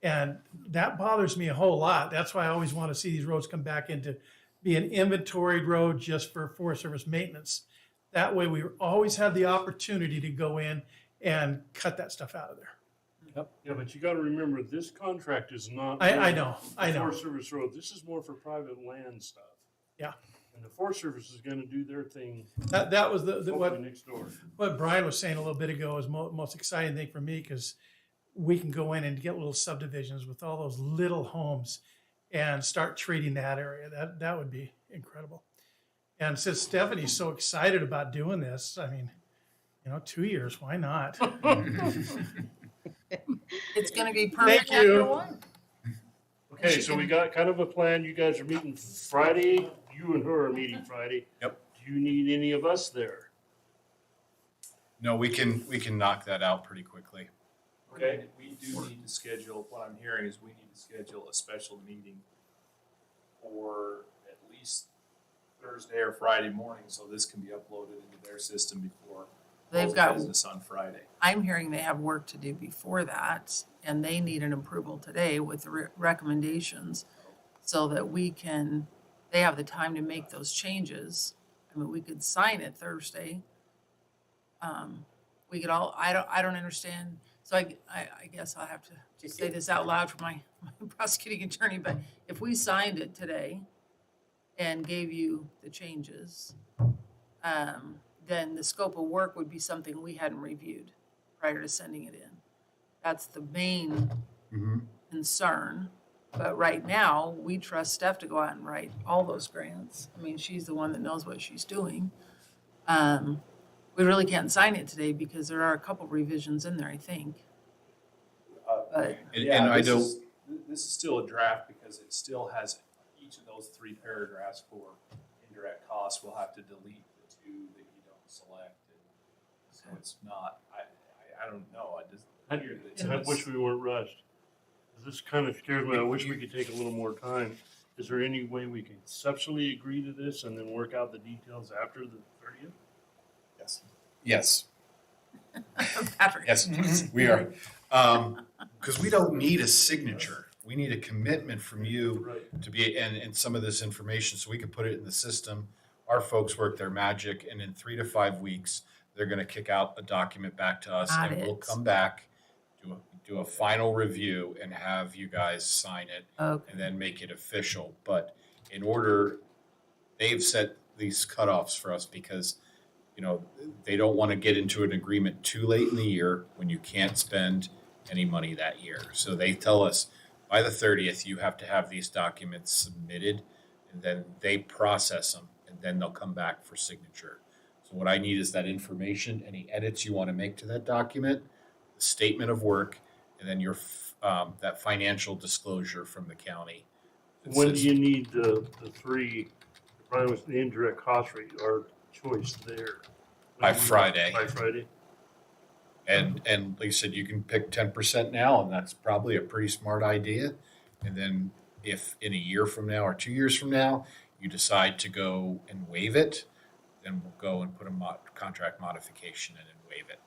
And that bothers me a whole lot. That's why I always want to see these roads come back into be an inventoried road just for Forest Service maintenance. That way we always have the opportunity to go in and cut that stuff out of there. Yeah, but you gotta remember, this contract is not. I know. Forest Service road, this is more for private land stuff. Yeah. And the Forest Service is gonna do their thing. That was hopefully next door. what Brian was saying a little bit ago is most exciting thing for me, because we can go in and get little subdivisions with all those little homes and start treating that area. That would be incredible. And since Stephanie's so excited about doing this, I mean, 2 years, why not? It's gonna be Thank perfect after you. one. Okay, so we got kind of a plan. You guys are meeting Friday. You and her are meeting Friday. Yep. Do you need any of us there? No, we can knock that out pretty quickly. Okay, we do need to schedule, what I'm hearing is we need to schedule a special meeting for at least Thursday or Friday morning, so this can be uploaded into their system before They've close of got- business on Friday. I'm hearing they have work to do before that, and they need an approval today with recommendations so that they have the time to make those changes. I mean, we could sign it Thursday, we could all, I don't understand. So I guess I'll have to just say this out loud for my prosecuting attorney, but if we signed it today and gave you the changes, then the scope of work would be something we hadn't reviewed prior to sending it in. That's the main concern. But right now, we trust Steph to go out and write all those grants. I mean, she's the one that knows what she's doing. We really can't sign it today because there are a couple revisions in there, I think. But And I don't, This is still a draft because it still has each of those 3 paragraphs for indirect costs. We'll have to delete the 2 that you don't select. So it's not, I don't know. I just hear that. I wish we weren't rushed. This kind of scares me. I wish we could take a little more time. Is there any way we can conceptually agree to this and then work out the details after the 30th? yes, yes, Patrick. yes, we are. Because we don't need a signature. We need a commitment from you Right. to be, and some of this information, so we can put it in the system. Our folks work their magic, and in 3 to 5 weeks, they're gonna kick out a document back to us, Got and we'll it. come back, do a final review, and have you guys sign it, Okay. and then make it official. But in order, they've set these cutoffs for us because, you know, they don't want to get into an agreement too late in the year when you can't spend any money that year. So they tell us by the 30th, you have to have these documents submitted, and then they process them, and then they'll come back for signature. So what I need is that information, any edits you want to make to that document, the statement of work, and then your that financial disclosure from the county. It When do says- you need the 3, probably with the indirect cost rate, our choice there? By Friday. By Friday? And like I said, you can pick 10% now, and that's probably a pretty smart idea. And then if in a year from now or 2 years from now, you decide to go and waive it, then we'll go and put a contract modification in and waive it.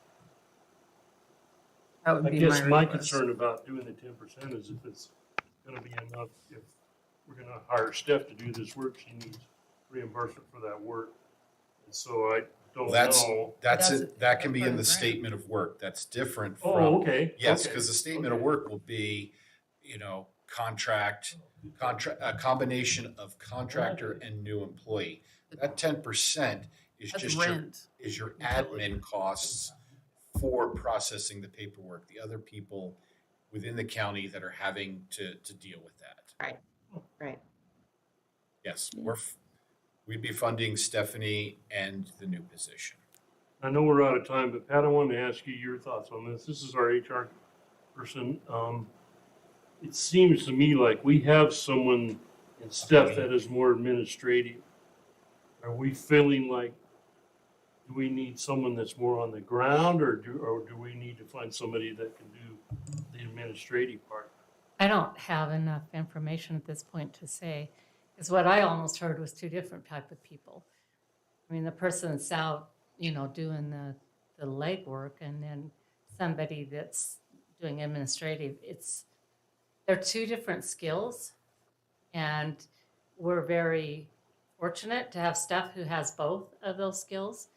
That would I be guess my request. concern about doing the 10% is if it's gonna be enough, if we're gonna hire Steph to do this work, she needs reimbursement for that work. And so I don't Well, that's know. that's That's it. That can part be of in the the grant. statement of work. That's different from. Oh, okay. Yes, okay, because the statement of okay. work will be, you know, a combination of contractor and new employee. That 10% is That's just rent. your admin costs for processing the paperwork. The other people within the county that are having to deal with that. Right. Yes, we'd be funding Stephanie and the new position. I know we're out of time, but Pat, I wanted to ask you your thoughts on this. This is our HR person. It seems to me like we have someone in Steph that is more administrative. Are we feeling like, do we need someone that's more on the ground, or do we need to find somebody that can do the administrative part? I don't have enough information at this point to say, because what I almost heard was 2 different type of people. I mean, the person that's out, you know, doing the legwork, and then somebody that's doing administrative. They're 2 different skills, and we're very fortunate to have Steph who has both of those skills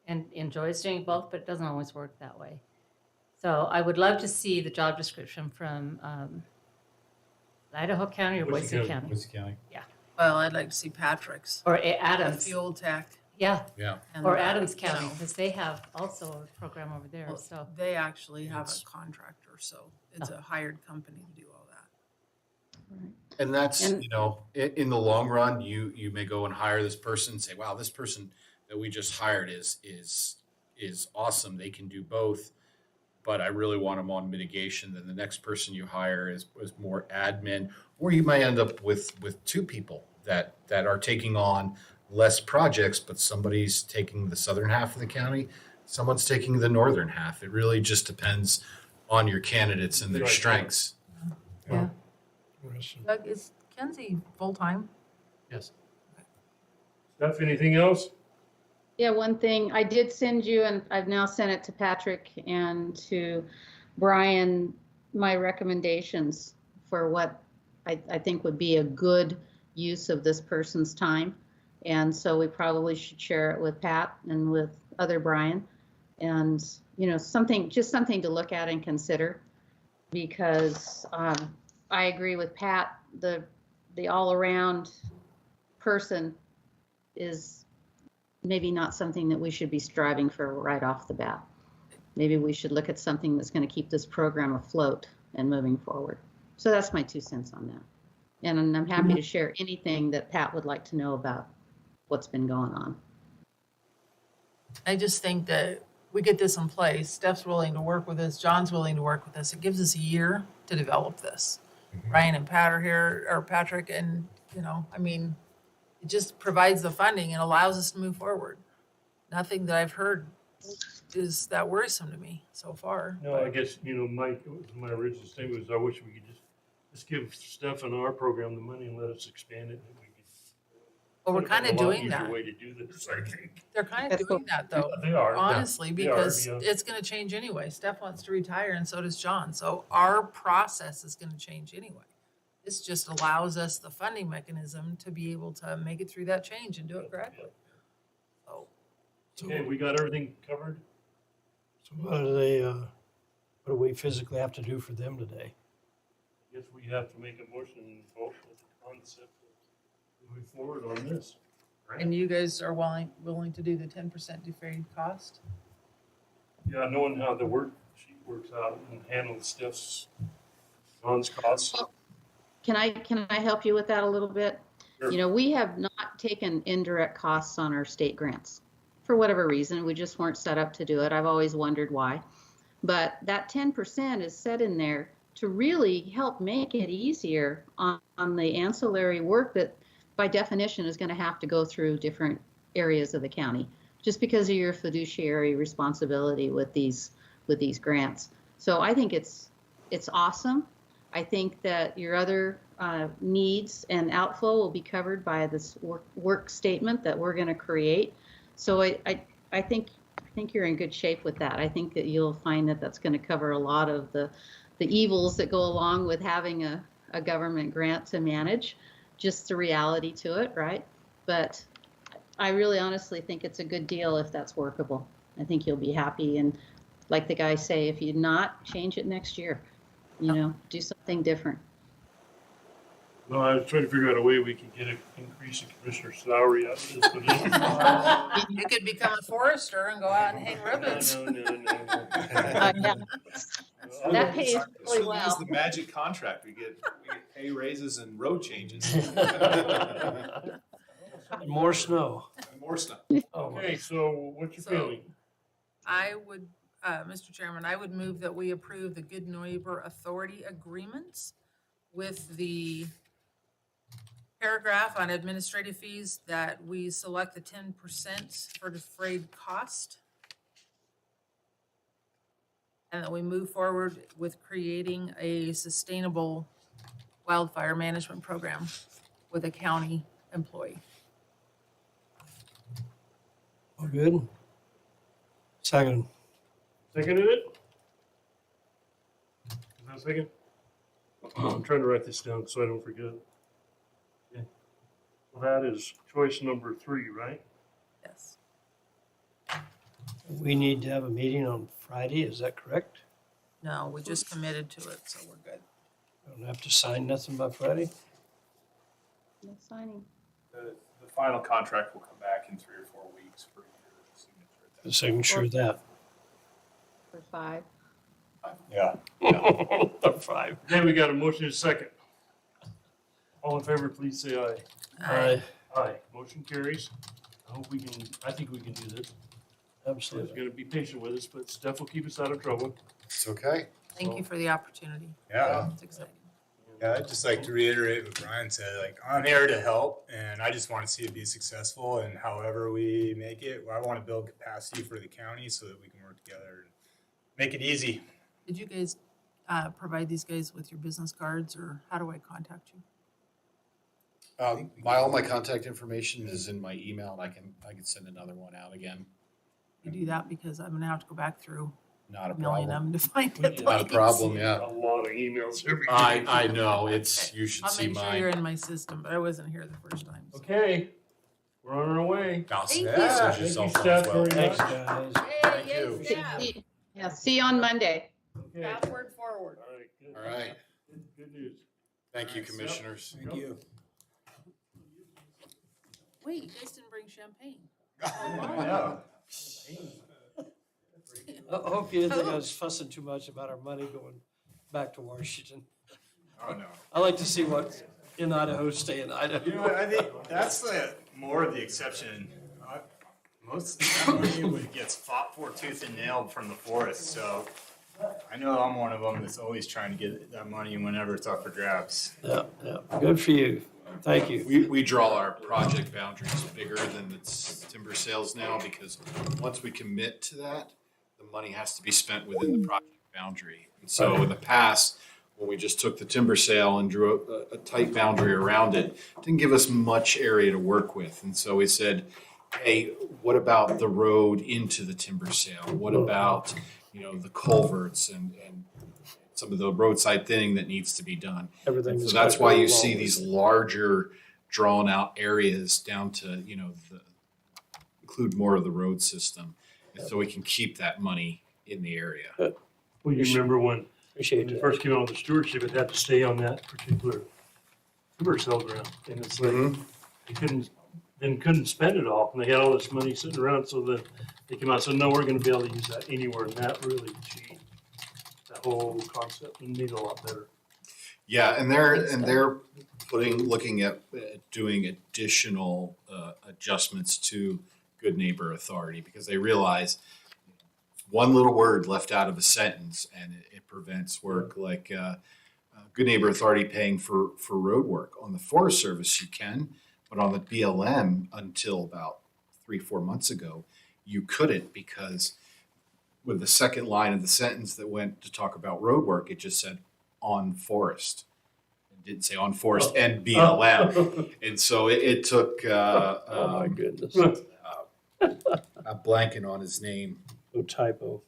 and enjoys doing both, but it doesn't always work that way. So I would love to see the job description from Idaho County or Boise County. Boise County. Well, I'd like to see Patrick's. Or The Adams. fuel tech. Yeah, Yeah. and or the, Adams you County, know, because they have also a program over there, well, so. They actually have It's- a contractor, so it's a hired company to do all that. And that's, And- you know, in the long run, you may go and hire this person and say, wow, this person that we just hired is awesome. They can do both, but I really want them on mitigation. Then the next person you hire is more admin, or you might end up with 2 people that are taking on less projects, but somebody's taking the southern half of the county, someone's taking the northern half. It really just depends on your candidates and their Right. strengths. Yeah. Doug, is Kenzie full-time? Yes. Steph, anything else? Yeah, one thing, I did send you, and I've now sent it to Patrick and to Brian, my recommendations for what I think would be a good use of this person's time. And so we probably should share it with Pat and with other Brian. And, just something to look at and consider, because I agree with Pat, the all-around person is maybe not something that we should be striving for right off the bat. Maybe we should look at something that's going to keep this program afloat and moving forward. So that's my 2 cents on that. And I'm happy to share anything that Pat would like to know about what's been going on. I just think that we get this in place. Steph's willing to work with us. John's willing to work with us. It gives us a year to develop this. Ryan and Pat are here, or Patrick, and, it just provides the funding and allows us to move forward. Nothing that I've heard is that worrisome to me so far. No, I guess, Mike, my original statement was, I wish we could just give Steph and our program the money and let us expand it. And we could. Well, we're kind of doing A lot that. easier way to do this, I think. They're kind of doing that, though. They are. Honestly, They are, because yeah. it's going to change anyway. Steph wants to retire, and so does John. So our process is going to change anyway. This just allows us the funding mechanism to be able to make it through that change and do it correctly. So, Okay, we got everything covered? So what do we physically have to do for them today? I guess we have to make a motion and vote with the concept of moving forward on this. Right? and you guys are willing to do the 10% defrayed cost? Yeah, knowing how the worksheet works out and handles Steph's John's costs. Can I help you with that a little bit? Sure. We have not taken indirect costs on our state grants. For whatever reason, we just weren't set up to do it. I've always wondered why. But that 10% is set in there to really help make it easier on the ancillary work that by definition is going to have to go through different areas of the county, just because of your fiduciary responsibility with these grants. So I think it's awesome. I think that your other needs and outflow will be covered by this work statement that we're going to create. So I think you're in good shape with that. I think that you'll find that that's going to cover a lot of the evils that go along with having a government grant to manage, just the reality to it, right? But I really honestly think it's a good deal if that's workable. I think you'll be happy, and like the guys say, if you're not, change it next year. Do something different. No, I was trying to figure out a way we could get an increase in commissioner's salary out of this. But You could become a forester and go out and hang ribbons. no. Yeah. That pays really well. It's the magic contract. We get pay raises and road changes. More snow. More stuff. Okay, so what's your feeling? I would, Mr. Chairman, I would move that we approve the Good Neighbor Authority agreements with the paragraph on administrative fees that we select the 10% for defrayed cost. And that we move forward with creating a sustainable wildfire management program with a county employee. All good? Second. Seconded it? Is that a second? I'm trying to write this down so I don't forget. Okay. Well, that is choice number 3, right? Yes. We need to have a meeting on Friday, is that correct? No, we just committed to it, so we're good. Don't have to sign nothing by Friday? No signing. The final contract will come back in 3 or 4 weeks for your signature. The signature of that. For 5. Yeah. 5. Then we got a motion and a second. All in favor, please say aye. Aye. Aye. Motion carries. I think we can do this. Steph's Absolutely. gonna be patient with us, but Steph will keep us out of trouble. It's okay. Thank you for the opportunity. Yeah. It's exciting. Yeah, I'd just like to reiterate what Brian said, I'm here to help, and I just want to see it be successful, and however we make it, I want to build capacity for the county so that we can work together and make it easy. Did you guys provide these guys with your business cards, or how do I contact you? All my contact information is in my email, and I can send another one out again. You do that because I'm gonna have to go back through Not a a million of problem. them to find it. Not a problem, yeah. A lot of emails every day. I know, you should I'll see make sure you're mine. in my system, but I wasn't here the first time. so. Okay. We're on our way. Bouncing Thank messages you. yourself Thank you, as Steph, well. very Thanks, guys. Thank you. Yeah, see you on Monday. Okay. Backward, forward. All right, good. All right. Good news. Thank you, commissioners. Thank you. Wait, you guys didn't bring champagne. I hope you didn't think I was fussing too much about our money going back to Washington. Oh, no. I like to see what in Idaho stay in Idaho. You know what, I think that's more of the exception. Most of the money gets fought for tooth and nail from the forest, so I know I'm one of them that's always trying to get that money whenever it's up for grabs. Yeah, yeah. Good for you. Thank you. We draw our project boundaries bigger than the timber sales now because once we commit to that, the money has to be spent within the project boundary. And so in the past, when we just took the timber sale and drew a tight boundary around it, didn't give us much area to work with. And so we said, hey, what about the road into the timber sale? What about, the culverts and some of the roadside thinning that needs to be done? Everything. So that's why you see these larger drawn out areas down to, include more of the road system. And so we can keep that money in the area. Well, you remember when Appreciate we that. first came on with the stewardship, it had to stay on that particular timber sale ground. And it's like, they couldn't spend it all. And they had all this money sitting around. So then they came out and said, no, we're going to be able to use that anywhere. And that really changed that whole concept and made it a lot better. Yeah, and they're looking at doing additional adjustments to Good Neighbor Authority because they realize one little word left out of a sentence and it prevents work like Good Neighbor Authority paying for road work. On the Forest Service, you can, but on the BLM until about 3-4 months ago, you couldn't because with the second line of the sentence that went to talk about road work, it just said on forest. It didn't say on forest and BLM. And so it took, Oh, my goodness. I'm blanking on his name. No typo.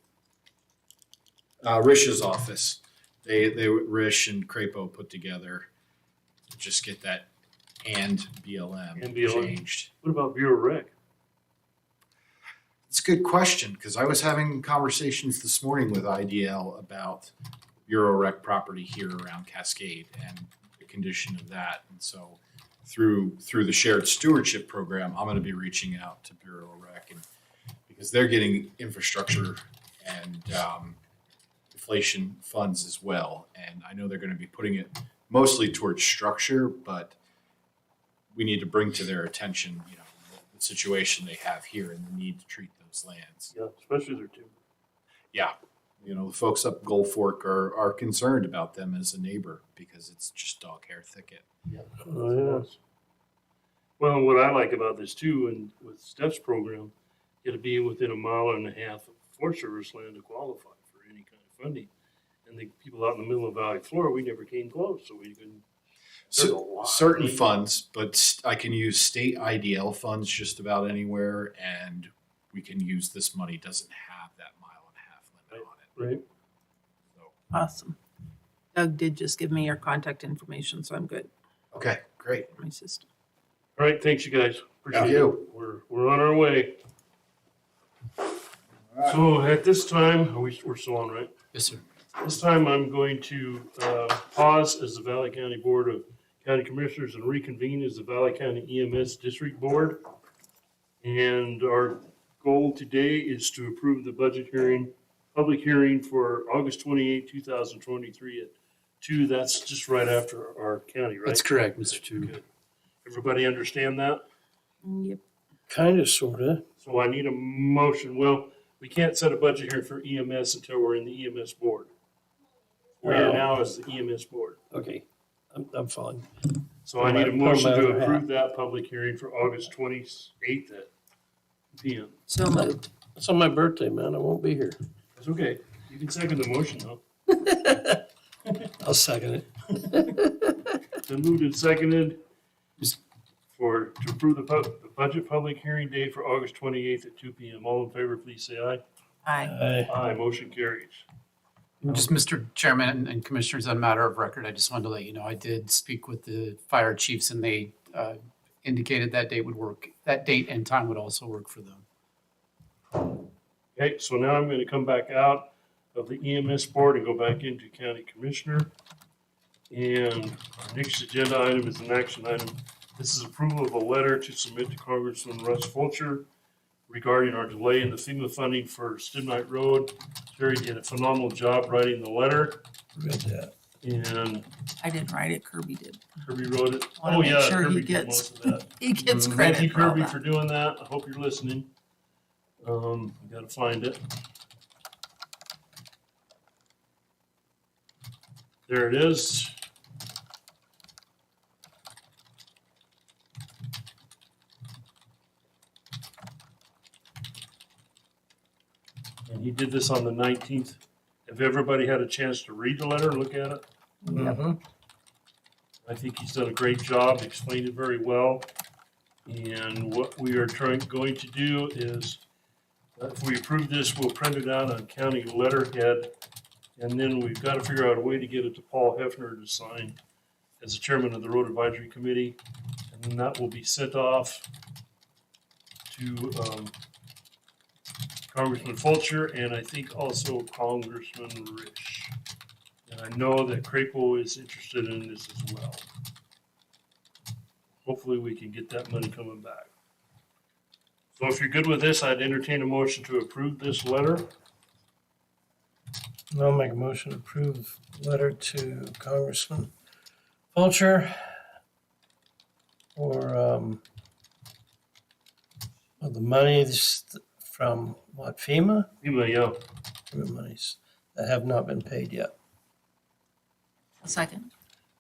Rish's office. Rish and Crapo put together to just get that and BLM, And BLM. changed. What about Bureau Rec? It's a good question because I was having conversations this morning with IDL about Bureau Rec property here around Cascade and the condition of that. And so through the shared stewardship program, I'm going to be reaching out to Bureau Rec and because they're getting infrastructure and inflation funds as well. And I know they're going to be putting it mostly towards structure, but we need to bring to their attention, the situation they have here and the need to treat those lands. Yeah, especially their timber. Yeah. The folks up Gold Fork are concerned about them as a neighbor because it's just dog hair thicket. Oh, yes. Well, what I like about this too, and with Steph's program, you got to be within 1.5 miles of Forest Service land to qualify for any kind of funding. And the people out in the middle of Valley Florida, we never came close, so we couldn't. There's a lot. Certain funds, but I can use state IDL funds just about anywhere, and we can use this money. Doesn't have that 1.5 mile limit on it. Right. Awesome. Doug did just give me your contact information, so I'm good. Okay, great. My system. All right, thanks you guys. Appreciate Thank it. you. We're on our way. So at this time, we're still on, right? Yes, sir. This time I'm going to pause as the Valley County Board of County Commissioners and reconvene as the Valley County EMS District Board. And our goal today is to approve the public hearing for August 28, 2023 at 2. That's just right after our county, right? That's correct, Mr. Chu. Good. Everybody understand that? Yep. Kind of, sort of. So I need a motion. Well, we can't set a budget hearing for EMS until we're in the EMS board. We're here now as the EMS board. Okay, I'm fine. So I need a Put my motion to other hat. approve that public hearing for August 28th at PM. So moved. It's on my birthday, man. I won't be here. That's okay. You can second the motion though. I'll second it. Been moved and seconded to approve the budget public hearing date for August 28th at 2 PM. All in favor, please say aye. Aye. Aye, motion carries. Just Mr. Chairman and Commissioners, on a matter of record, I just wanted to let you know, I did speak with the fire chiefs and they indicated that date would work, that date and time would also work for them. Okay, so now I'm gonna come back out of the EMS board and go back into county commissioner. And our next agenda item is an action item. This is approval of a letter to submit to Congressman Russ Fulcher regarding our delay in the FEMA funding for Stibnite Road. Terry did a phenomenal job writing the letter, Read that. and I didn't write it, Kirby did. Kirby wrote it. Wanna Oh, make yeah, sure he Kirby did gets- most of that. He gets Thank credit you, for all Kirby, that. for doing that. I hope you're listening. I gotta find it. There it is. And he did this on the 19th. Have everybody had a chance to read the letter and look at it? Mhm. I think he's done a great job, explained it very well. And what we are going to do is, if we approve this, we'll print it out on county letterhead. And then we've got to figure out a way to get it to Paul Hefner to sign as the chairman of the road advisory committee. And then that will be sent off to Congressman Fulcher and I think also Congressman Rich. And I know that Crapo is interested in this as well. Hopefully we can get that money coming back. So if you're good with this, I'd entertain a motion to approve this letter. I'll make a motion to approve letter to Congressman Fulcher for, well, the monies from what, FEMA? FEMA, yeah. FEMA monies that have not been paid yet. A second.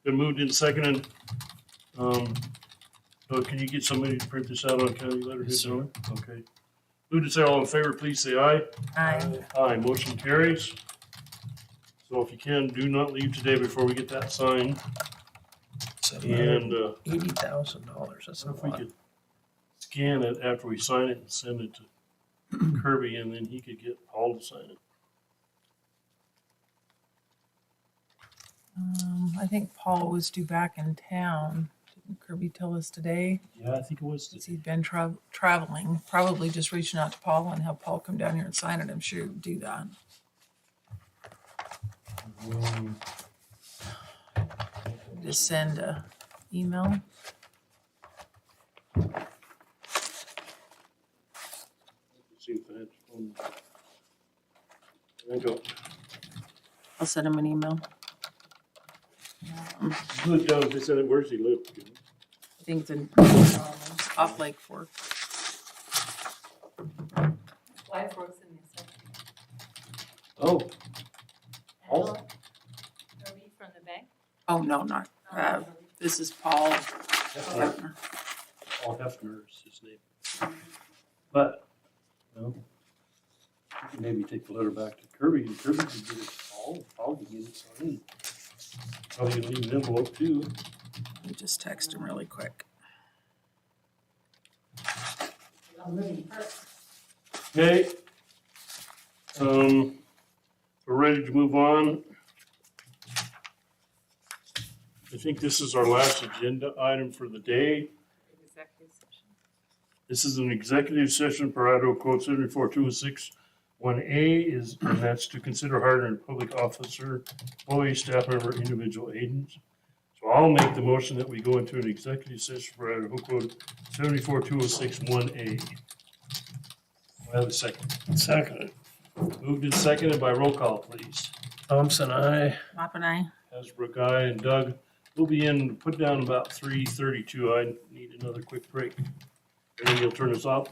Been moved and seconded. So can you get somebody to print this out on county letterhead? Yes, sir. John? Okay. Moved and say all in favor, please say aye. Aye. Aye, motion carries. So if you can, do not leave today before we get that signed. And $80,000, that's a if we lot. could scan it after we sign it and send it to Kirby, and then he could get Paul to sign it. I think Paul was due back in town. Didn't Kirby tell us today? Yeah, I think it was. He's been traveling, probably just reaching out to Paul and have Paul come down here and sign it. I'm sure he would do that. Just send a email. See if I had phone. There you go. I'll send him an email. Good job. They said, where's he live? I think it's in off Lake Fork. Wife works in the assessment. Oh. Angela? Kirby from the bank? Oh, no, not, this is Paul. Hefner. Paul Hefner is his name. But, well, we can maybe take the letter back to Kirby, and Kirby can get it to Paul, Paul can get it signed. Probably gonna leave an envelope too. Let me just text him really quick. Okay. We're ready to move on. I think this is our last agenda item for the day. Executive session. This is an executive session per Idaho Code 74-206. 1A is, and that's to consider hiring a public officer, employee, staff member, individual agents. So I'll make the motion that we go into an executive session for Idaho Code 74-206 1A. I have a second. Second. Moved and seconded by roll call, please. Thompson, aye. Mop and I. Hasbrook, aye, and Doug. We'll be in, put down about 3:32. I need another quick break. And then you'll turn us off.